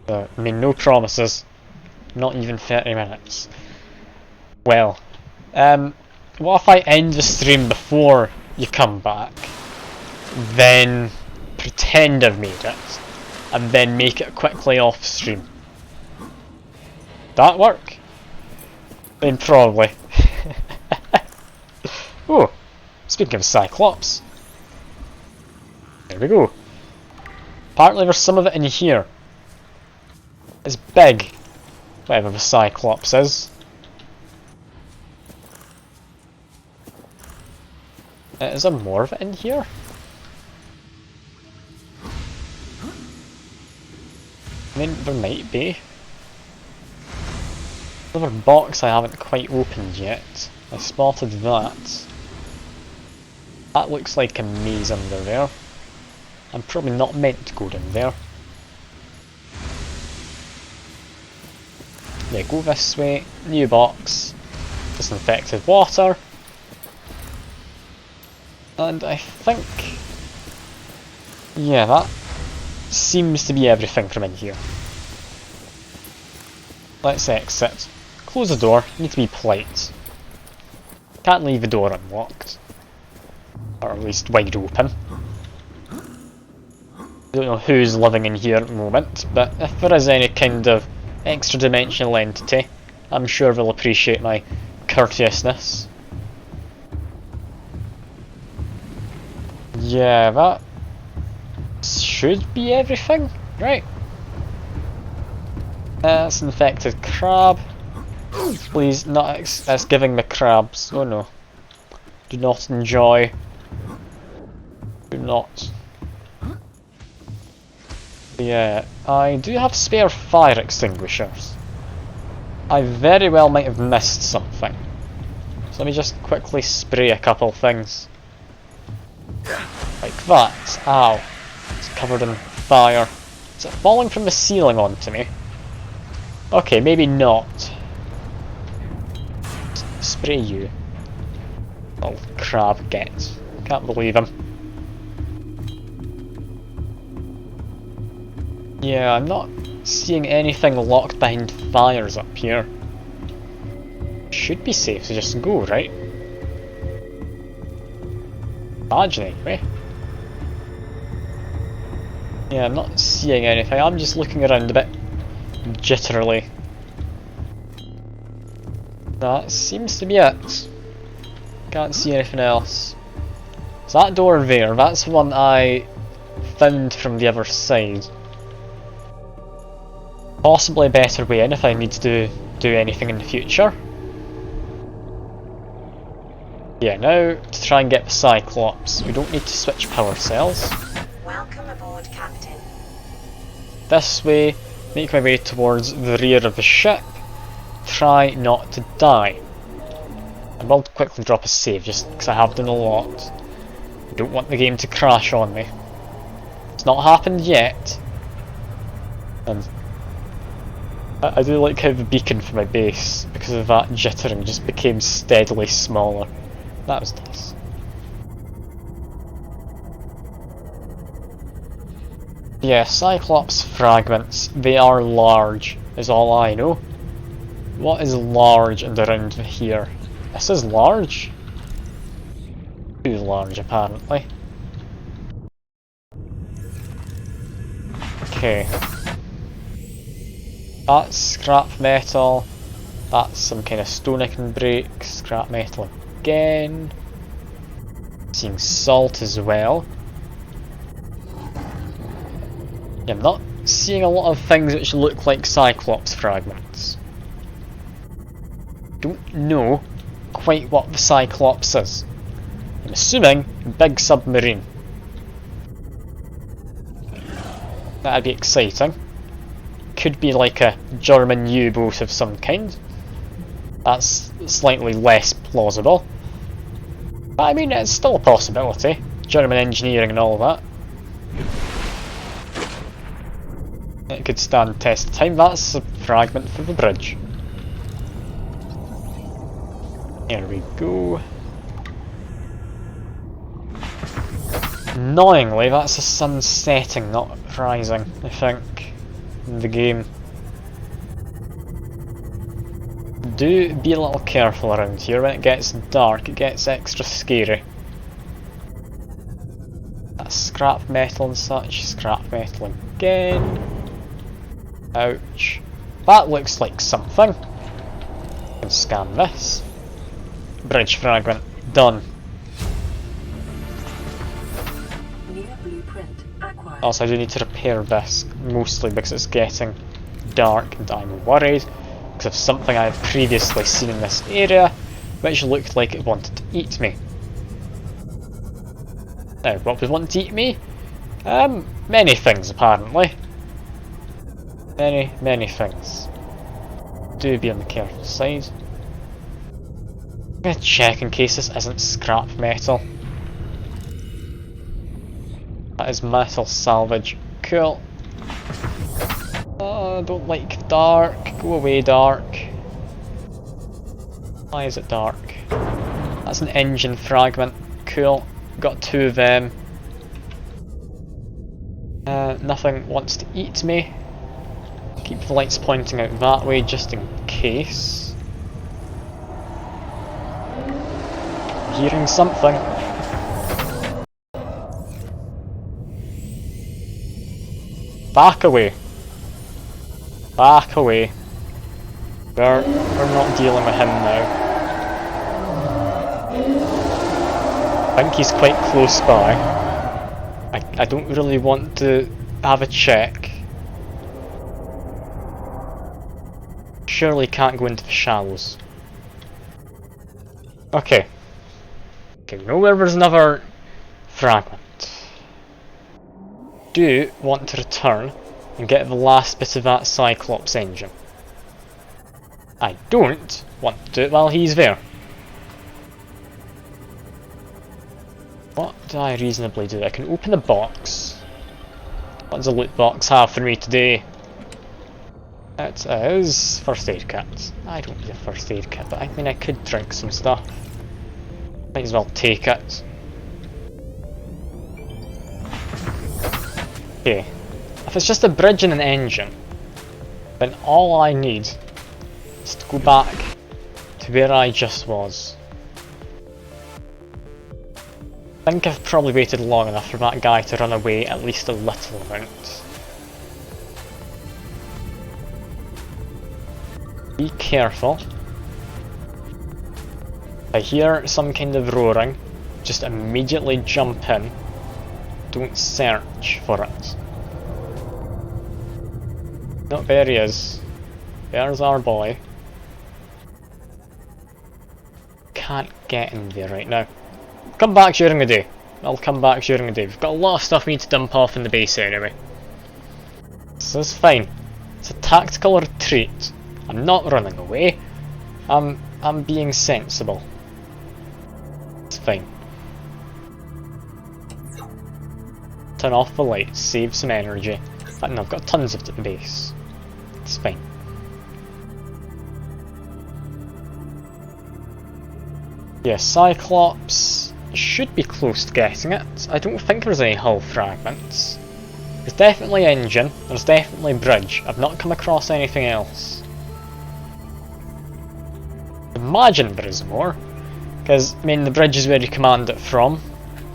I mean, no promises. Not even 30 minutes. Well, what if I end the stream before you come back, then pretend I've made it, and then make it quickly off stream? That work? Then probably. Oh, speaking of Cyclops. There we go. Apparently there's some of it in here. It's big. Whatever the Cyclops is. Is there more of it in here? I mean, there might be. Another box I haven't quite opened yet. I spotted that. That looks like a maze under there. I'm probably not meant to go down there. Yeah, go this way. New box. Disinfected water. And I think... yeah, that seems to be everything from in here. Let's exit. Close the door. Need to be polite. Can't leave the door unlocked. Or at least wide open. Don't know who's living in here at the moment, but if there is any kind of extra dimensional entity, I'm sure they'll appreciate my courteousness. Yeah, that should be everything, right? That's infected crab. Please, not that's giving me crabs. Oh no. do not enjoy. Do not. Yeah, I do have spare fire extinguishers. I very well might have missed something. So let me just quickly spray a couple things. Like that. Ow. It's covered in fire. Is it falling from the ceiling onto me? Okay, maybe not. Spray you. Little crab get. Can't believe him. Yeah, I'm not seeing anything locked behind fires up here. Should be safe to just go, right? Imagine anyway. Yeah, I'm not seeing anything. I'm just looking around a bit jitterily. That seems to be it. Can't see anything else. So that door there, that's the one I found from the other side. Possibly a better way in if I need to do anything in the future. Yeah, now to try and get the Cyclops, we don't need to switch power cells.
Welcome aboard, Captain.
This way, make my way towards the rear of the ship. Try not to die. I will quickly drop a save just because I have done a lot. I don't want the game to crash on me. It's not happened yet. And I do like how the beacon for my base, because of that jittering, just became steadily smaller. That was nice. Yeah, Cyclops Fragments, they are large, is all I know. What is large and around here? This is large? Too large, apparently. Okay. That's scrap metal. That's some kind of stone I can break. Scrap metal again. Seeing salt as well. Yeah, I'm not seeing a lot of things which look like Cyclops fragments. Don't know quite what the Cyclops is. I'm assuming a big submarine. That'd be exciting. Could be like a German U-boat of some kind. That's slightly less plausible. But I mean, it's still a possibility. German engineering and all that. It could stand test of time. That's a fragment for the bridge. Here we go. Annoyingly, that's the sun setting, not rising, I think, in the game. Do be a little careful around here. When it gets dark, it gets extra scary. That's scrap metal and such. Scrap metal again. Ouch. That looks like something. I can scan this. Bridge fragment. Done. Also, I do need to repair this, mostly because it's getting dark and I'm worried because of something I have previously seen in this area which looked like it wanted to eat me. Now, what would want to eat me? Many things apparently. Many things. Do be on the careful side. I'm gonna check in case this isn't scrap metal. That is metal salvage. Cool. I don't like dark. Go away, dark. Why is it dark? That's an engine fragment. Cool. Got two of them. Nothing wants to eat me. Keep the lights pointing out that way just in case. Hearing something. Back away. Back away. We're not dealing with him now. I think he's quite close by. I don't really want to have a check. Surely can't go into the shallows. Okay. Okay, we know where there's another fragment. Do want to return and get the last bit of that Cyclops engine. I don't want to do it while he's there. What do I reasonably do? I can open the box. What does the loot box have for me today? It is first aid kit. I don't need a first aid kit, but I mean I could drink some stuff. Might as well take it. Okay. If it's just a bridge and an engine, then all I need is to go back to where I just was. I think I've probably waited long enough for that guy to run away at least a little amount. Be careful. If I hear some kind of roaring, just immediately jump in. Don't search for it. No, there he is. There's our boy. Can't get in there right now. Come back during the day. I'll come back during the day. We've got a lot of stuff we need to dump off in the base anyway. So it's fine. It's a tactical retreat. I'm not running away. I'm being sensible. It's fine. Turn off the lights, save some energy. But no, I've got tons of it at the base. It's fine. Yeah, Cyclops should be close to getting it. I don't think there's any hull fragments. There's definitely engine, there's definitely bridge. I've not come across anything else. Imagine there is more. Because, I mean, the bridge is where you command it from.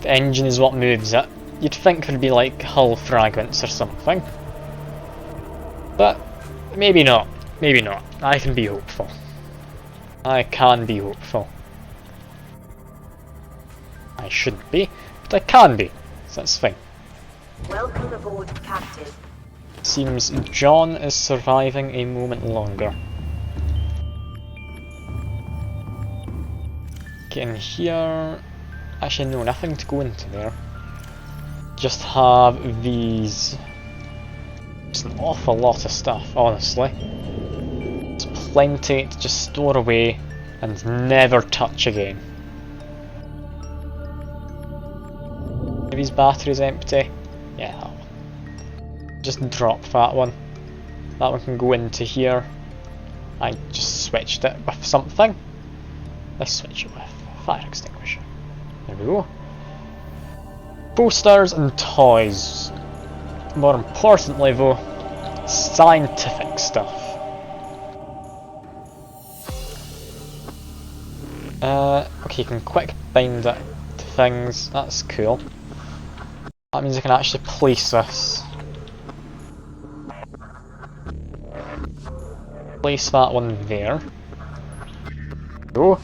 The engine is what moves it. You'd think there'd be like hull fragments or something. But maybe not. Maybe not. I can be hopeful. I can be hopeful. I shouldn't be, but I can be, so that's fine.
Welcome aboard, Captain.
Seems John is surviving a moment longer. Get in here. Actually, no, nothing to go into there. Just have these. It's an awful lot of stuff, honestly. It's plenty to just store away and never touch again. Maybe his battery's empty. Yeah. Just drop that one. That one can go into here. I just switched it with something. Let's switch it with a fire extinguisher. There we go. Posters and toys. More importantly though, scientific stuff. Okay, you can quick bind it to things, that's cool. That means I can actually place this. Place that one there. Go.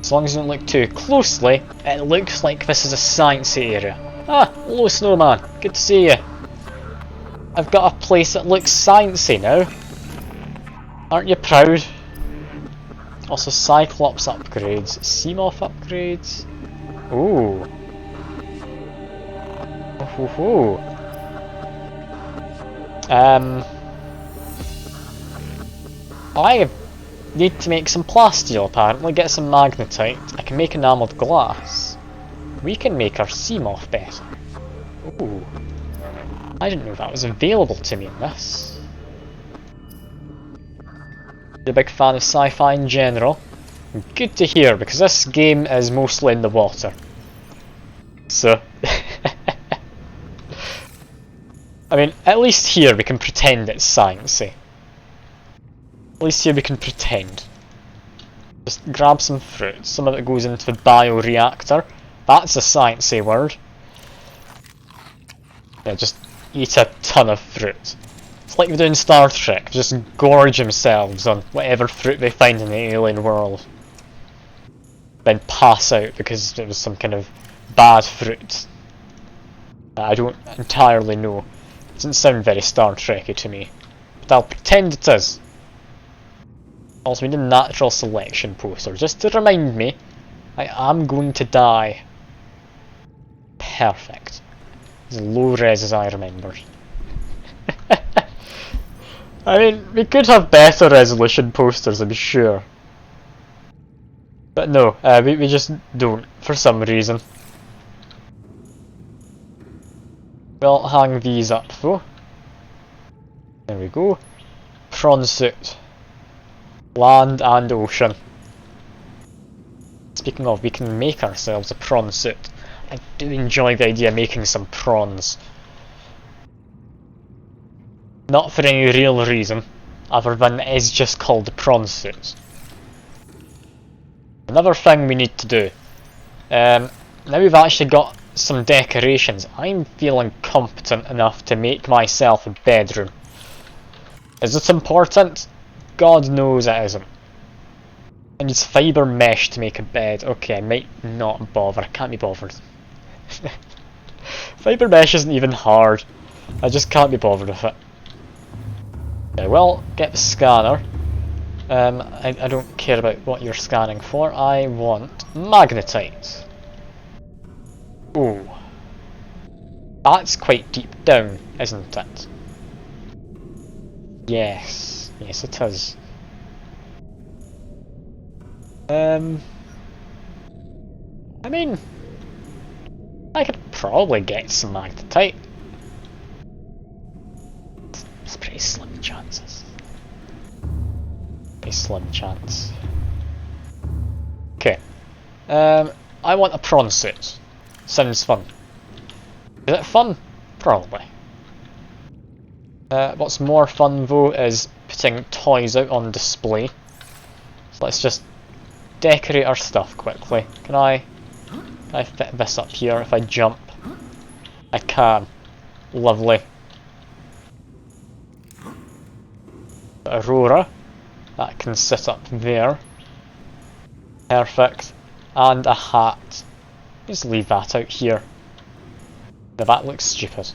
As long as you don't look too closely, it looks like this is a sciencey area. Ah, hello snowman, good to see you. I've got a place that looks sciencey now. Aren't you proud? Also Cyclops upgrades, Seamoth upgrades. Ooh. Oh. I need to make some plasteel apparently, get some magnetite. I can make enamelled glass. We can make our Seamoth better. Ooh. I didn't know that was available to me in this. I'm a big fan of sci-fi in general. Good to hear, because this game is mostly in the water. So... I mean, at least here we can pretend it's sciencey. At least here we can pretend. Just grab some fruit. Some of it goes into the bioreactor. That's a sciencey word. Yeah, just eat a ton of fruit. It's like we do in Star Trek. Just gorge themselves on whatever fruit they find in the alien world. Then pass out because it was some kind of bad fruit. I don't entirely know. It doesn't sound very Star Trek-y to me. But I'll pretend it is. Also, we did a natural selection poster, just to remind me I am going to die. Perfect. As low res as I remembered. I mean, we could have better resolution posters, I'm sure. But no, we just don't, for some reason. We'll hang these up though. There we go. Prawn Suit. Land and ocean. Speaking of, we can make ourselves a prawn suit. I do enjoy the idea of making some prawns. Not for any real reason, other than it is just called the prawn suit. Another thing we need to do. Now we've actually got some decorations, I'm feeling competent enough to make myself a bedroom. Is it important? God knows it isn't. I need fibre mesh to make a bed. Okay, I might not bother. I can't be bothered. Fibre mesh isn't even hard. I just can't be bothered with it. Okay, well, get the scanner. I don't care about what you're scanning for. I want magnetite. Ooh. That's quite deep down, isn't it? Yes. Yes, it is. I mean, I could probably get some magnetite. It's pretty slim chances. Pretty slim chance. Okay. I want a prawn suit. Sounds fun. Is it fun? Probably. What's more fun though is putting toys out on display. So let's just decorate our stuff quickly. Can I fit this up here if I jump? I can. Lovely. Aurora. That can sit up there. Perfect. And a hat. Just leave that out here. Now that looks stupid.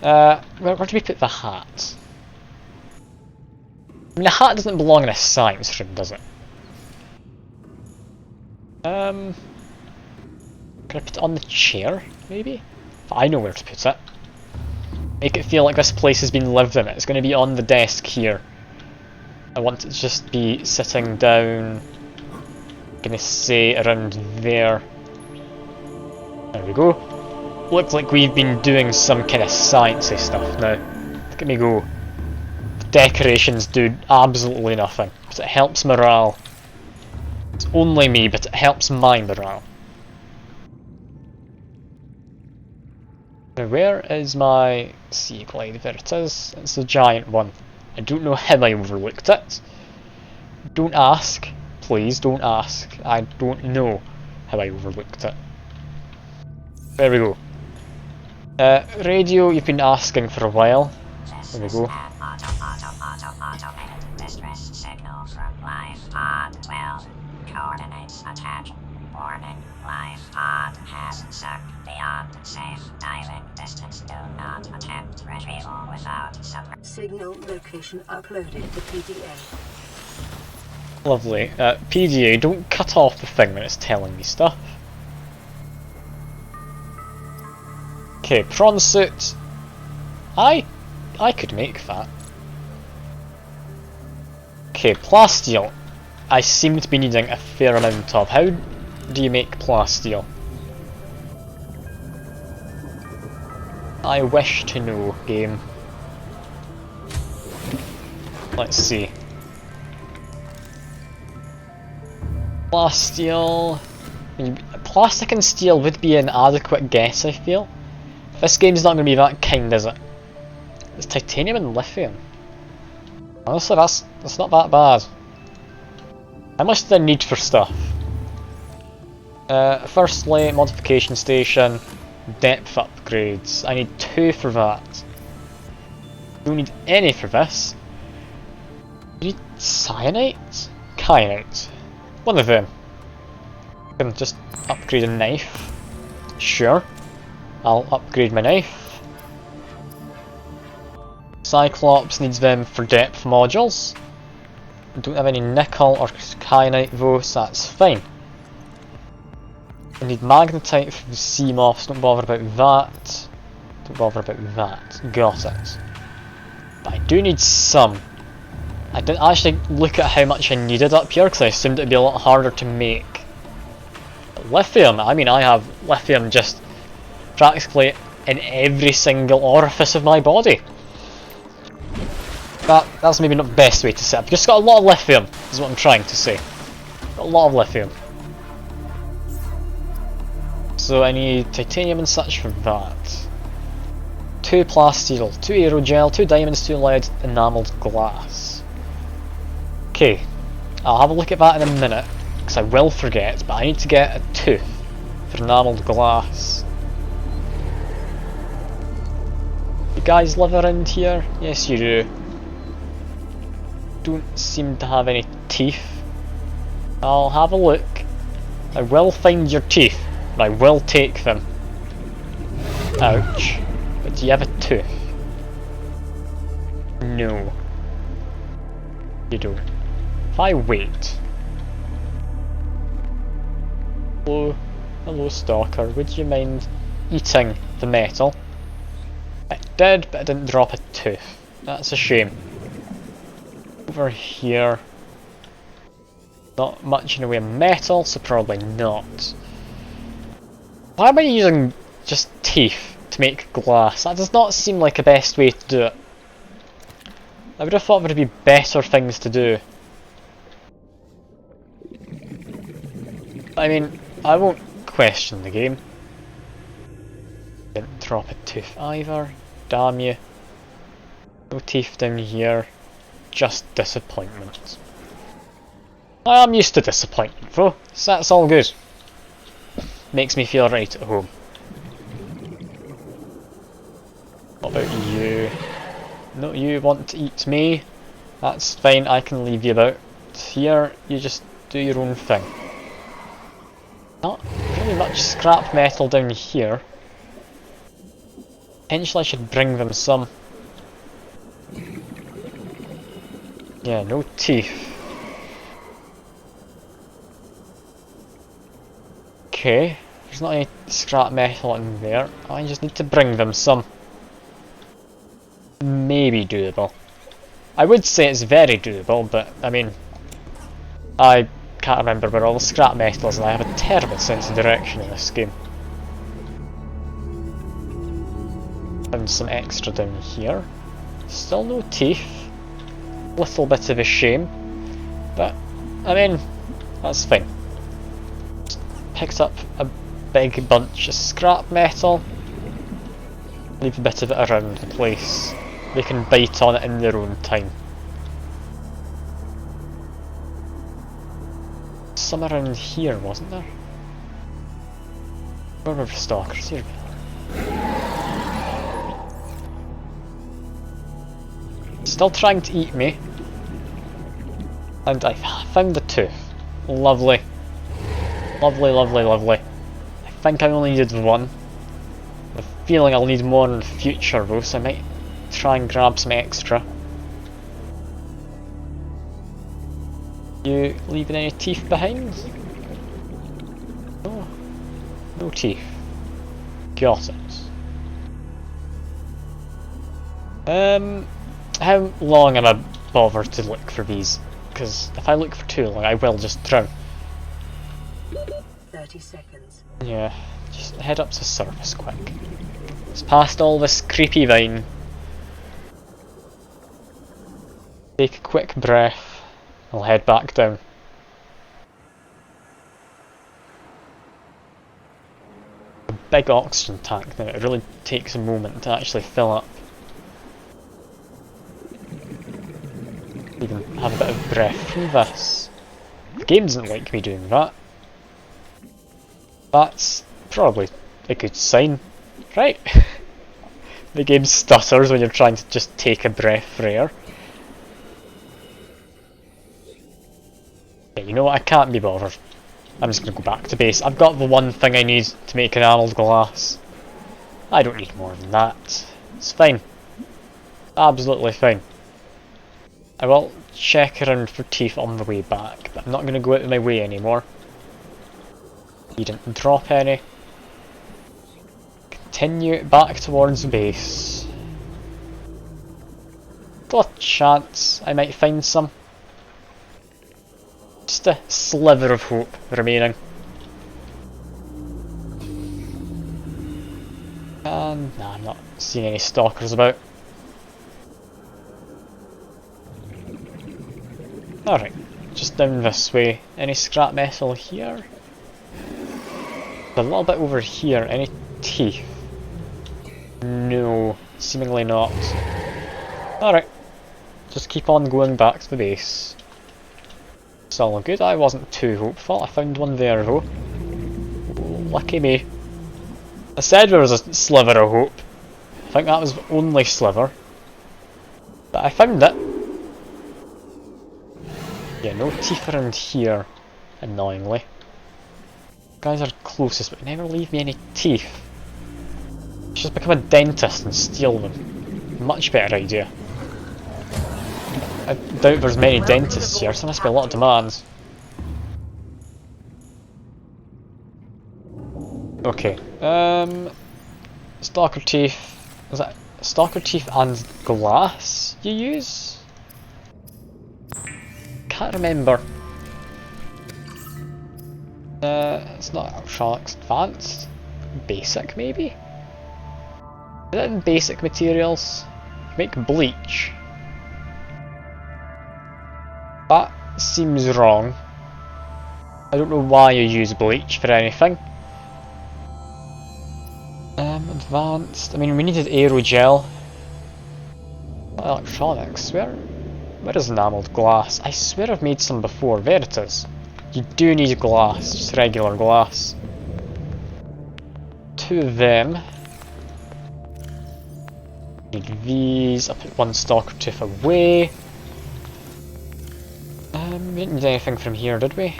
Where do we put the hat? I mean, the hat doesn't belong in a science room, does it? Can I put it on the chair, maybe? I know where to put it. Make it feel like this place has been lived in. It's going to be on the desk here. I want it to just be sitting down, I'm gonna say around there. There we go. Looks like we've been doing some kind of sciencey stuff now. Look at me go. The decorations do absolutely nothing, but it helps morale. It's only me, but it helps my morale. Now where is my sea glide? There it is. It's the giant one. I don't know how I overlooked it. Don't ask. Please don't ask. I don't know how I overlooked it. There we go. Radio, you've been asking for a while. There we go.
Automated distress signal from life pod 12. Coordinates attached. Warning. Life pod has sunk beyond safe diving distance. Do not attempt retrieval without
Signal location uploaded to PDA.
Lovely. PDA, don't cut off the thing when it's telling me stuff. Okay, prawn suit. I could make that. Okay, plasteel. I seem to be needing a fair amount of. How do you make plasteel? I wish to know, game. Let's see. Plasteel. Plastic and steel would be an adequate guess, I feel. This game's not going to be that kind, is it? It's titanium and lithium. Honestly, that's not that bad. How much do I need for stuff? Firstly, modification station, depth upgrades. I need 2 for that. Don't need any for this. Do you need cyanite? Kyanite. One of them. I can just upgrade a knife. Sure. I'll upgrade my knife. Cyclops needs them for depth modules. I don't have any nickel or kyanite though, so that's fine. I need magnetite from Seamoths, don't bother about that. Don't bother about that. Got it. But I do need some. I didn't actually look at how much I needed up here because I assumed it'd be a lot harder to make. But lithium, I mean I have lithium just practically in every single orifice of my body. That's maybe not the best way to say it. I've just got a lot of lithium, is what I'm trying to say. Got a lot of lithium. So I need titanium and such for that. 2 plasteel, 2 aerogel, 2 diamonds, 2 lead, enamelled glass. Okay, I'll have a look at that in a minute, because I will forget, but I need to get a tooth for enamelled glass. You guys live around here? Yes you do. Don't seem to have any teeth. I'll have a look. I will find your teeth, but I will take them. Ouch. But do you have a tooth? No. You don't. If I wait... Hello stalker, would you mind eating the metal? I did, but I didn't drop a tooth. That's a shame. Over here... Not much in the way of metal, so probably not. Why am I using just teeth to make glass? That does not seem like the best way to do it. I would have thought there would be better things to do. I mean, I won't question the game. Didn't drop a tooth either. Damn you. No teeth down here. Just disappointment. I am used to disappointment though, so that's all good. Makes me feel right at home. What about you? No, you want to eat me? That's fine, I can leave you about. Here, you just do your own thing. Not really much scrap metal down here. Potentially I should bring them some. Yeah, no teeth. Okay, there's not any scrap metal in there. I just need to bring them some. Maybe doable. I would say it's very doable, but I mean, I can't remember where all the scrap metal is and I have a terrible sense of direction in this game. Found some extra down here. Still no teeth. Little bit of a shame, but I mean, that's fine. Picked up a big bunch of scrap metal. Leave a bit of it around the place. They can bite on it in their own time. Some around here, wasn't there? Where were the stalkers? Here we are. Still trying to eat me. And I found the tooth. Lovely. Lovely, lovely, lovely. I think I only needed one. I have a feeling I'll need more in the future though, so I might try and grab some extra. You leaving any teeth behind? No. No teeth. Got it. How long am I bothered to look for these? Because if I look for too long I will just drown.
30 seconds.
Yeah, just head up to the surface quick. It's past all this creepy vine. Take a quick breath. I'll head back down. A big oxygen tank now, it really takes a moment to actually fill up. Even have a bit of breath from this. The game doesn't like me doing that. That's probably a good sign, right? The game stutters when you're trying to just take a breath for air. Yeah, you know what, I can't be bothered. I'm just going to go back to base. I've got the one thing I need to make enamelled glass. I don't need more than that. It's fine. Absolutely fine. I will check around for teeth on the way back, but I'm not going to go out of my way anymore. He didn't drop any. Continue back towards base. Still a chance I might find some. Just a sliver of hope remaining. And nah, I'm not seeing any stalkers about. Alright, just down this way. Any scrap metal here? A little bit over here. Any teeth? No, seemingly not. Alright, just keep on going back to the base. It's all good, I wasn't too hopeful. I found one there though. Lucky me. I said there was a sliver of hope. I think that was the only sliver. But I found it. Yeah, no teeth around here, annoyingly. Guys are closest, but never leave me any teeth. Just become a dentist and steal them. Much better idea. I doubt there's many dentists here, so there must be a lot of demands. Okay, stalker teeth. Is that stalker teeth and glass you use? Can't remember. It's not ultra advanced. Basic maybe? Is it in basic materials? Make bleach. That seems wrong. I don't know why you use bleach for anything. Advanced. I mean, we needed aerogel. Electronics. Where is enamelled glass? I swear I've made some before. There it is. You do need glass, just regular glass. 2 of them. Need these. I put 1 stalker tooth away. We didn't need anything from here, did we?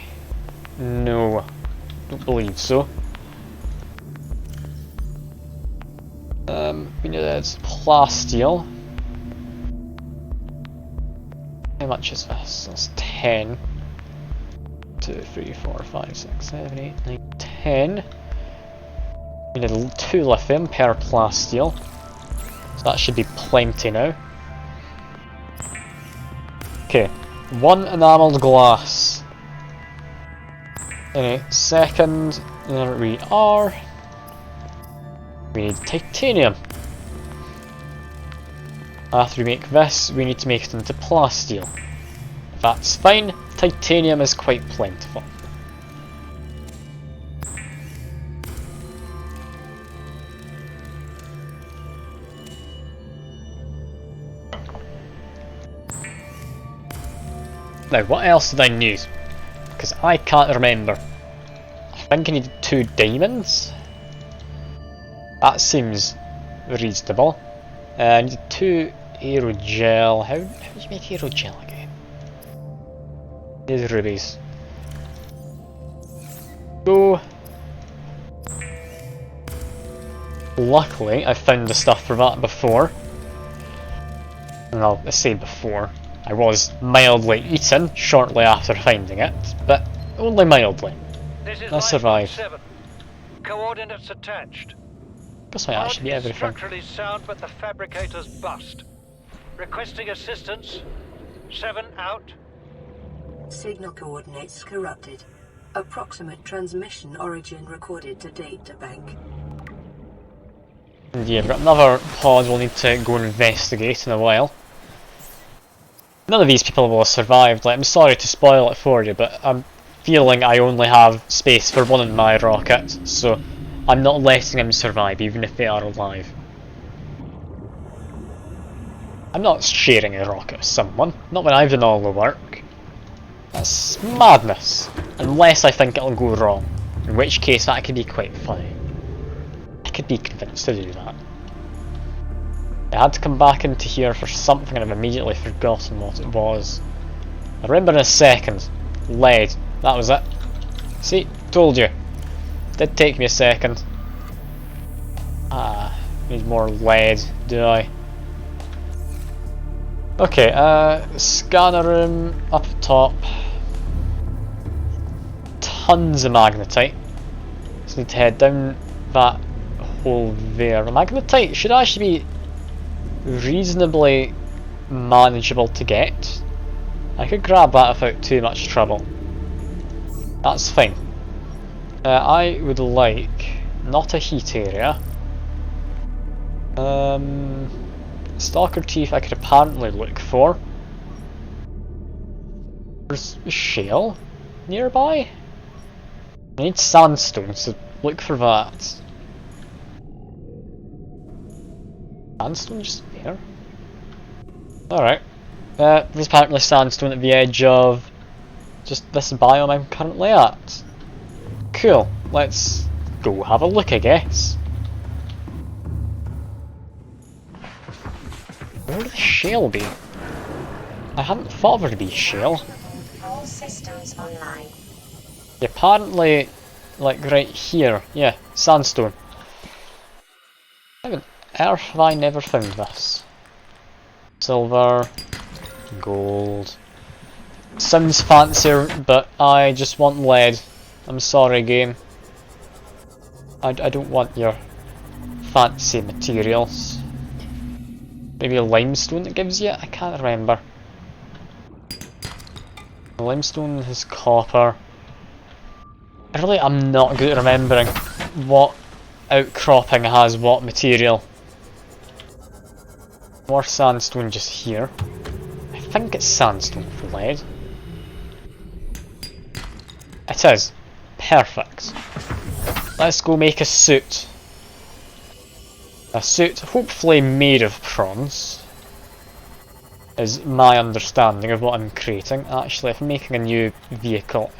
No. Don't believe so. We needed plasteel. How much is this? That's 10. 2, 3, 4, 5, 6, 7, 8, 9, 10. We need 2 lithium per plasteel. So that should be plenty now. Okay, 1 enamelled glass. Any second, there we are. We need titanium. After we make this, we need to make it into plasteel. That's fine, titanium is quite plentiful. Now, what else did I need? Because I can't remember. I think I needed 2 diamonds. That seems reasonable. I needed 2 aerogel. How do you make aerogel again? These rubies. Go. Luckily, I found the stuff for that before. And I say before. I was mildly eaten shortly after finding it, but only mildly. I survived.
7. Coordinates attached.
This might actually be everything.
Structurally sound, but the fabricator's bust. Requesting assistance. 7 out.
Signal coordinates corrupted. Approximate transmission origin recorded to data bank.
And yeah, we've got another pod we'll need to go and investigate in a while. None of these people will have survived. Like, I'm sorry to spoil it for you, but I'm feeling I only have space for 1 in my rocket, so I'm not letting them survive, even if they are alive. I'm not sharing a rocket with someone, not when I've done all the work. That's madness, unless I think it'll go wrong, in which case that could be quite funny. I could be convinced to do that. I had to come back into here for something and I've immediately forgotten what it was. I remember in a second. Lead. That was it. See? Told you. Did take me a second. Need more lead, do I? Okay, scanner room up top. Tons of magnetite. Just need to head down that hole there. Magnetite should actually be reasonably manageable to get. I could grab that without too much trouble. That's fine. I would like not a heat area. Stalker teeth I could apparently look for. There's shale nearby. I need sandstone, so look for that. Sandstone just there? Alright. There's apparently sandstone at the edge of just this biome I'm currently at. Cool, let's go have a look, I guess. Where would the shale be? I hadn't thought there'd be shale.
All systems online.
Apparently, like right here, yeah, sandstone. How on earth have I never found this? Silver, gold. Sounds fancier, but I just want lead. I'm sorry, game. I don't want your fancy materials. Maybe a limestone that gives you it? I can't remember. The limestone has copper. I really am not good at remembering what outcropping has what material. More sandstone just here. I think it's sandstone for lead. It is. Perfect. Let's go make a suit. A suit hopefully made of prawns. Is my understanding of what I'm creating. Actually, if I'm making a new vehicle,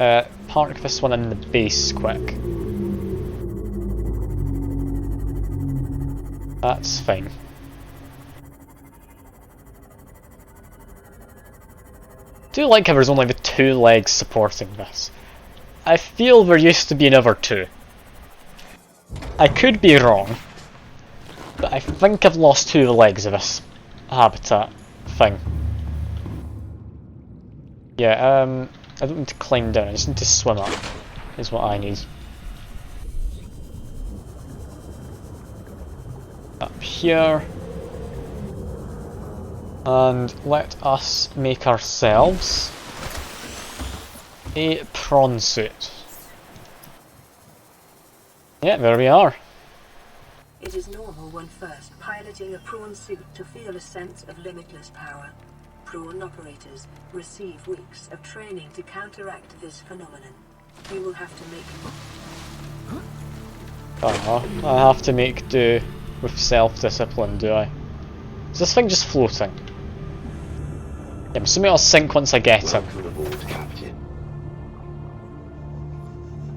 park this one in the base quick. That's fine. I do like how there's only the two legs supporting this. I feel there used to be another two. I could be wrong, but I think I've lost two of the legs of this habitat thing. Yeah, I don't need to climb down, I just need to swim up, is what I need. Up here. And let us make ourselves a prawn suit. Yeah, there we are.
It is normal when first piloting a prawn suit to feel a sense of limitless power. Prawn operators receive weeks of training to counteract this phenomenon. You will have to make...
I have to make do with self-discipline, do I? Is this thing just floating? Yeah, I'm assuming I'll sink once I get him.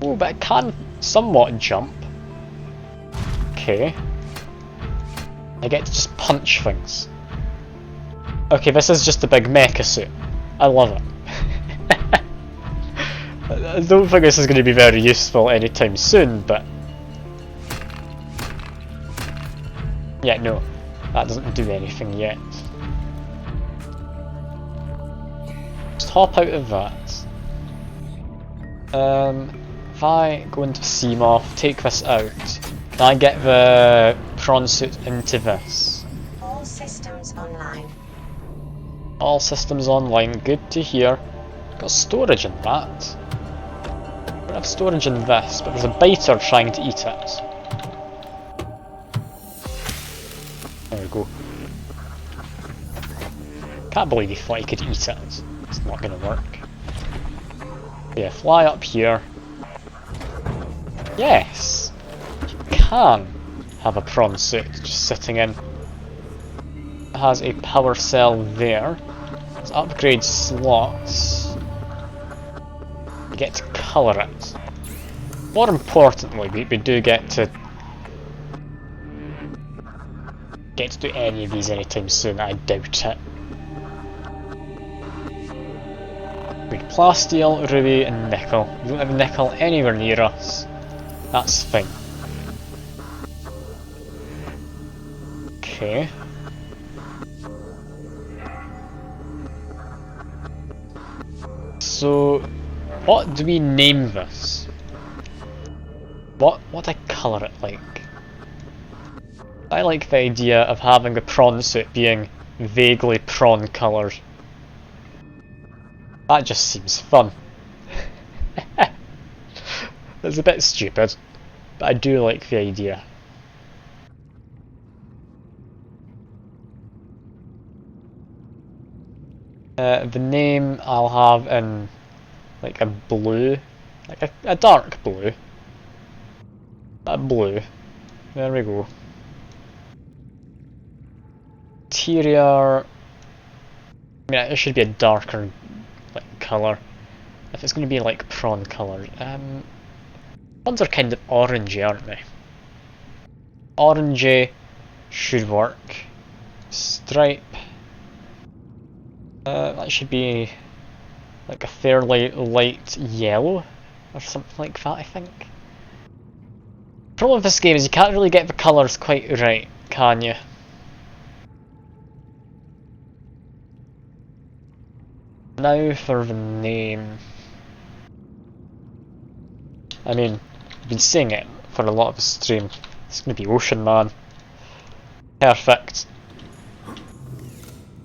Oh, but it can somewhat jump. Okay. I get to just punch things. Okay, this is just a big mecha suit. I love it. I don't think this is going to be very useful anytime soon, but... yeah, no. That doesn't do anything yet. Just hop out of that. If I go into Seamoth, take this out, can I get the prawn suit into this?
All systems online.
All systems online, good to hear. Got storage in that. Don't have storage in this, but there's a biter trying to eat it. There we go. Can't believe he thought he could eat it. It's not gonna work. Yeah, fly up here. Yes! You can have a prawn suit just sitting in. It has a power cell there. Let's upgrade slots. You get to colour it. More importantly, we do get to do any of these anytime soon. I doubt it. Plasteel, ruby and nickel. We don't have nickel anywhere near us. That's fine. Okay. So, what do we name this? What would I colour it like? I like the idea of having the prawn suit being vaguely prawn coloured. That just seems fun. It's a bit stupid, but I do like the idea. The name I'll have in like a blue, like a dark blue. A blue. There we go. Interior. I mean, it should be a darker like colour. If it's going to be like prawn coloured, prawns are kind of orangey, aren't they? Orangey should work. Stripe. That should be like a fairly light yellow or something like that, I think. The problem with this game is you can't really get the colours quite right, can you? Now for the name. I mean, I've been saying it for a lot of the stream. It's going to be Ocean Man. Perfect.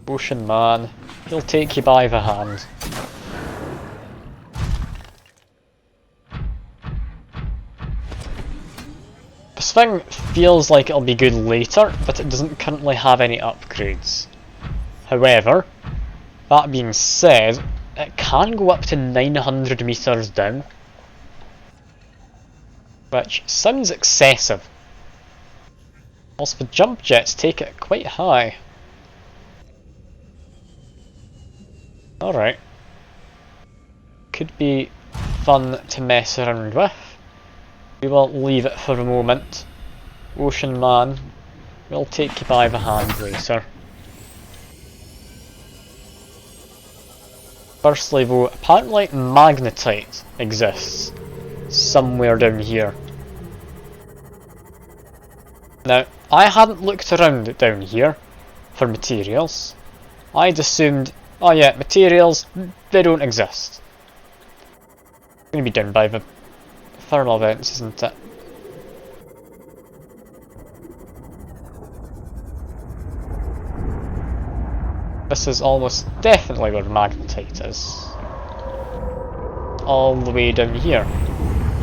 Ocean Man. He'll take you by the hand. This thing feels like it'll be good later, but it doesn't currently have any upgrades. However, that being said, it can go up to 900 meters down, which sounds excessive. Also, the jump jets take it quite high. Alright. Could be fun to mess around with. We will leave it for a moment. Ocean Man will take you by the hand later. Firstly though, apparently magnetite exists somewhere down here. Now, I hadn't looked around down here for materials. I'd assumed, oh yeah, materials, they don't exist. It's going to be down by the thermal vents, isn't it? This is almost definitely where magnetite is. All the way down here.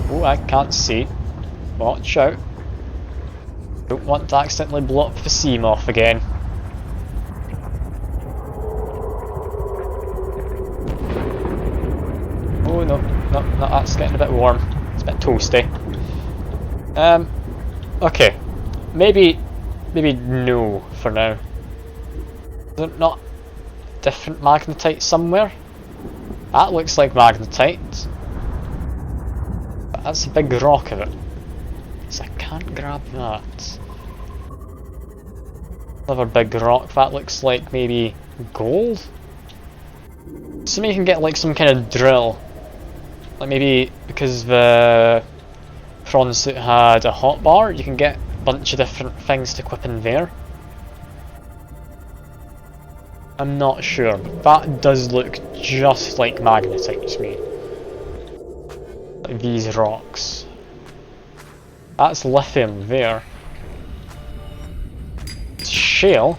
Oh, I can't see. Watch out. Don't want to accidentally blow up the Seamoth again. Oh no, no, that's getting a bit warm. It's a bit toasty. Okay. Maybe no for now. Is there not different magnetite somewhere? That looks like magnetite. But that's a big rock of it. So I can't grab that. Another big rock, that looks like maybe gold? Assuming you can get like some kind of drill. Like maybe because the Prawn Suit had a hotbar, you can get a bunch of different things to equip in there. I'm not sure, but that does look just like magnetite to me. Like these rocks. That's lithium there. Shale?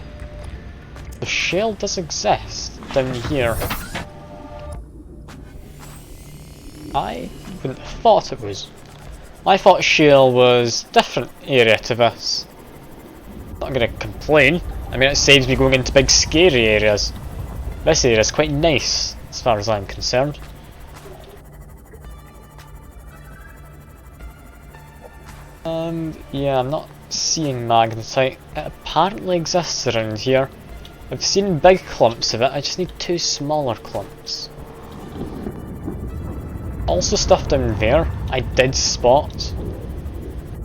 The shale does exist down here. I wouldn't have thought it was. I thought shale was a different area to this. Not gonna complain. I mean, it saves me going into big scary areas. This area is quite nice, as far as I'm concerned. Yeah, I'm not seeing magnetite. It apparently exists around here. I've seen big clumps of it, I just need 2 smaller clumps. Also stuff down there, I did spot.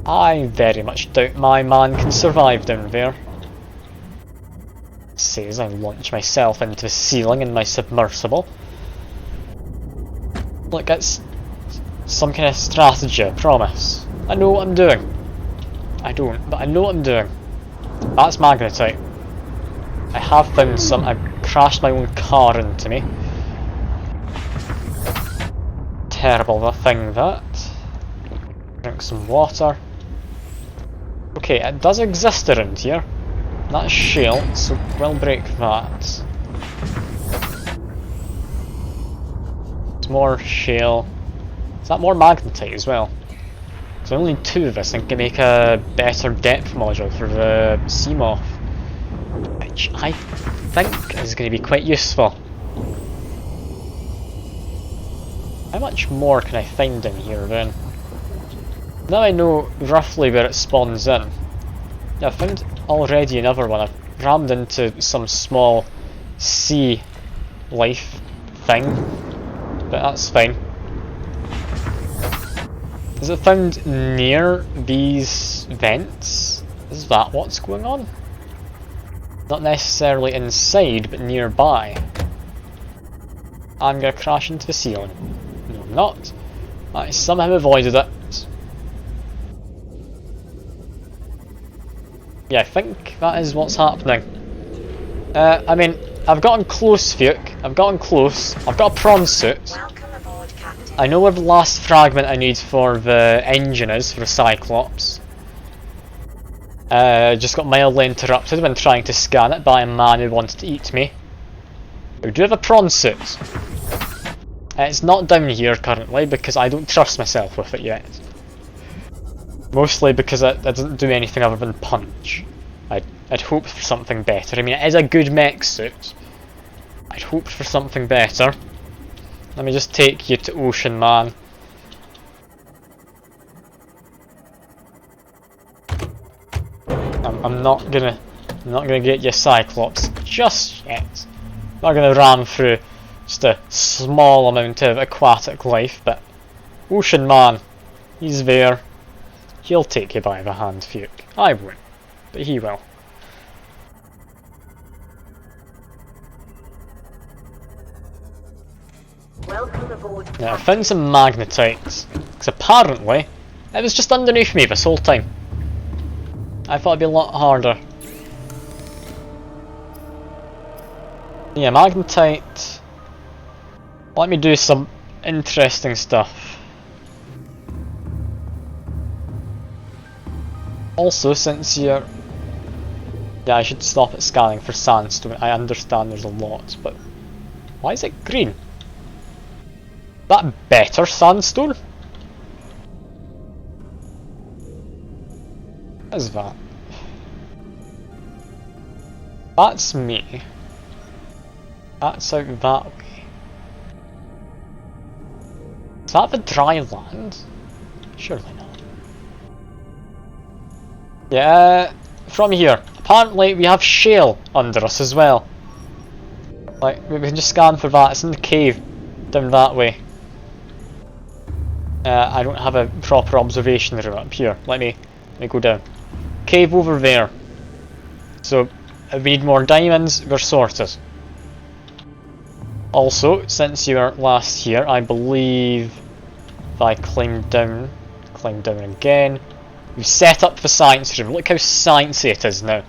I very much doubt my man can survive down there. Say as I launch myself into the ceiling in my submersible. Look, it's some kind of strategy, I promise. I know what I'm doing. I don't, but I know what I'm doing. That's magnetite. I have found some. I crashed my own car into me. Terrible thing, that. Drink some water. Okay, it does exist around here. That's shale, so we'll break that. It's more shale. Is that more magnetite as well? So I only need 2 of this and can make a better depth module for the Seamoth, which I think is going to be quite useful. How much more can I find in here then? Now I know roughly where it spawns in. Yeah, I found already another one. I've rammed into some small sea life thing, but that's fine. Is it found near these vents? Is that what's going on? Not necessarily inside, but nearby. I'm gonna crash into the ceiling. No, I'm not. I somehow avoided it. Yeah, I think that is what's happening. I mean, I've gotten close, Fuke. I've gotten close. I've got a prawn suit. I know where the last fragment I need for the engine is, for the Cyclops. Just got mildly interrupted when trying to scan it by a man who wanted to eat me. We do have a prawn suit. It's not down here currently because I don't trust myself with it yet. Mostly because it doesn't do anything other than punch. I'd hoped for something better. I mean, it is a good mech suit. I'd hoped for something better. Let me just take you to Ocean Man. I'm not gonna get you Cyclops just yet. I'm not gonna ram through just a small amount of aquatic life, but Ocean Man, he's there. He'll take you by the hand, Fuke. I won't, but he will.
Welcome aboard.
Yeah, I found some magnetites, because apparently it was just underneath me this whole time. I thought it'd be a lot harder. Yeah, magnetite. Let me do some interesting stuff. Also, since you're... Yeah, I should stop at scanning for sandstone. I understand there's a lot, but... Why is it green? That better sandstone? What is that? That's me. That's out that way. Is that the dry land? Surely not. Yeah, from here. Apparently we have shale under us as well. Like, we can just scan for that. It's in the cave down that way. I don't have a proper observation room up here. Let me go down. Cave over there. So, if we need more diamonds, we're sorted. Also, since you were last here, I believe if I climb down again. We've set up the science room. Look how sciencey it is now.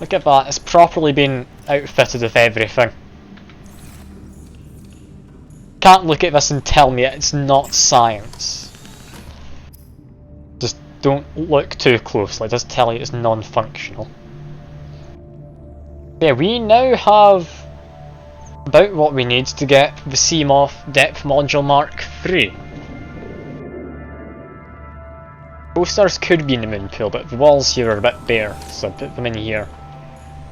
Look at that, it's properly been outfitted with everything. Can't look at this and tell me it's not science. Just don't look too closely, it does tell you it's non-functional. Yeah, we now have about what we need to get the Seamoth Depth Module Mark III. Posters could be in the moon pool, but the walls here are a bit bare, so I put them in here.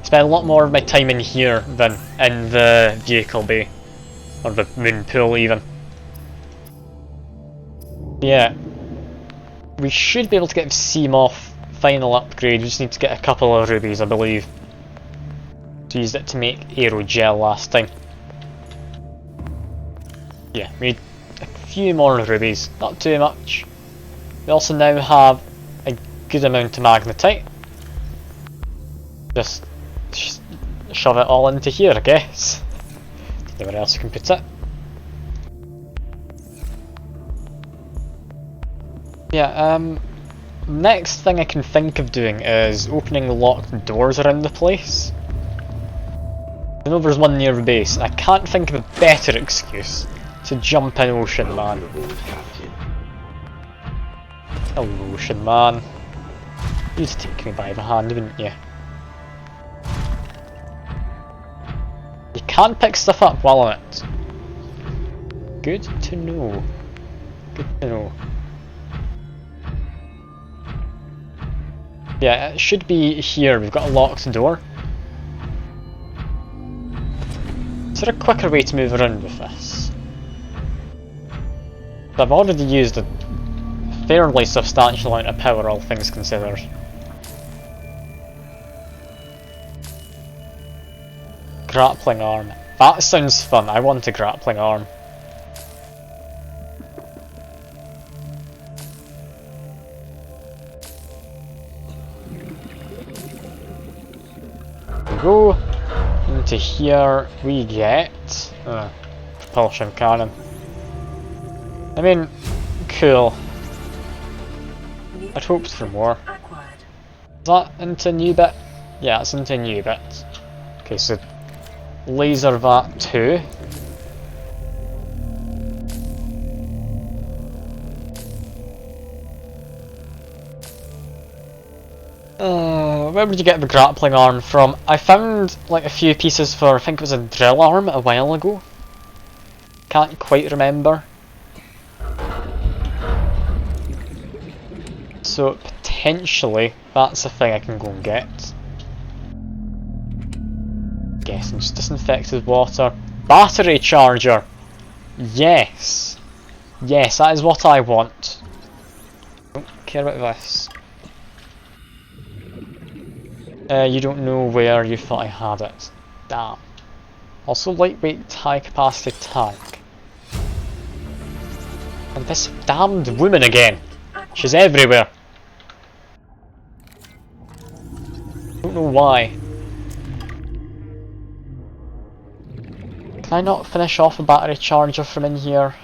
I spent a lot more of my time in here than in the vehicle bay, or the moon pool even. Yeah, we should be able to get the Seamoth final upgrade. We just need to get a couple of rubies, I believe. We used it to make aerogel last time. Yeah, we need a few more rubies, not too much. We also now have a good amount of magnetite. Just shove it all into here, I guess. Don't know where else you can put it. Yeah, next thing I can think of doing is opening the locked doors around the place. I know there's one near the base, and I can't think of a better excuse to jump in Ocean Man. Hello, Ocean Man. You'd take me by the hand, wouldn't you? You can pick stuff up while on it. Good to know. Good to know. Yeah, it should be here. We've got a locked door. Is there a quicker way to move around with this? I've already used a fairly substantial amount of power, all things considered. Grappling Arm. That sounds fun. I want a Grappling Arm. Go into here, we get propulsion cannon. I mean, cool. I'd hoped for more. Is that into new bit? Yeah, it's into new bit. Okay, so laser that too. Where would you get the grappling arm from? I found like a few pieces for, I think it was a drill arm a while ago. Can't quite remember. So potentially that's a thing I can go and get. Guessing just disinfected water. Battery charger! Yes! Yes, that is what I want. Don't care about this. You don't know where you thought I had it. Damn. Also lightweight high capacity tank. And this damned woman again. She's everywhere. Don't know why. Can I not finish off a battery charger from in here?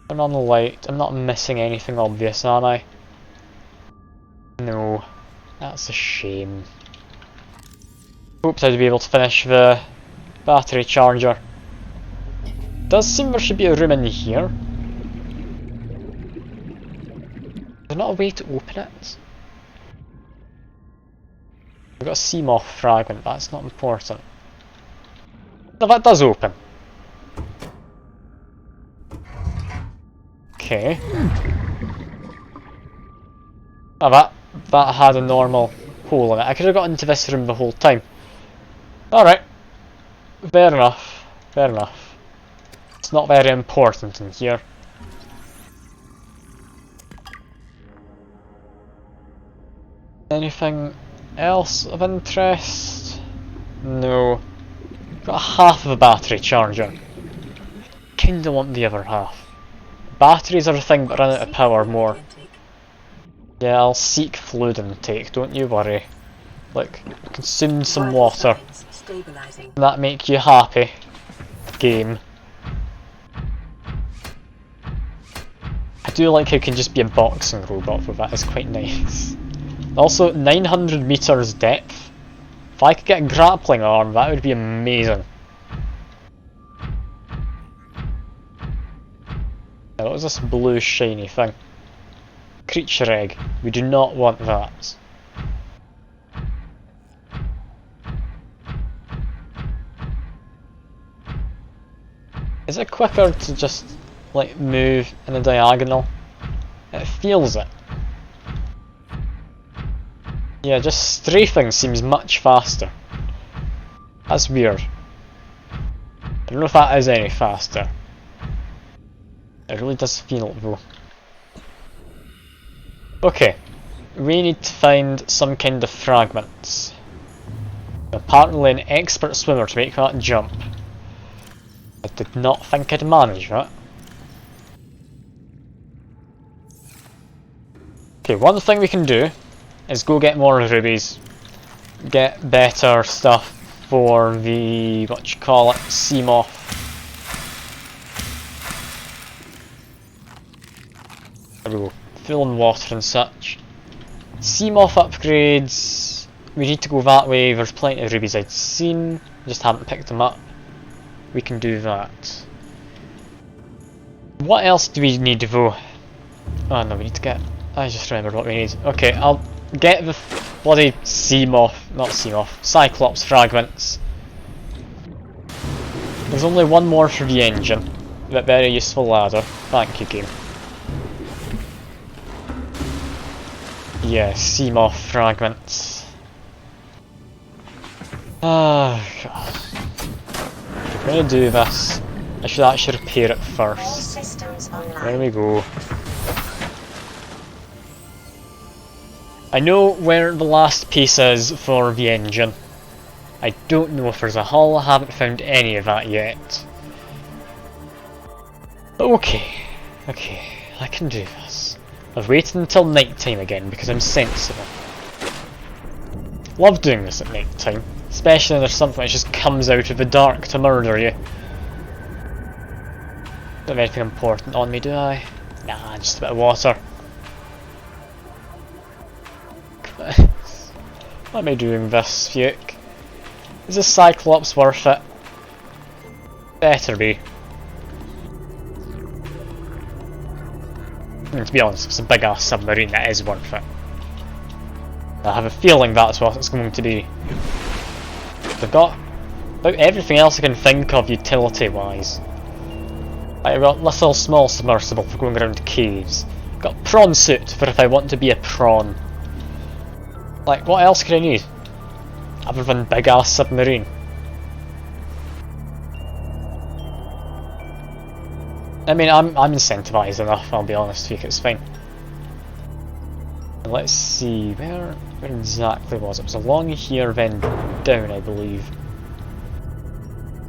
Turn on the light. I'm not missing anything obvious, am I? No. That's a shame. Hoped I'd be able to finish the battery charger. Does seem there should be a room in here. Is there not a way to open it? We've got a Seamoth Fragment, that's not important. No, that does open. Okay. Oh, that had a normal hole in it. I could have got into this room the whole time. Alright. Fair enough. Fair enough. It's not very important in here. Anything else of interest? No. Got half of a battery charger. Kinda want the other half. Batteries are a thing but run out of power more. Yeah, I'll seek fluid intake, don't you worry. Look, consume some water. That make you happy? Game. I do like how you can just be a boxing robot for that, it's quite nice. Also, 900 meters depth. If I could get a grappling arm, that would be amazing. Now, what was this blue shiny thing? Creature egg. We do not want that. Is it quicker to just like move in a diagonal? It feels it. Yeah, just strafing seems much faster. That's weird. I don't know if that is any faster. It really does feel it though. Okay, we need to find some kind of fragments. Apparently an expert swimmer to make that jump. I did not think I'd manage that. Okay, one thing we can do is go get more rubies. Get better stuff for the, what you call it, Seamoth. There we go. Fill in water and such. Seamoth upgrades. We need to go that way. There's plenty of rubies I'd seen. Just haven't picked them up. We can do that. What else do we need though? Oh no, we need to get... I just remembered what we need. Okay, I'll get the bloody Cyclops Fragments. There's only one more for the engine. That very useful ladder. Thank you, game. Yeah, Seamoth Fragments. Ah, God. If we're gonna do this, I should actually repair it first. There we go. I know where the last piece is for the engine. I don't know if there's a hull, I haven't found any of that yet. Okay, I can do this. I've waited until night time again because I'm sensible. Love doing this at night time, especially when there's something that just comes out of the dark to murder you. Don't have anything important on me, do I? Nah, just a bit of water. Why am I doing this, Fuke? Is this Cyclops worth it? Better be. And to be honest, if it's a big ass submarine, that is worth it. I have a feeling that's what it's going to be. They've got about everything else I can think of utility wise. I've got little small submersible for going around caves. Got Prawn Suit for if I want to be a prawn. Like, what else can I need? Other than big ass submarine. I mean, I'm incentivized enough, I'll be honest with you, it's fine. Let's see, where exactly was it? It was along here, then down, I believe.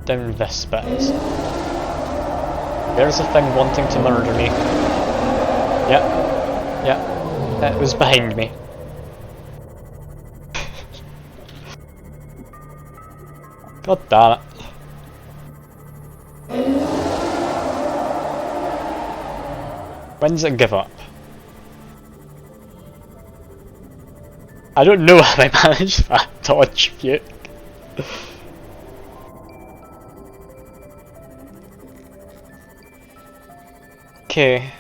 Down this bit. There's a thing wanting to murder me. Yep, it was behind me. God damn it. When does it give up? I don't know how I managed that dodge, Fuke. Okay.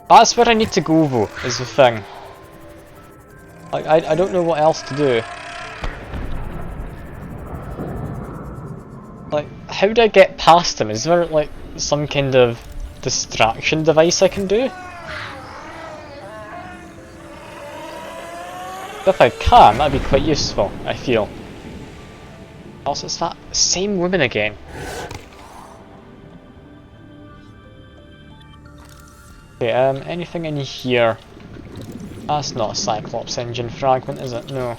That's where I need to go though, is the thing. Like, I don't know what else to do. Like, how do I get past him? Is there like some kind of distraction device I can do? If I can, that'd be quite useful, I feel. Also, it's that same woman again. Okay, anything in here? That's not a Cyclops engine fragment, is it? No.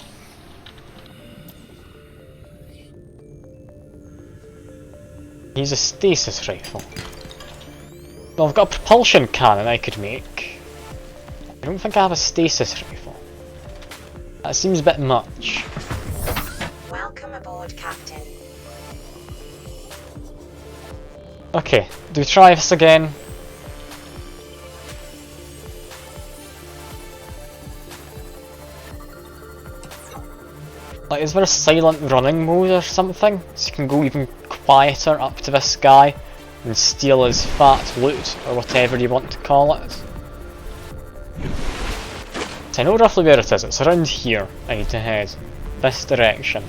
He's a stasis rifle. Well, I've got a propulsion cannon I could make. I don't think I have a stasis rifle. That seems a bit much.
Welcome aboard, Captain.
Okay, do we try this again? Like, is there a silent running mode or something? So you can go even quieter up to this guy and steal his fat loot, or whatever you want to call it. So I know roughly where it is, it's around here I need to head. This direction.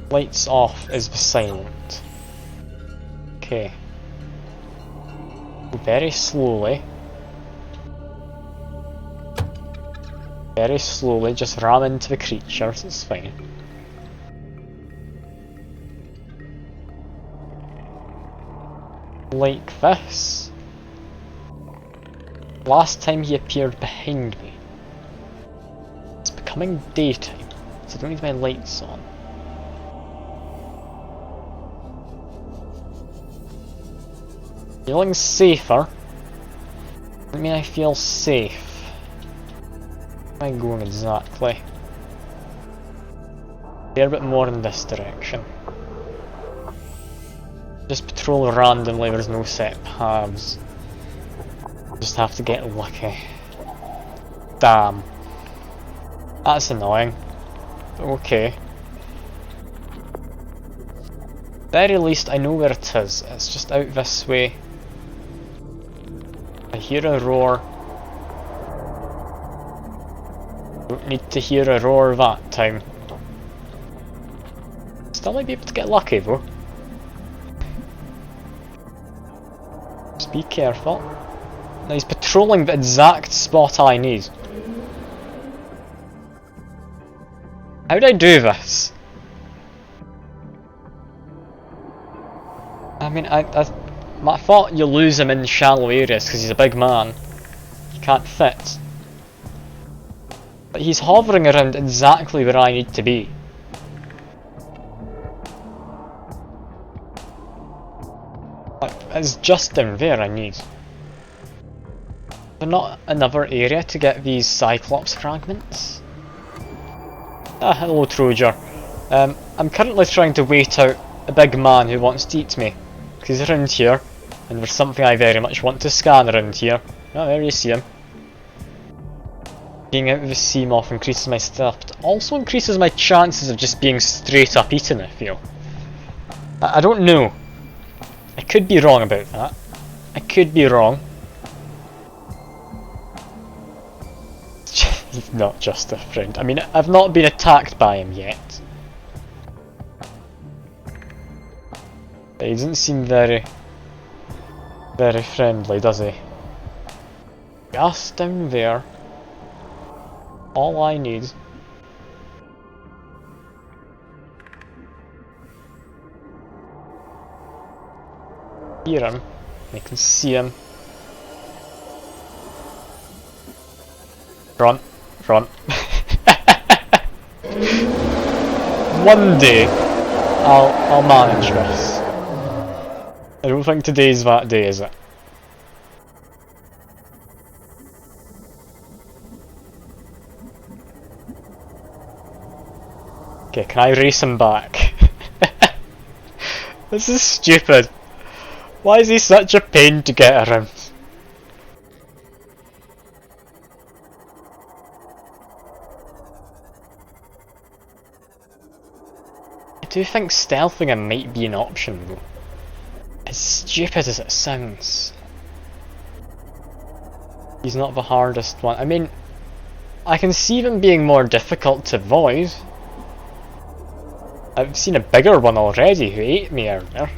Lights off is the silent. Okay. Very slowly. Very slowly, just ram into the creatures, it's fine. Like this. Last time he appeared behind me. It's becoming daytime, so I don't need my lights on. Feeling safer. I mean, I feel safe. Where am I going exactly? A fair bit more in this direction. Just patrol randomly, there's no set paths. Just have to get lucky. Damn. That's annoying. Okay. Very least I know where it is. It's just out this way. I hear a roar. Don't need to hear a roar that time. Still might be able to get lucky though. Just be careful. Now he's patrolling the exact spot I need. How do I do this? I mean, I thought you lose him in shallow areas because he's a big man. He can't fit. But he's hovering around exactly where I need to be. It's just down there I need. But not another area to get these Cyclops Fragments? Ah, hello Trojer. I'm currently trying to wait out a big man who wants to eat me. Because he's around here, and there's something I very much want to scan around here. Oh, there you see him. Being out with the Seamoth increases my stealth, but also increases my chances of just being straight up eaten, I feel. I don't know. I could be wrong about that. I could be wrong. He's not just a friend. I mean, I've not been attacked by him yet. But he doesn't seem very friendly, does he? Just down there. All I need. Hear him. I can see him. Run. Run. One day, I'll manage this. I don't think today's that day, is it? Okay, can I race him back? This is stupid. Why is he such a pain to get around? I do think stealthing him might be an option though. As stupid as it sounds. He's not the hardest one. I mean, I can see them being more difficult to avoid. I've seen a bigger one already who ate me earlier.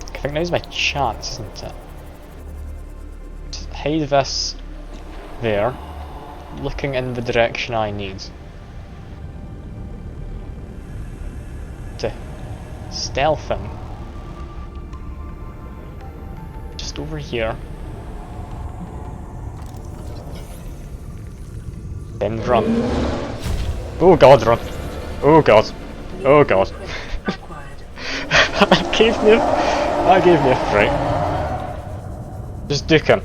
I think now's my chance, isn't it? Just hide this there, looking in the direction I need. To stealth him. Just over here. Then run. Oh god, run. Oh god. Oh god. That gave me a fright. Just duke him.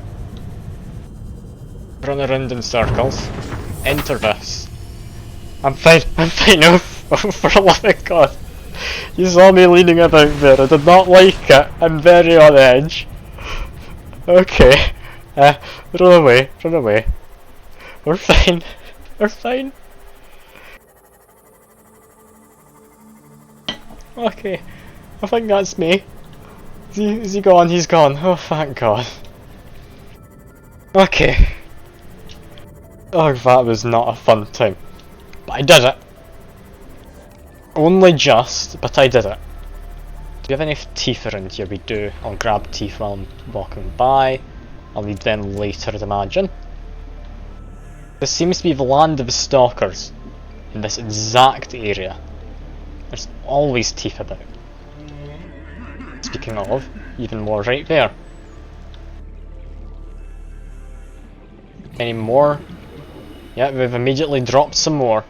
Run around in circles. Enter this. I'm fine, oh for the love of god. You saw me leaning about there, I did not like it. I'm very on edge. Okay. Run away, run away. We're fine. We're fine. Okay. I think that's me. Is he gone? He's gone. Oh, thank god. Okay. Oh, that was not a fun time. But I did it. Only just, but I did it. Do we have any teeth around here? We do. I'll grab teeth while I'm walking by. I'll need them later, I'd imagine. This seems to be the land of the stalkers. In this exact area. There's always teeth about. Speaking of, even more right there. Any more? Yeah, we've immediately dropped some more.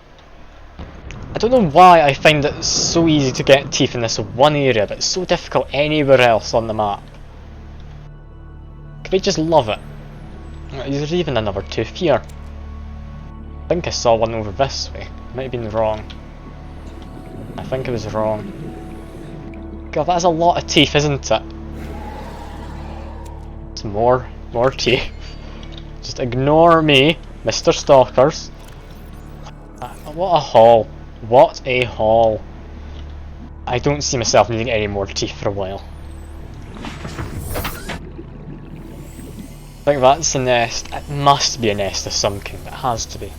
I don't know why I find it so easy to get teeth in this one area, but it's so difficult anywhere else on the map. Could I just love it? There's even another tooth here. I think I saw one over this way. Might have been wrong. I think I was wrong. God, that's a lot of teeth, isn't it? It's more teeth. Just ignore me, Mr. Stalkers. What a haul. What a haul. I don't see myself needing any more teeth for a while. I think that's a nest. It must be a nest of some kind. It has to be.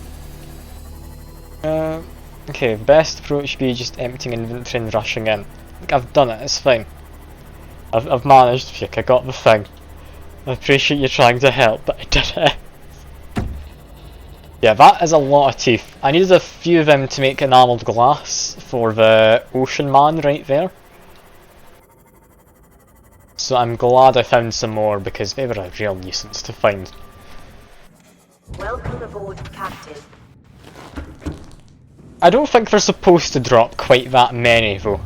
Okay, the best approach would be just emptying inventory and rushing in. I think I've done it, it's fine. I've managed, Fick, I got the thing. I appreciate you trying to help, but I did it. Yeah, that is a lot of teeth. I needed a few of them to make enamelled glass for the ocean man right there. So I'm glad I found some more because they were a real nuisance to find.
Welcome aboard, Captain.
I don't think they're supposed to drop quite that many though,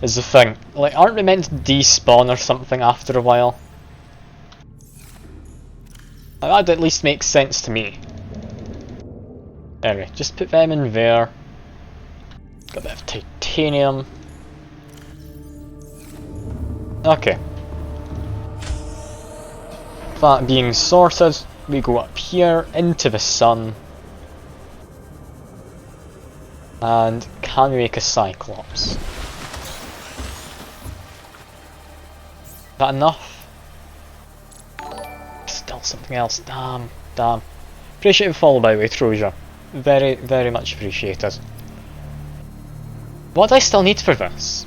is the thing. Like, aren't they meant to despawn or something after a while? Like, that at least makes sense to me. Anyway, just put them in there. Got a bit of titanium. Okay. That being sorted, we go up here into the sun. And can we make a Cyclops? Is that enough? Still something else, damn. Appreciate the follow by the way, Troja. Very, very much appreciated. What do I still need for this?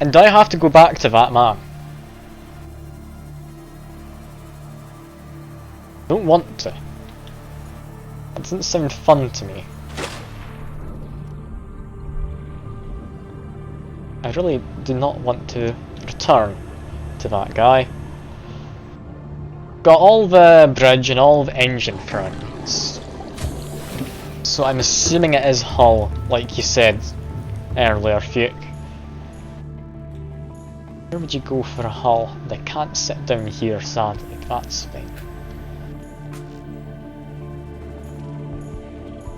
And do I have to go back to that man? Don't want to. That doesn't sound fun to me. I really do not want to return to that guy. Got all the bridge and all the engine fragments. So I'm assuming it is hull, like you said earlier, Fuke. Where would you go for a hull? They can't sit down here, sadly. That's fine.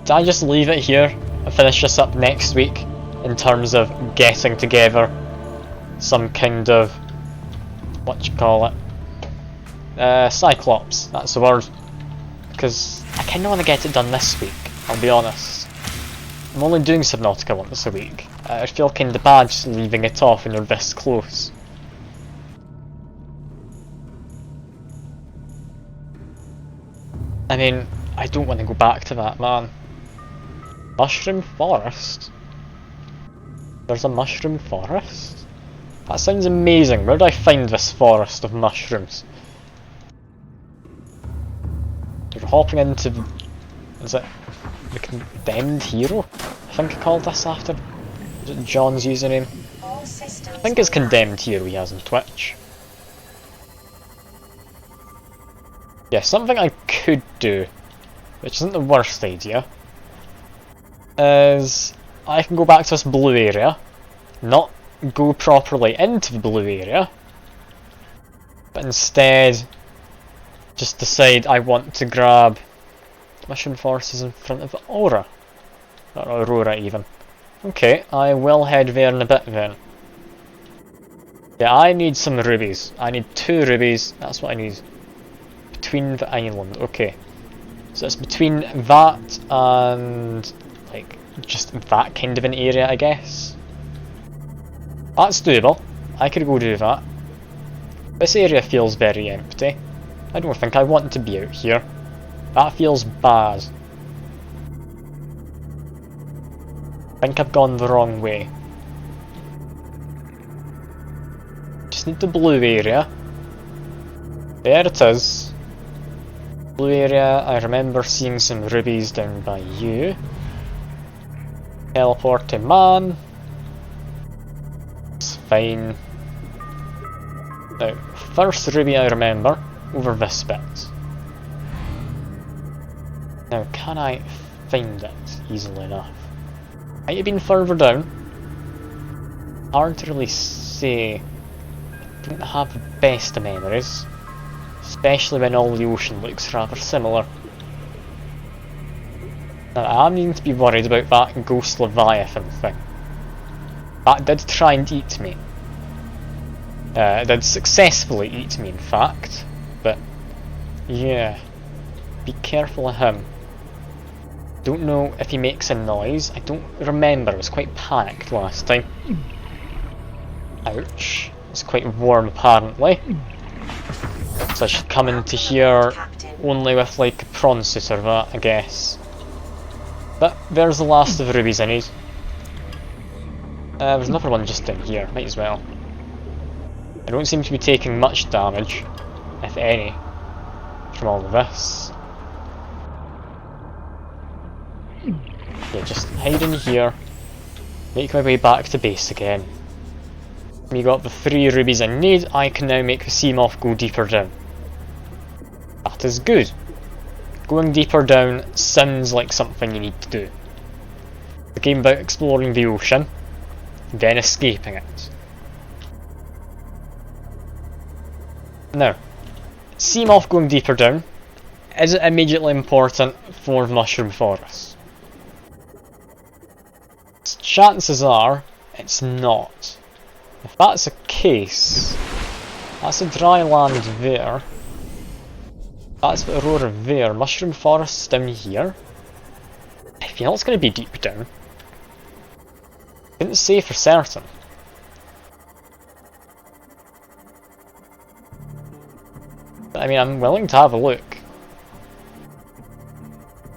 Did I just leave it here and finish this up next week in terms of getting together some kind of, what you call it, Cyclops, that's the word. Because I kinda want to get it done this week, I'll be honest. I'm only doing Subnautica once a week. I feel kinda bad just leaving it off when you're this close. I mean, I don't want to go back to that, man. Mushroom forest? There's a mushroom forest? That sounds amazing. Where do I find this forest of mushrooms? You're hopping into the... is it the Condemned Hero? I think I called this after. Is it John's username? I think it's Condemned Hero he has on Twitch. Yeah, something I could do, which isn't the worst idea, is I can go back to this blue area, not go properly into the blue area, but instead just decide I want to grab mushroom forests in front of Aura, or Aurora even. Okay, I will head there in a bit then. Yeah, I need some rubies. I need 2 rubies, that's what I need. Between the island, okay. So it's between that and like just that kind of an area, I guess. That's doable. I could go do that. This area feels very empty. I don't think I want to be out here. That feels bad. I think I've gone the wrong way. Just need the blue area. There it is. Blue area, I remember seeing some rubies down by you. Teleport to man. It's fine. Now, first ruby I remember, over this bit. Now, can I find it easily enough? Might have been further down. Hard to really say. I don't have the best of memories. Especially when all the ocean looks rather similar. Now, I am needing to be worried about that ghost Leviathan thing. That did try and eat me. It did successfully eat me in fact, but yeah, be careful of him. Don't know if he makes a noise. I don't remember. I was quite panicked last time. Ouch. It's quite warm apparently. So I should come into here only with like a prawn suit or that, I guess. But there's the last of the rubies I need. There's another one just in here, might as well. I don't seem to be taking much damage, if any, from all of this. Yeah, just hide in here, make my way back to base again. We got the 3 rubies I need, I can now make the Seamoth go deeper down. That is good. Going deeper down sounds like something you need to do. The game about exploring the ocean, then escaping it. Now, Seamoth going deeper down, is it immediately important for the mushroom forest? Chances are, it's not. If that's the case, that's a dry land there. That's the Aurora there. Mushroom forest's down here. I feel it's going to be deep down. Couldn't say for certain. But I mean, I'm willing to have a look.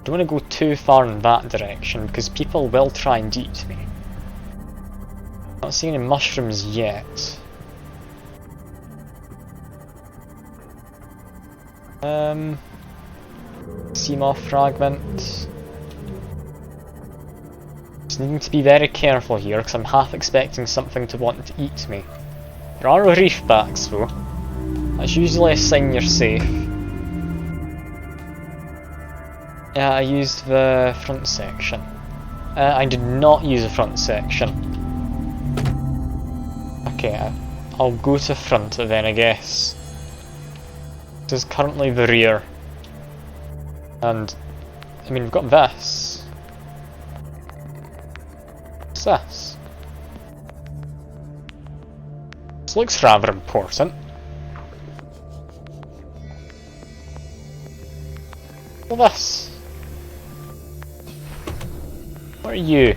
Don't want to go too far in that direction because people will try and eat me. Not seeing any mushrooms yet. Seamoth Fragment. Just needing to be very careful here because I'm half expecting something to want to eat me. There are reef backs though. That's usually a sign you're safe. Yeah, I used the front section. I did not use the front section. Okay, I'll go to front then I guess. This is currently the rear. And, I mean, we've got this. What's this? This looks rather important. What's this? What are you?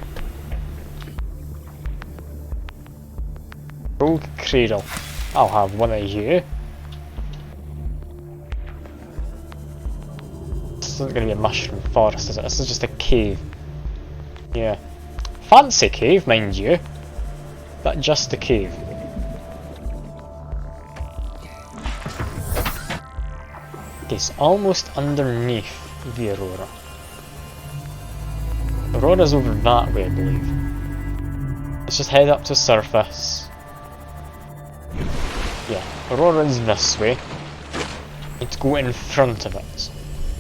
Rogue Cradle. I'll have one of you. This isn't going to be a mushroom forest, is it? This is just a cave. Yeah. Fancy cave, mind you. But just a cave. It's almost underneath the Aurora. Aurora's over that way, I believe. Let's just head up to surface. Yeah, Aurora's this way. Need to go in front of it.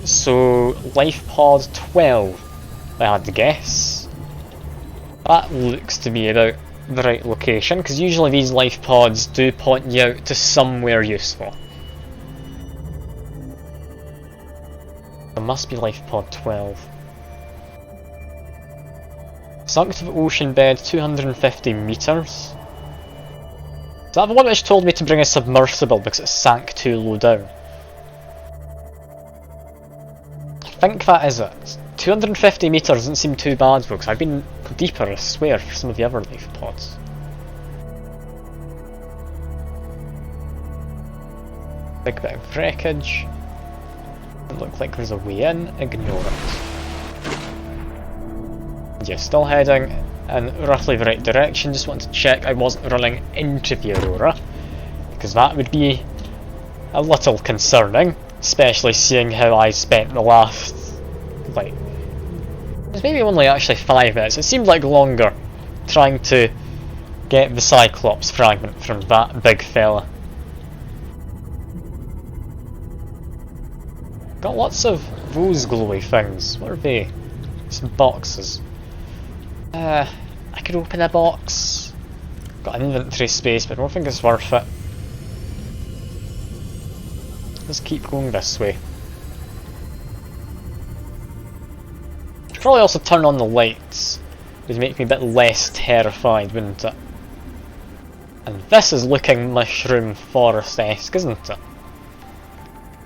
So, life pod 12, I had to guess. That looks to be about the right location, because usually these life pods do point you out to somewhere useful. There must be life pod 12. Sunk to the ocean bed 250 meters. Is that the one which told me to bring a submersible because it sank too low down? I think that is it. 250 meters doesn't seem too bad though, because I've been deeper, I swear, for some of the other life pods. Big bit of wreckage. Doesn't look like there's a way in. Ignore it. Yeah, still heading in roughly the right direction. Just wanted to check I wasn't running into the Aurora, because that would be a little concerning, especially seeing how I spent the last, like, it was maybe only actually 5 minutes, it seemed like longer, trying to get the Cyclops Fragment from that big fella. Got lots of those glowy things. What are they? Some boxes. I could open a box. Got an inventory space, but I don't think it's worth it. Let's keep going this way. Should probably also turn on the lights. It would make me a bit less terrified, wouldn't it? And this is looking mushroom forest-esque, isn't it?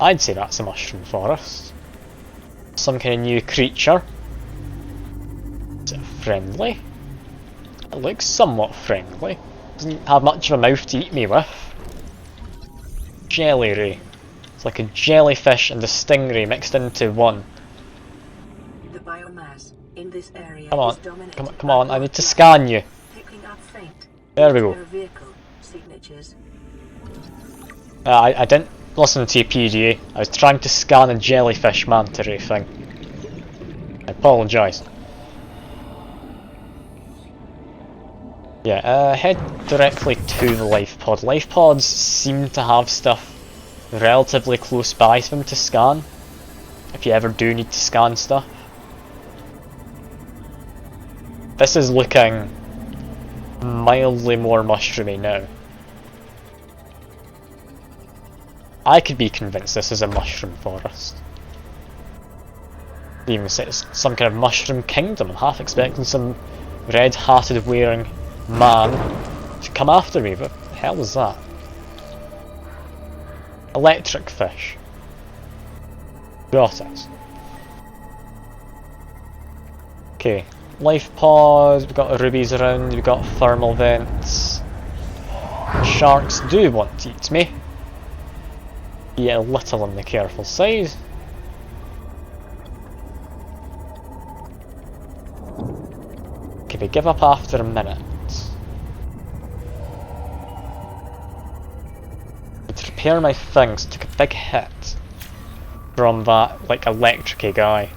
I'd say that's a mushroom forest. Some kind of new creature. friendly. It looks somewhat friendly. Doesn't have much of a mouth to eat me with. Jelly ray. It's like a jellyfish and a stingray mixed into one.
The biomass in this area
Come on,
is dominated
come
by
on, I need
black
to
matter,
scan you.
picking up faint
There we go.
vehicle signatures.
I didn't listen to your PDA. I was trying to scan a jellyfish manta ray thing. I apologise. Yeah, head directly to the life pod. Life pods seem to have stuff relatively close by to them to scan, if you ever do need to scan stuff. This is looking mildly more mushroomy now. I could be convinced this is a mushroom forest. They even say it's some kind of mushroom kingdom. I'm half expecting some red-hatted wearing man to come after me, but what the hell is that? Electric fish. Got it. Okay, life pods, we've got rubies around, we've got thermal vents. Sharks do want to eat me. Be a little on the careful side. Okay, we give up after a minute. To repair my things, took a big hit from that, like, electric-y guy.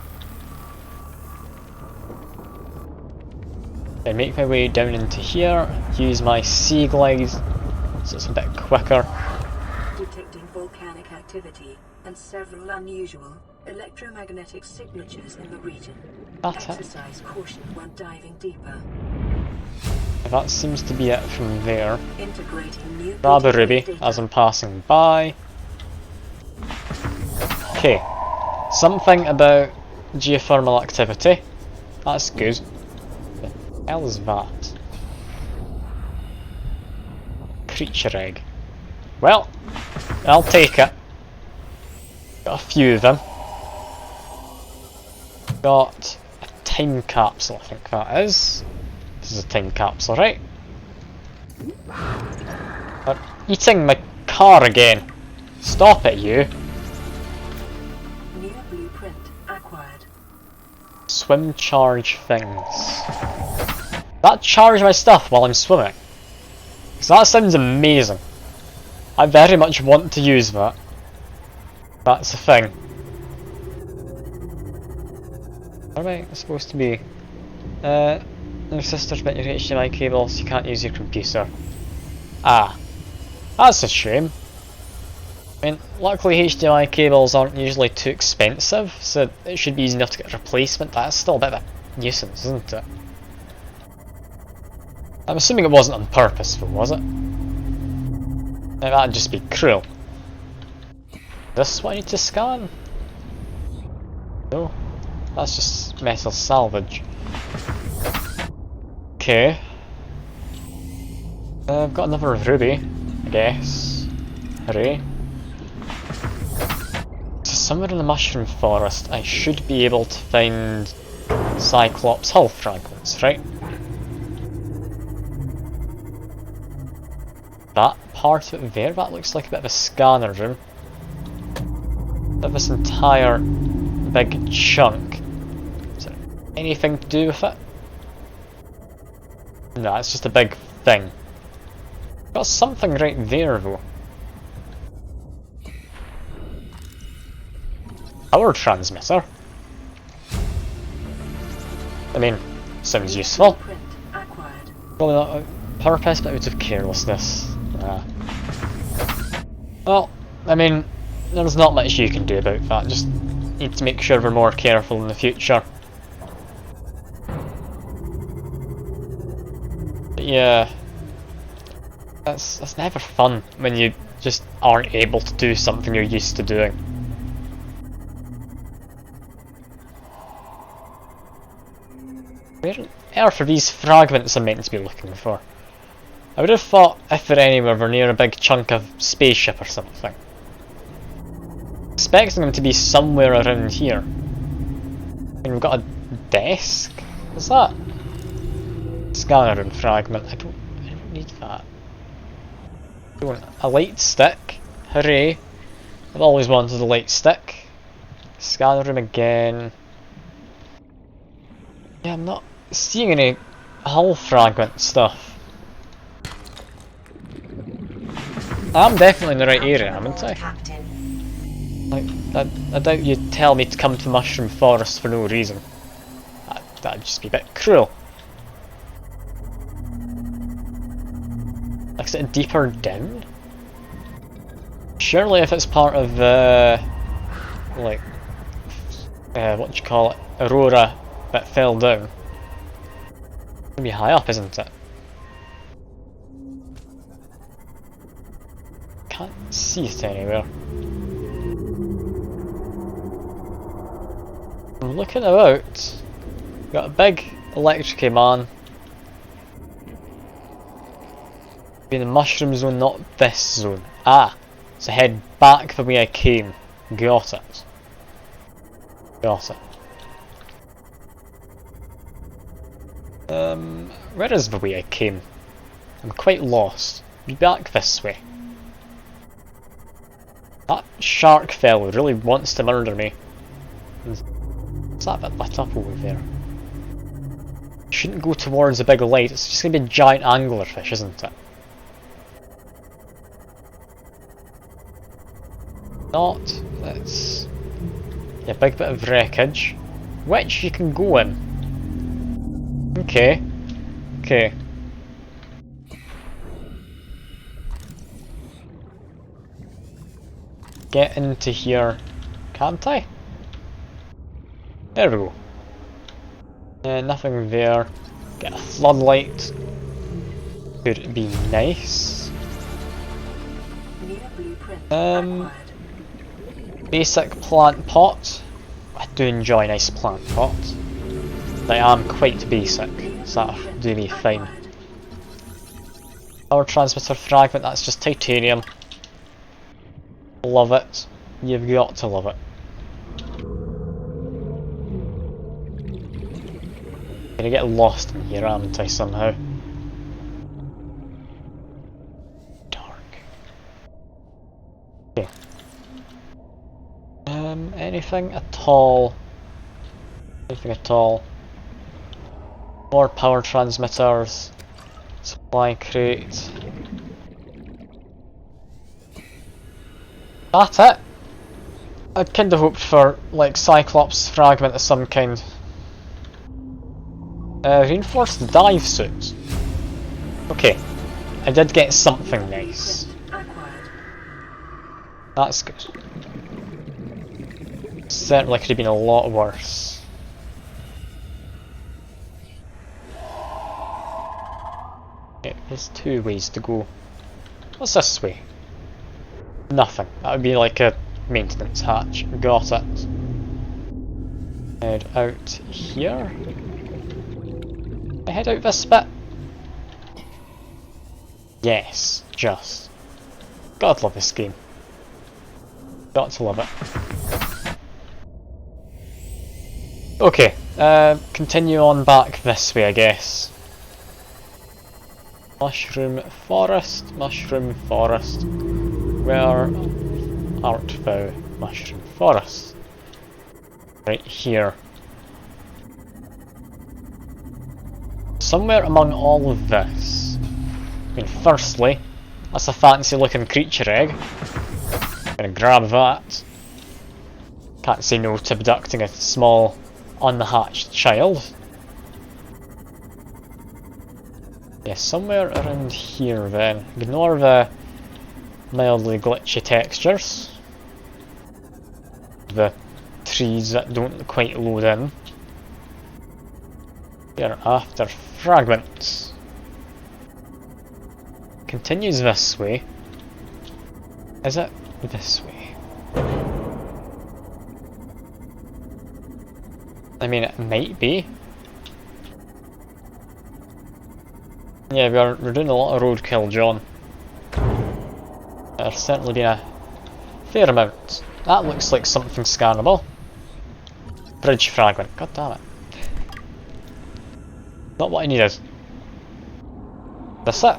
I make my way down into here, use my sea glide so it's a bit quicker.
Detecting volcanic activity and several unusual electromagnetic signatures in the region.
That's it.
Exercise caution when diving deeper.
That seems to be it from there.
Integrating new
Grab a
data
ruby
data.
as I'm passing by. Okay, something about geothermal activity. That's good. What the hell is that? Creature egg. Well, I'll take it. Got a few of them. Got a time capsule, I think that is. This is a time capsule, right? They're eating my car again. Stop it, you.
New blueprint acquired.
Swim charge things. That charge my stuff while I'm swimming. Because that sounds amazing. I very much want to use that. That's the thing. Where am I supposed to be? No sisters, but your HDMI cables, you can't use your computer. Ah. That's a shame. I mean, luckily HDMI cables aren't usually too expensive, so it should be easy enough to get a replacement. That's still a bit of a nuisance, isn't it? I'm assuming it wasn't on purpose, but was it? Now, that'd just be cruel. This is what I need to scan? No, that's just metal salvage. Okay. I've got another ruby, I guess. Hooray. So somewhere in the mushroom forest I should be able to find Cyclops fragments, right? That part of it there, that looks like a bit of a scanner room. But this entire big chunk, is there anything to do with it? No, it's just a big thing. Got something right there though. Power transmitter. I mean, sounds useful.
Blueprint acquired.
Probably not a purpose, but out of carelessness. Well, I mean, there's not much you can do about that. Just need to make sure we're more careful in the future. But yeah, that's never fun when you just aren't able to do something you're used to doing. Where on earth are these fragments I'm meant to be looking for? I would have thought if they're anywhere we're near a big chunk of spaceship or something. Expecting them to be somewhere around here. And we've got a desk? What's that? Scanner room fragment. I don't need that. I want a light stick. Hooray! I've always wanted a light stick. Scanner room again. Yeah, I'm not seeing any hull fragment stuff. I'm definitely in the right area, haven't I? Like, I doubt you'd tell me to come to Mushroom Forest for no reason. That'd just be a bit cruel. Like, is it deeper down? Surely if it's part of like, what do you call it, Aurora that fell down. It's gonna be high up, isn't it? Can't see it anywhere. I'm looking about. Got a big electric man. Be in the mushroom zone, not this zone. Ah! So head back the way I came. Got it. Got it. Where is the way I came? I'm quite lost. Be back this way. That shark fellow really wants to murder me. What's that bit lit up over there? Shouldn't go towards the big light, it's just gonna be a giant anglerfish, isn't it? Not. That's a big bit of wreckage, which you can go in. Okay. Okay. Get into here, can't I? There we go. Nothing there. Get a floodlight. Could be nice. Basic plant pot. I do enjoy a nice plant pot. But I am quite basic, so that'll do me fine. Power transmitter fragment, that's just titanium. Love it. You've got to love it. Gonna get lost in here, haven't I, somehow? Dark. Okay. Anything at all? Anything at all? More power transmitters. Supply crate. That's it! I'd kinda hoped for, like, Cyclops Fragment of some kind. Reinforced dive suit. Okay, I did get something nice. That's good. Certainly could have been a lot worse. Okay, there's two ways to go. What's this way? Nothing. That would be like a maintenance hatch. Got it. Head out here. I head out this bit? Yes, just. God love this game. Got to love it. Okay, continue on back this way, I guess. Mushroom forest, mushroom forest. Where art thou, mushroom forest? Right here. Somewhere among all of this. I mean, firstly, that's a fancy looking creature egg. Gonna grab that. Can't say no to abducting a small, unhatched child. Yeah, somewhere around here then. Ignore the mildly glitchy textures. The trees that don't quite load in. We're after fragments. Continues this way. Is it this way? I mean, it might be. Yeah, we're doing a lot of roadkill, John. There's certainly been a fair amount. That looks like something scannable. Bridge fragment, god damn it. Not what I needed. That's it.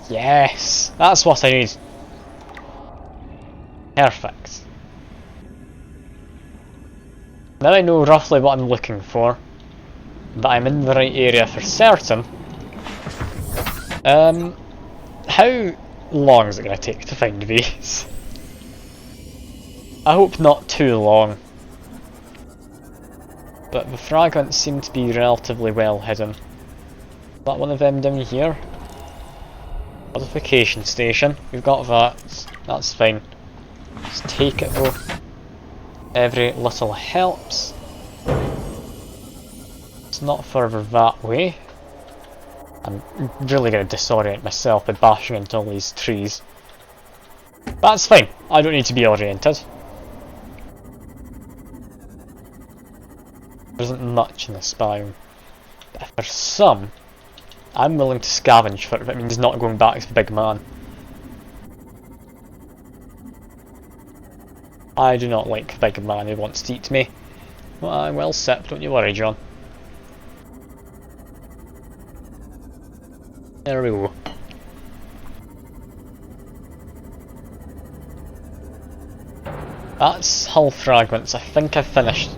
Yes! That's what I need. Perfect. Now I know roughly what I'm looking for, but I'm in the right area for certain. How long is it going to take to find these? I hope not too long. But the fragments seem to be relatively well hidden. Is that one of them down here? Modification station. We've got that. That's fine. Let's take it though. Every little helps. It's not further that way. I'm really going to disorient myself by bashing into all these trees. That's fine. I don't need to be oriented. There isn't much in this biome. But if there's some, I'm willing to scavenge for it if it means not going back to the big man. I do not like the big man who wants to eat me. Well, I'm well set, don't you worry, John. There we go. That's hull fragments. I think I've finished.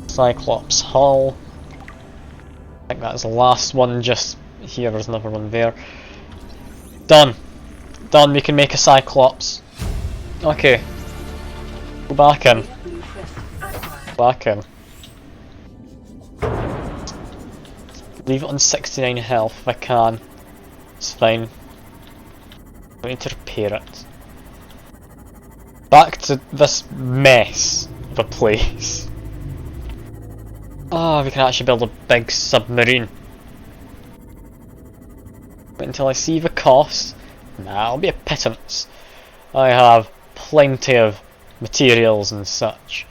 Cyclops hull. I think that's the last one just here. There's another one there. Done. Done. We can make a Cyclops. Okay. Go back in. Back in. Leave it on 69 health if I can. It's fine. I need to repair it. Back to this mess of a place. Oh, we can actually build a big submarine. But until I see the cost, that'll be a pittance. I have plenty of materials and such.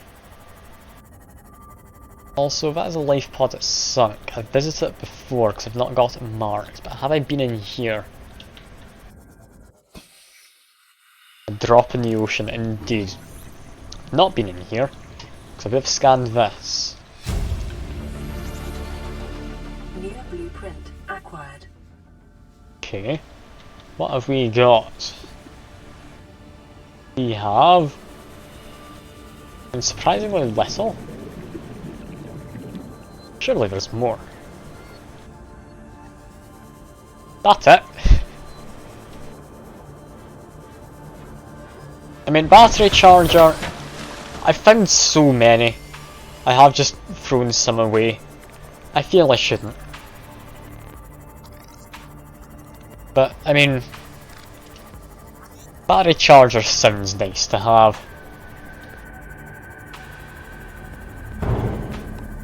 Also, that is a life pod that's sunk. I've visited it before because I've not got it marked, but have I been in here? A drop in the ocean, indeed. Not been in here, because I've scanned this.
New blueprint acquired.
Okay, what have we got? We have... and surprisingly little. Surely there's more. That's it. I mean, battery charger, I found so many. I have just thrown some away. I feel I shouldn't. But, I mean, battery charger sounds nice to have.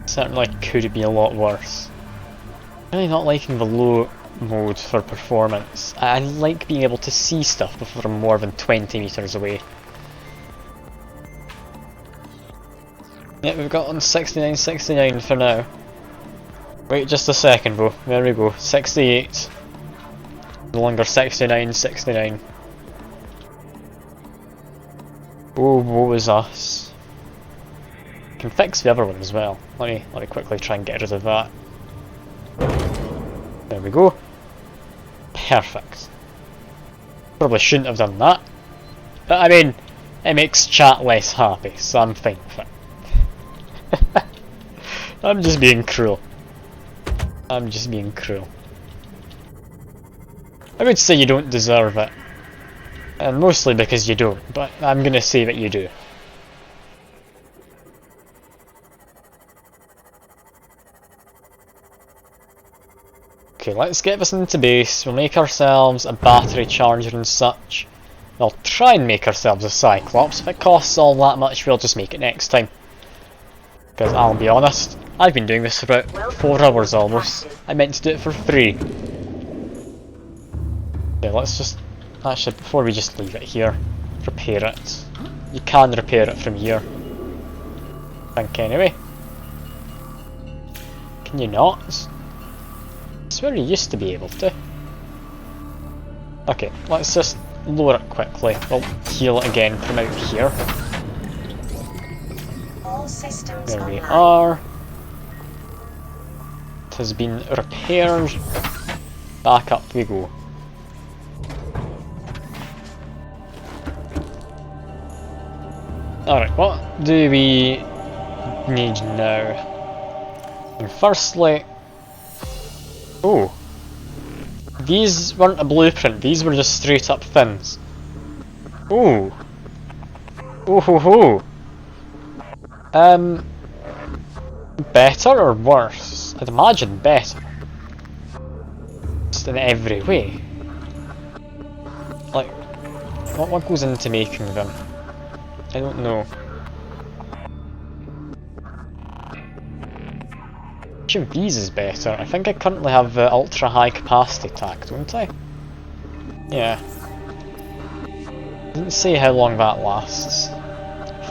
Certainly could be a lot worse. Really not liking the low mode for performance. I like being able to see stuff before I'm more than 20 meters away. Yeah, we've got on 69 for now. Wait just a second though, there we go, 68. No longer 69. Oh, woe is us. Can fix the other one as well. Let me quickly try and get rid of that. There we go. Perfect. Probably shouldn't have done that. But I mean, it makes chat less happy, so I'm fine with it. I'm just being cruel. I'm just being cruel. I would say you don't deserve it. And mostly because you don't, but I'm gonna say that you do. Okay, let's get this into base. We'll make ourselves a battery charger and such. We'll try and make ourselves a Cyclops. If it costs all that much, we'll just make it next time. Because I'll be honest, I've been doing this for about 4 hours almost. I meant to do it for free. Okay, let's just... actually, before we just leave it here, repair it. You can repair it from here. I think anyway. Can you not? I swear you used to be able to. Okay, let's just lower it quickly. We'll heal it again from out here.
All systems
There we
online.
are. has been repaired. Back up we go. Alright, what do we need now? And firstly... Oh! These weren't a blueprint, these were just straight up fins. Ooh! Oh ho ho! Better or worse? I'd imagine better. Just in every way. Like, what goes into making them? I don't know. Which of these is better? I think I currently have the ultra high capacity tack, don't I? Yeah. Doesn't say how long that lasts.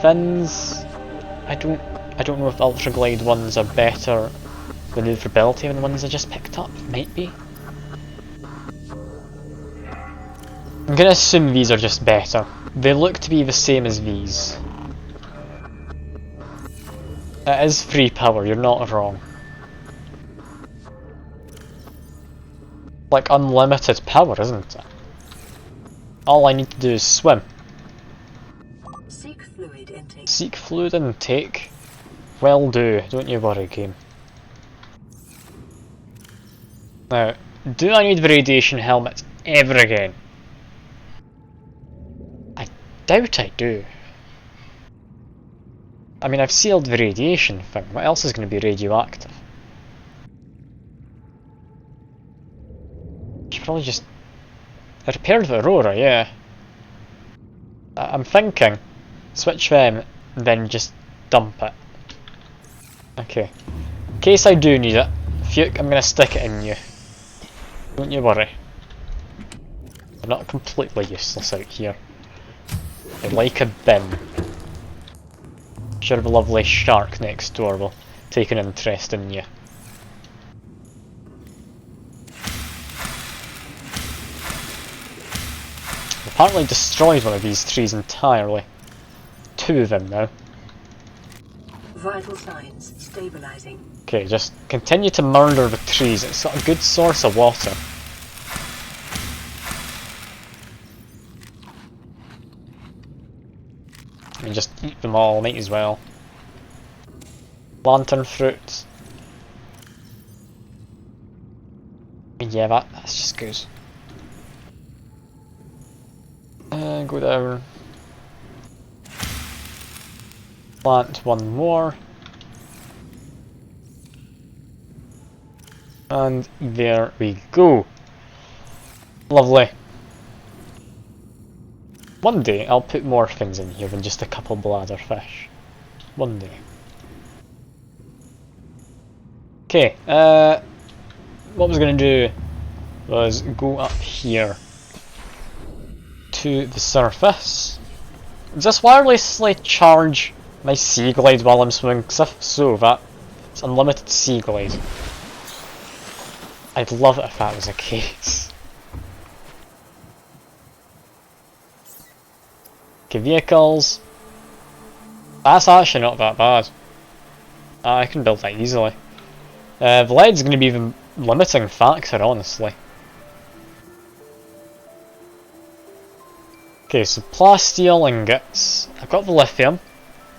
Fins, I don't know if ultra glide ones are better maneuverability than the ones I just picked up. Might be. I'm gonna assume these are just better. They look to be the same as these. It is free power, you're not wrong. Like unlimited power, isn't it? All I need to do is swim.
Seek fluid intake.
Seek fluid intake. Well do, don't you worry, game. Now, do I need the radiation helmet ever again? I doubt I do. I mean, I've sealed the radiation thing. What else is going to be radioactive? Should probably just... I repaired the Aurora, yeah. I'm thinking, switch them, and then just dump it. Okay. In case I do need it, Fuke, I'm gonna stick it in you. Don't you worry. I'm not completely useless out here. I like a bin. Sure the lovely shark next door will take an interest in you. Apparently destroyed one of these trees entirely. 2 of them now.
Vital signs stabilizing.
Okay, just continue to murder the trees. It's got a good source of water. And just eat them all, might as well. Lantern fruit. Yeah, that's just good. Go down. Plant one more. And there we go. Lovely. One day I'll put more things in here than just a couple bladder fish. One day. Okay, what I was going to do was go up here to the surface. Just wirelessly charge my sea glide while I'm swimming, because if so, it's unlimited sea glide. I'd love it if that was the case. Okay, vehicles. That's actually not that bad. I can build that easily. The lead's going to be the limiting factor, honestly. Okay, so plasteel ingots. I've got the lithium.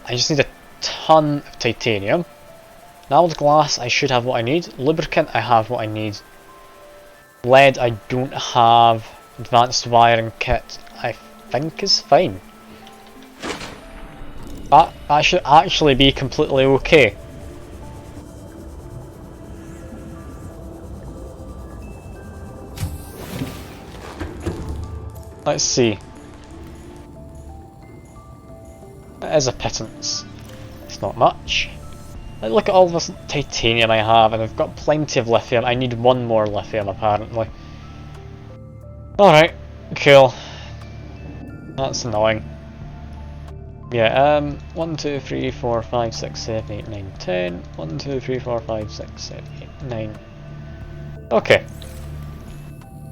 I just need a ton of titanium. Now with glass, I should have what I need. Lubricant, I have what I need. Lead, I don't have. Advanced wiring kit, I think is fine. That should actually be completely okay. Let's see. It is a pittance. It's not much. Look at all this titanium I have, and I've got plenty of lithium. I need one more lithium, apparently. Alright, cool. That's annoying. Yeah, 1, 2, 3, 4, 5, 6, 7, 8, 9, 10. 1, 2, 3, 4, 5, 6, 7, 8, 9. Okay.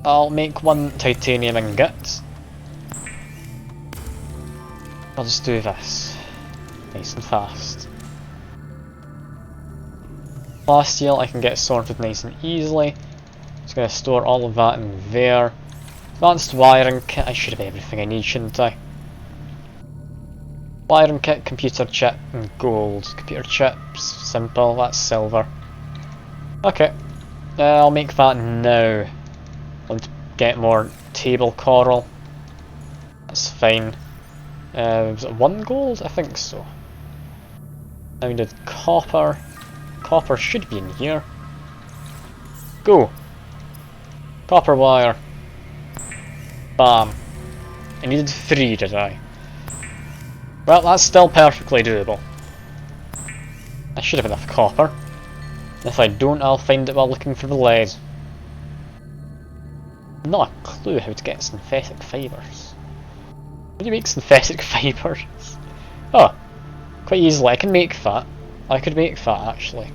I'll make one titanium ingot. I'll just do this. Nice and fast. Plasteel I can get sorted nice and easily. Just going to store all of that in there. Advanced wiring kit, I should have everything I need, shouldn't I? Wiring kit, computer chip, and gold. Computer chips, simple, that's silver. Okay, I'll make that now. I want to get more table coral. That's fine. Was it 1 gold? I think so. Now we did copper. Copper should be in here. Go! Copper wire. Bam. I needed 3, did I? Well, that's still perfectly doable. I should have enough copper. If I don't, I'll find it while looking for the lead. Not a clue how to get synthetic fibres. How do you make synthetic fibres? Oh, quite easily. I can make that. I could make that actually.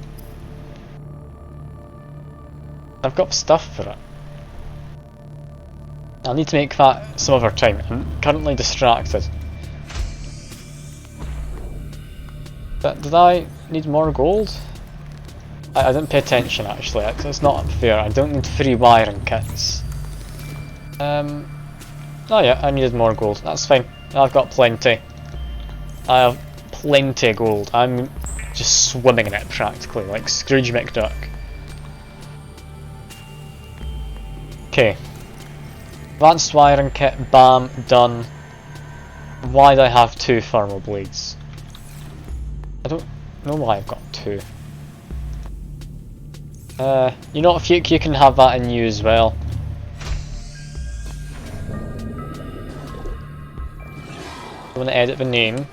I've got stuff for it. I'll need to make that some other time. I'm currently distracted. But did I need more gold? I didn't pay attention actually, it's not fair. I don't need 3 wiring kits. Oh yeah, I needed more gold, that's fine. I've got plenty. I have plenty of gold. I'm just swimming in it practically, like Scrooge McDuck. Okay. Advanced wiring kit, bam, done. Why do I have 2 thermal blades? I don't know why I've got 2. You know, if you can have that in you as well. I want to edit the name.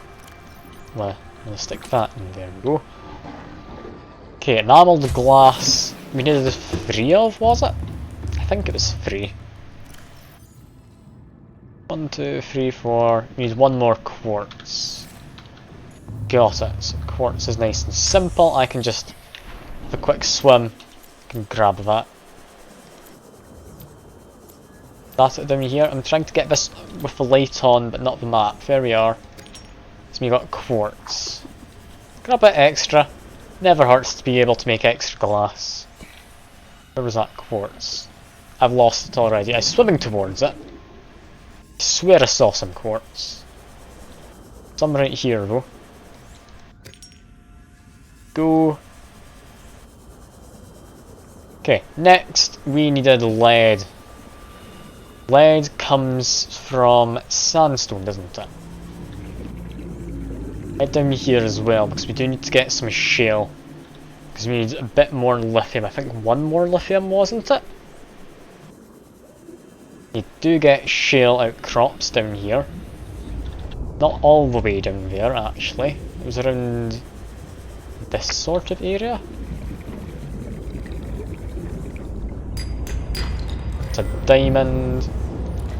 Well, I'm going to stick that in there. We go. Okay, enamelled glass. We needed 3 of, was it? I think it was 3. 1, 2, 3, 4. We need 1 more quartz. Got it. So quartz is nice and simple. I can just, with a quick swim, can grab that. That's it down here. I'm trying to get this with the light on, but not the map. There we are. So we got quartz. Grab a bit extra. Never hurts to be able to make extra glass. Where was that quartz? I've lost it already. I'm swimming towards it. I swear I saw some quartz. Some right here though. Go. Okay, next we needed lead. Lead comes from sandstone, doesn't it? Head down here as well, because we do need to get some shale. Because we need a bit more lithium. I think 1 more lithium, wasn't it? You do get shale outcrops down here. Not all the way down there, actually. It was around this sort of area. It's a diamond.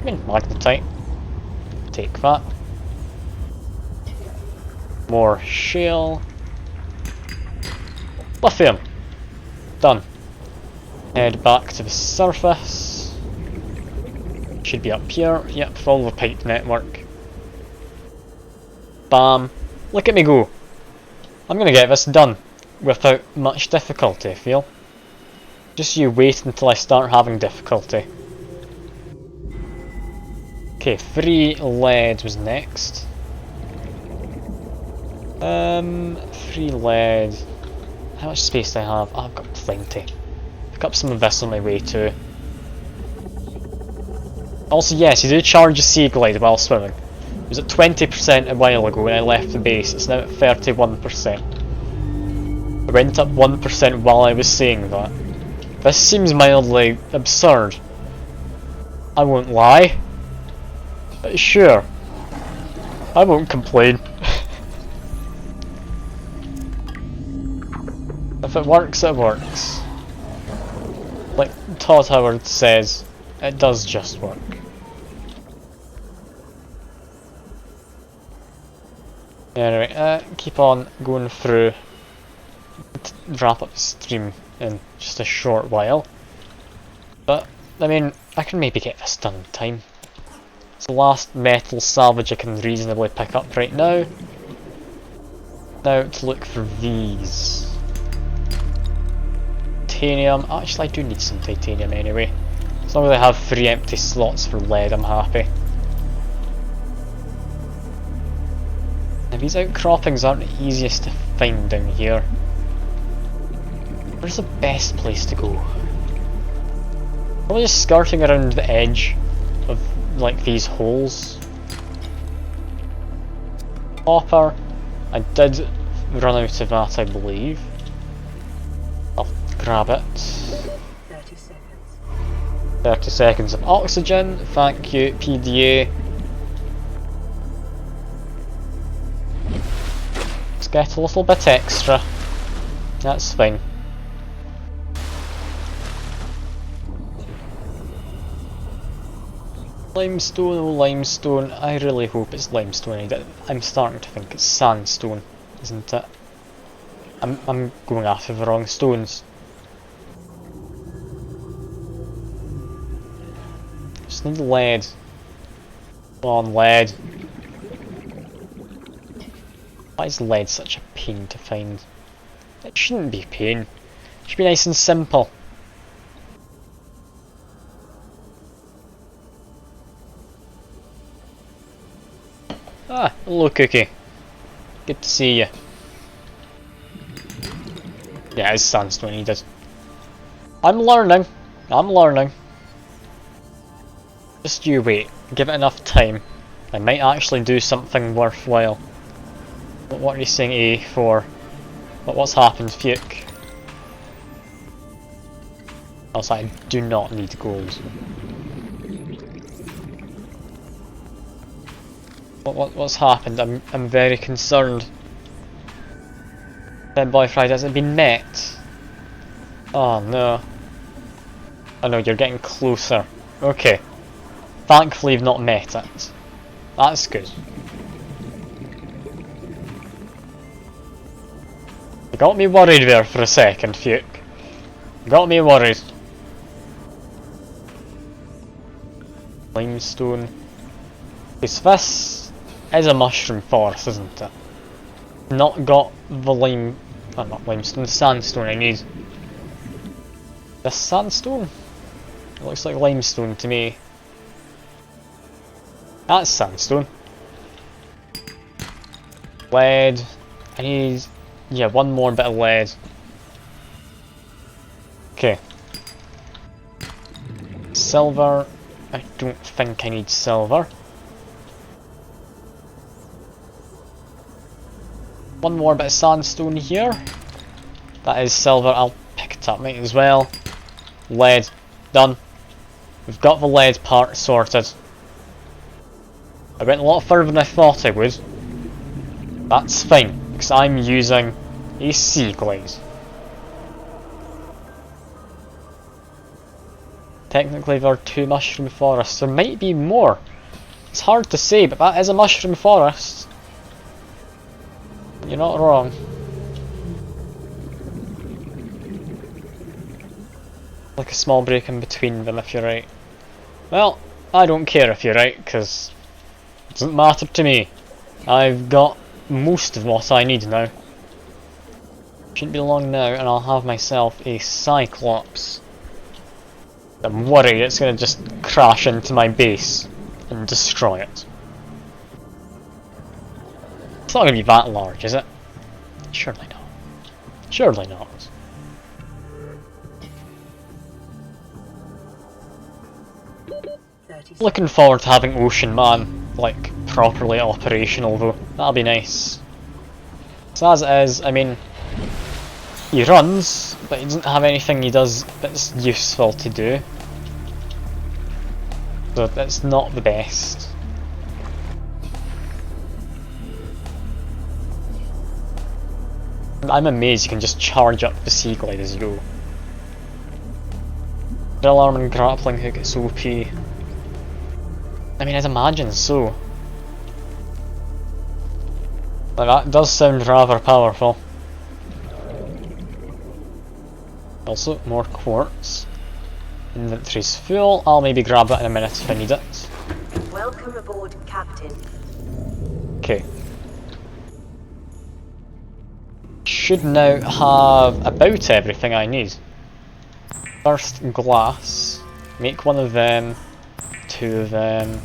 I mean, magnetite. Take that. More shale. Lithium. Done. Head back to the surface. Should be up here. Yep, follow the pipe network. Bam. Look at me go. I'm gonna get this done without much difficulty, I feel. Just you wait until I start having difficulty. Okay, 3 lead was next. 3 lead. How much space do I have? Oh, I've got plenty. Pick up some of this on my way too. Also, yes, you do charge a sea glide while swimming. It was at 20% a while ago when I left the base. It's now at 31%. I went up 1% while I was saying that. This seems mildly absurd. I won't lie. But sure. I won't complain. If it works, it works. Like Todd Howard says, it does just work. Anyway, keep on going through. Wrap up the stream in just a short while. But, I mean, I can maybe get this done in time. It's the last metal salvage I can reasonably pick up right now. Now to look for these. titanium. Actually, I do need some titanium anyway. As long as I have 3 empty slots for lead, I'm happy. Now, these outcroppings aren't the easiest to find down here. Where's the best place to go? Probably just skirting around the edge of like these holes. Hopper. I did run out of that, I believe. I'll grab it.
30 seconds.
30 seconds of oxygen. Thank you, PDA. Let's get a little bit extra. That's fine. Limestone, oh limestone. I really hope it's limestone. I'm starting to think it's sandstone, isn't it? I'm going after the wrong stones. Just need lead. Come on, lead. Why is lead such a pain to find? It shouldn't be a pain. It should be nice and simple. Ah, hello Cookie. Good to see you. Yeah, it's sandstone needed. I'm learning. I'm learning. Just you wait. Give it enough time. I might actually do something worthwhile. What are you saying A for? What's happened, Fuke? Also, I do not need gold. What's happened? I'm very concerned. Dead Boy Friday hasn't been met. Oh no. Oh no, you're getting closer. Okay. Thankfully you've not met it. That's good. You got me worried there for a second, Fuke. You got me worried. Limestone. Because this is a mushroom forest, isn't it? Not got the not limestone, the sandstone I need. This sandstone? It looks like limestone to me. That's sandstone. Lead. I need, yeah, one more bit of lead. Okay. Silver. I don't think I need silver. One more bit of sandstone here. That is silver. I'll pick it up, might as well. Lead. Done. We've got the lead part sorted. I went a lot further than I thought I would. That's fine, because I'm using a sea glaze. Technically there are 2 mushroom forests. There might be more. It's hard to say, but that is a mushroom forest. You're not wrong. Like a small break in between them if you're right. Well, I don't care if you're right, because it doesn't matter to me. I've got most of what I need now. Shouldn't be long now and I'll have myself a Cyclops. I'm worried it's going to just crash into my base and destroy it. It's not going to be that large, is it? Surely not. Surely not. Looking forward to having Ocean Man, like, properly operational though. That'll be nice. So as it is, I mean, he runs, but he doesn't have anything he does that's useful to do. So that's not the best. I'm amazed you can just charge up the Sea Glide as you go. Drill Arm and Grappling Hook, it's OP. I mean, I'd imagine so. But that does sound rather powerful. Also, more quartz. Inventory's full. I'll maybe grab that in a minute if I need it.
Welcome aboard, Captain.
Okay. Should now have about everything I need. First glass. Make one of them. 2 of them.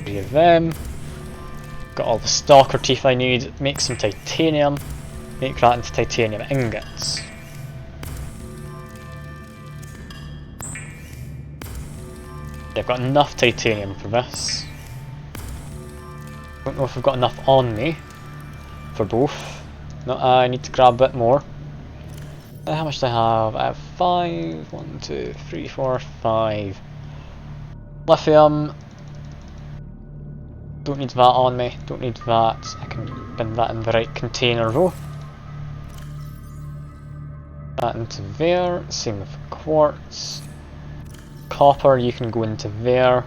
3 of them. Got all the stalker teeth I need. Make some titanium. Make that into titanium ingots. Yeah, I've got enough titanium for this. Don't know if I've got enough on me for both. No, I need to grab a bit more. How much do I have? I have 5. 1, 2, 3, 4, 5. Lithium. Don't need that on me. Don't need that. I can bin that in the right container though. That into there. Same with quartz. Copper, you can go into there.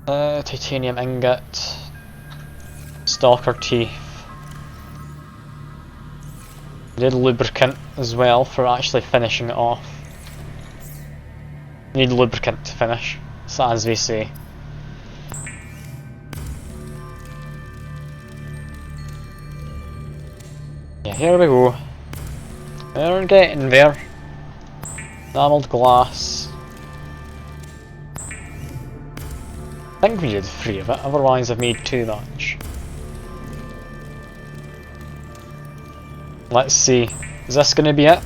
Titanium ingot. Stalker teeth. Need lubricant as well for actually finishing it off. Need lubricant to finish, so as they say. Yeah, here we go. We're getting there. Enameled glass. I think we did 3 of it, otherwise I've made too much. Let's see. Is this going to be it?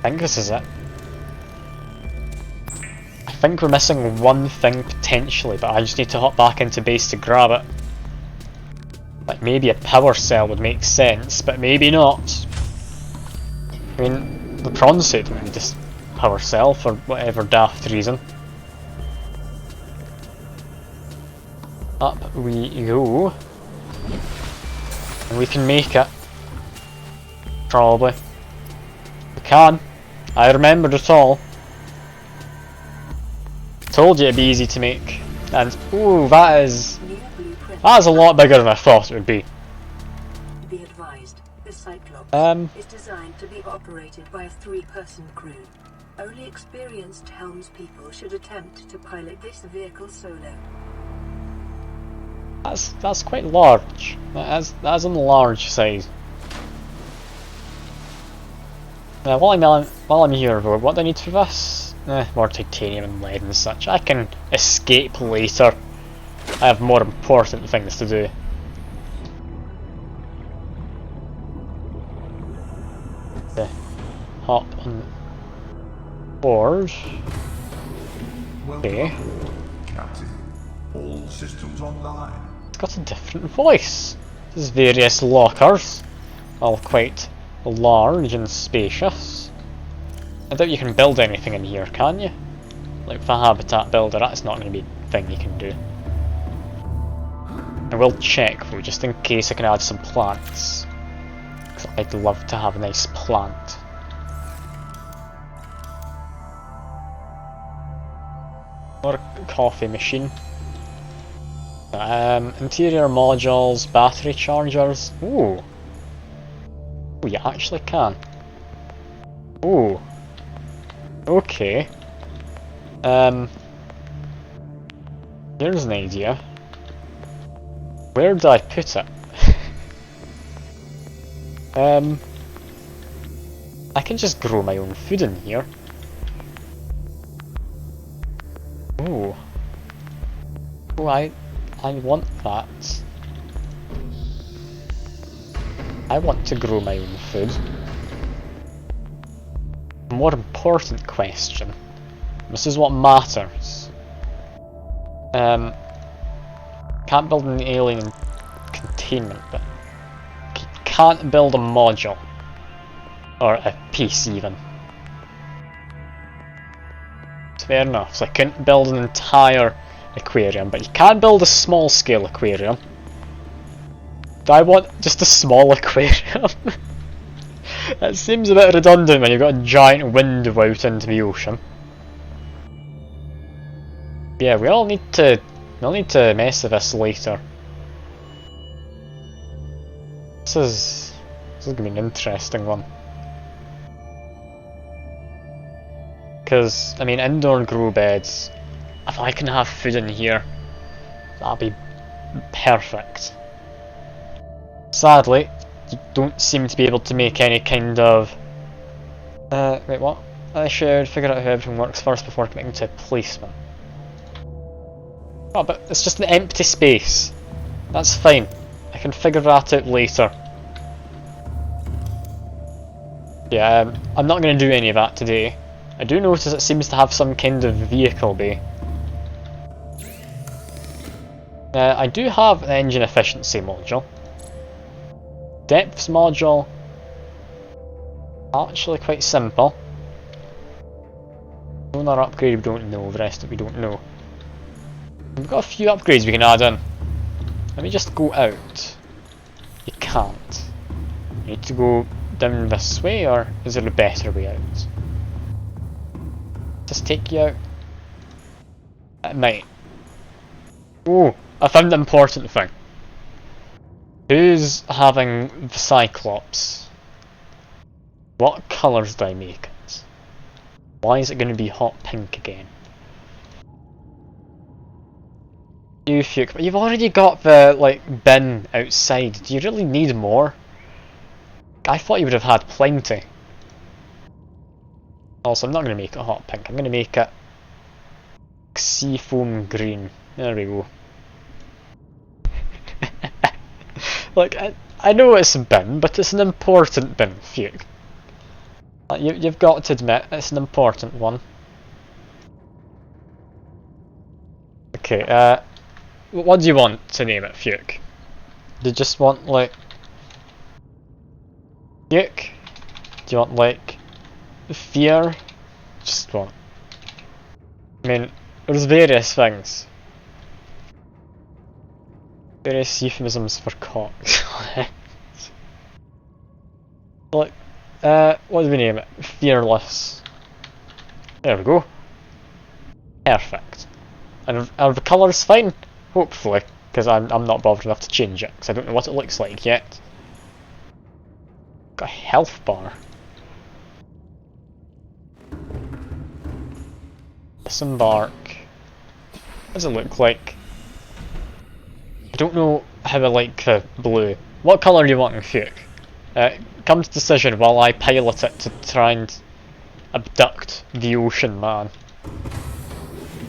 I think this is it. I think we're missing one thing potentially, but I just need to hop back into base to grab it. Like maybe a power cell would make sense, but maybe not. I mean, the Prawn Suit would need a power cell for whatever daft reason. Up we go. And we can make it. Probably. We can. I remembered it all. Told you it'd be easy to make. And, ooh, that is a lot bigger than I thought it would be.
Be advised, the Cyclops is designed to be operated by a 3-person crew. Only experienced helmspeople should attempt to pilot this vehicle solo.
That's quite large. That's on the large side. Now, while I'm here though, what do I need for this? More titanium and lead and such. I can escape later. I have more important things to do. Hop on board. Okay.
Captain, all systems online.
It's got a different voice. There's various lockers, all quite large and spacious. I doubt you can build anything in here, can you? Like with a habitat builder, that's not going to be a thing you can do. I will check though, just in case I can add some plants. Because I'd love to have a nice plant. Or a coffee machine. Interior modules, battery chargers. Ooh. Oh, you actually can. Ooh. Okay. Here's an idea. Where do I put it? I can just grow my own food in here. Ooh. Oh, I want that. I want to grow my own food. More important question. This is what matters. Can't build an alien containment, but can't build a module. Or a piece even. It's fair enough, so I couldn't build an entire aquarium, but you can build a small scale aquarium. Do I want just a small aquarium? That seems a bit redundant when you've got a giant window out into the ocean. Yeah, we'll need to mess with this later. This is gonna be an interesting one. Because, I mean, indoor grow beds, if I can have food in here, that'll be perfect. Sadly, you don't seem to be able to make any kind of... wait, what? I should figure out how everything works first before committing to placement. Oh, but it's just an empty space. That's fine. I can figure that out later. Yeah, I'm not going to do any of that today. I do notice it seems to have some kind of vehicle bay. I do have an engine efficiency module. Depths module. Actually quite simple. Sonar upgrade we don't know, the rest of it we don't know. We've got a few upgrades we can add in. Let me just go out. You can't. You need to go down this way, or is there a better way out? Just take you out? It might. Oh, I found the important thing. Who's having the Cyclops? What colours do I make it? Why is it going to be hot pink again? You Fuke, but you've already got the, like, bin outside. Do you really need more? I thought you would have had plenty. Also, I'm not going to make it hot pink. I'm going to make it seafoam green. There we go. Like, I know it's a bin, but it's an important bin, Fuke. You've got to admit, it's an important one. Okay, what do you want to name it, Fuke? Do you just want, like... Fuke? Do you want, like... Fear? Just what? I mean, there's various things. Various euphemisms for cocks. Like, what do we name it? Fearless. There we go. Perfect. And are the colours fine? Hopefully, because I'm not bothered enough to change it, because I don't know what it looks like yet. Got a health bar. Disembark. What does it look like? I don't know how I like the blue. What colour are you wanting, Fuke? Come to decision while I pilot it to try and abduct the ocean man,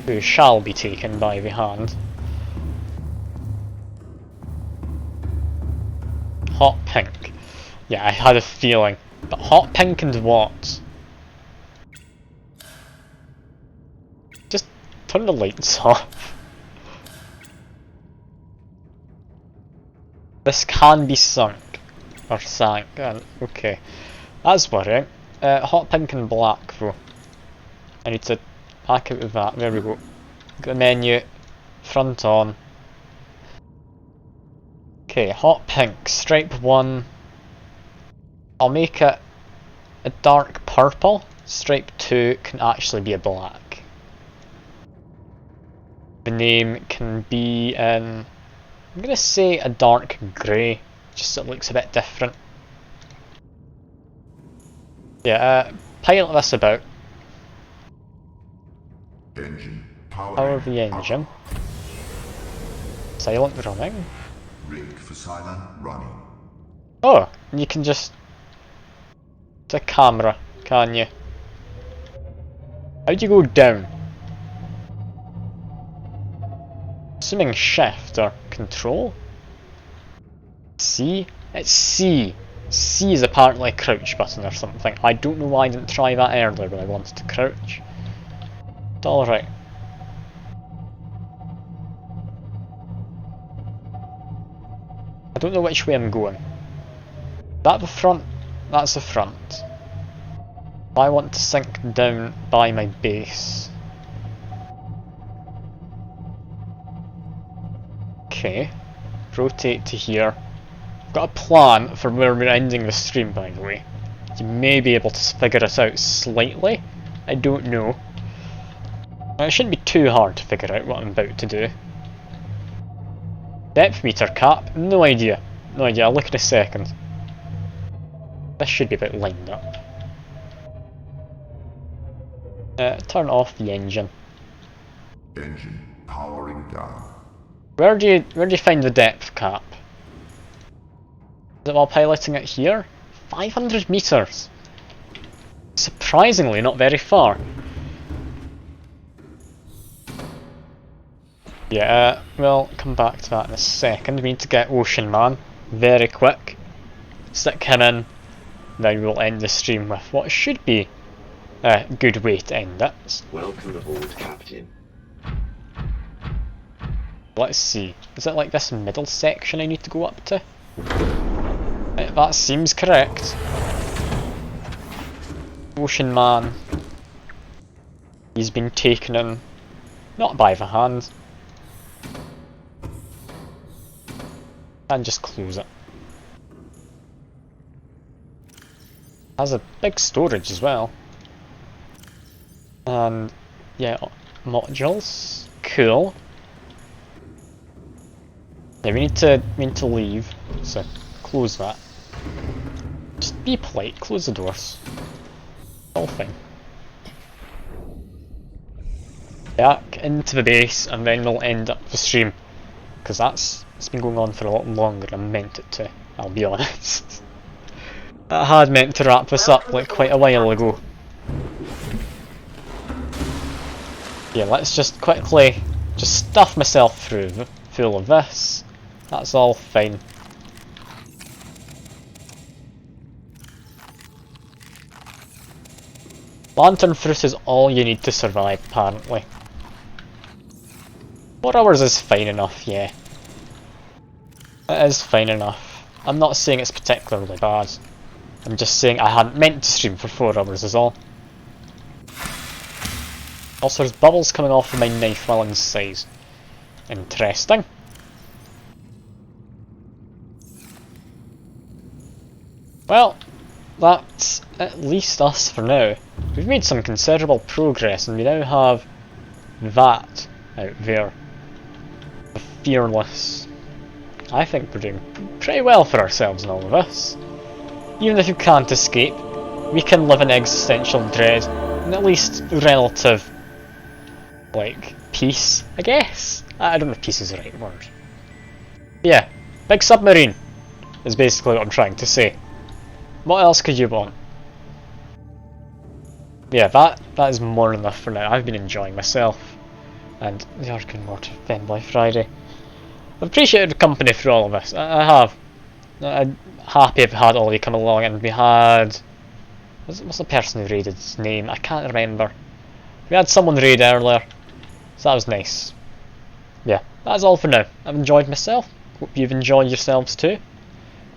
who shall be taken by the hand. Hot pink. Yeah, I had a feeling. But hot pink and what? Just turn the lights off. This can be sunk. Or sank. Okay. That's worrying. Hot pink and black though. I need to back out of that. There we go. Got the menu. Front on. Okay, hot pink. Stripe 1. I'll make it a dark purple. Stripe 2 can actually be a black. The name can be in... I'm gonna say a dark grey, just so it looks a bit different. Yeah, pilot this about.
Engine
Power the engine. Silent running.
Rig for silent running.
Oh, and you can just... It's a camera, can you? How do you go down? Assuming shift or control? C? It's C. C is apparently a crouch button or something. I don't know why I didn't try that earlier when I wanted to crouch. But alright. I don't know which way I'm going. That the front? That's the front. I want to sink down by my base. Okay. Rotate to here. I've got a plan for where we're ending the stream, by the way. You may be able to figure it out slightly. I don't know. It shouldn't be too hard to figure out what I'm about to do. Depth meter cap? No idea. No idea, I'll look in a second. This should be about lined up. Turn off the engine.
Engine powering down.
Where do you find the depth cap? Is it while piloting it here? 500 meters! Surprisingly not very far. Yeah, we'll come back to that in a second. We need to get Ocean Man very quick. Stick him in, then we'll end the stream with what should be a good way to end it.
Welcome aboard, Captain.
Let's see, is it like this middle section I need to go up to? That seems correct. Ocean Man. He's been taken in, not by the hand. And just close it. Has a big storage as well. And yeah, modules. Cool. Yeah, we need to leave, so close that. Just be polite, close the doors. All fine. Back into the base and then we'll end up the stream. Because it's been going on for a lot longer than I meant it to, I'll be honest. I had meant to wrap this up like quite a while ago. Yeah, let's just quickly just stuff myself full of this. That's all fine. Lantern fruit is all you need to survive, apparently. 4 hours is fine enough, yeah. It is fine enough. I'm not saying it's particularly bad. I'm just saying I hadn't meant to stream for 4 hours is all. Also, there's bubbles coming off of my knife while inside. Interesting. Well, that's at least us for now. We've made some considerable progress and we now have that out there. The Fearless. I think we're doing pretty well for ourselves in all of this. Even if you can't escape, we can live in existential dread and at least relative, like, peace, I guess? I don't know if peace is the right word. Yeah, big submarine is basically what I'm trying to say. What else could you want? Yeah, that is more than enough for now. I've been enjoying myself. And the Arcane Water then by Friday. I've appreciated the company through all of this. I have. I'm happy I've had all of you come along and we had... What's the person who raided his name? I can't remember. We had someone raid earlier. So that was nice. Yeah, that's all for now. I've enjoyed myself. Hope you've enjoyed yourselves too.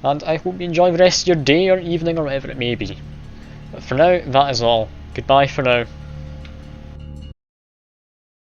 And I hope you enjoy the rest of your day or evening or whatever it may be. But for now, that is all. Goodbye for now.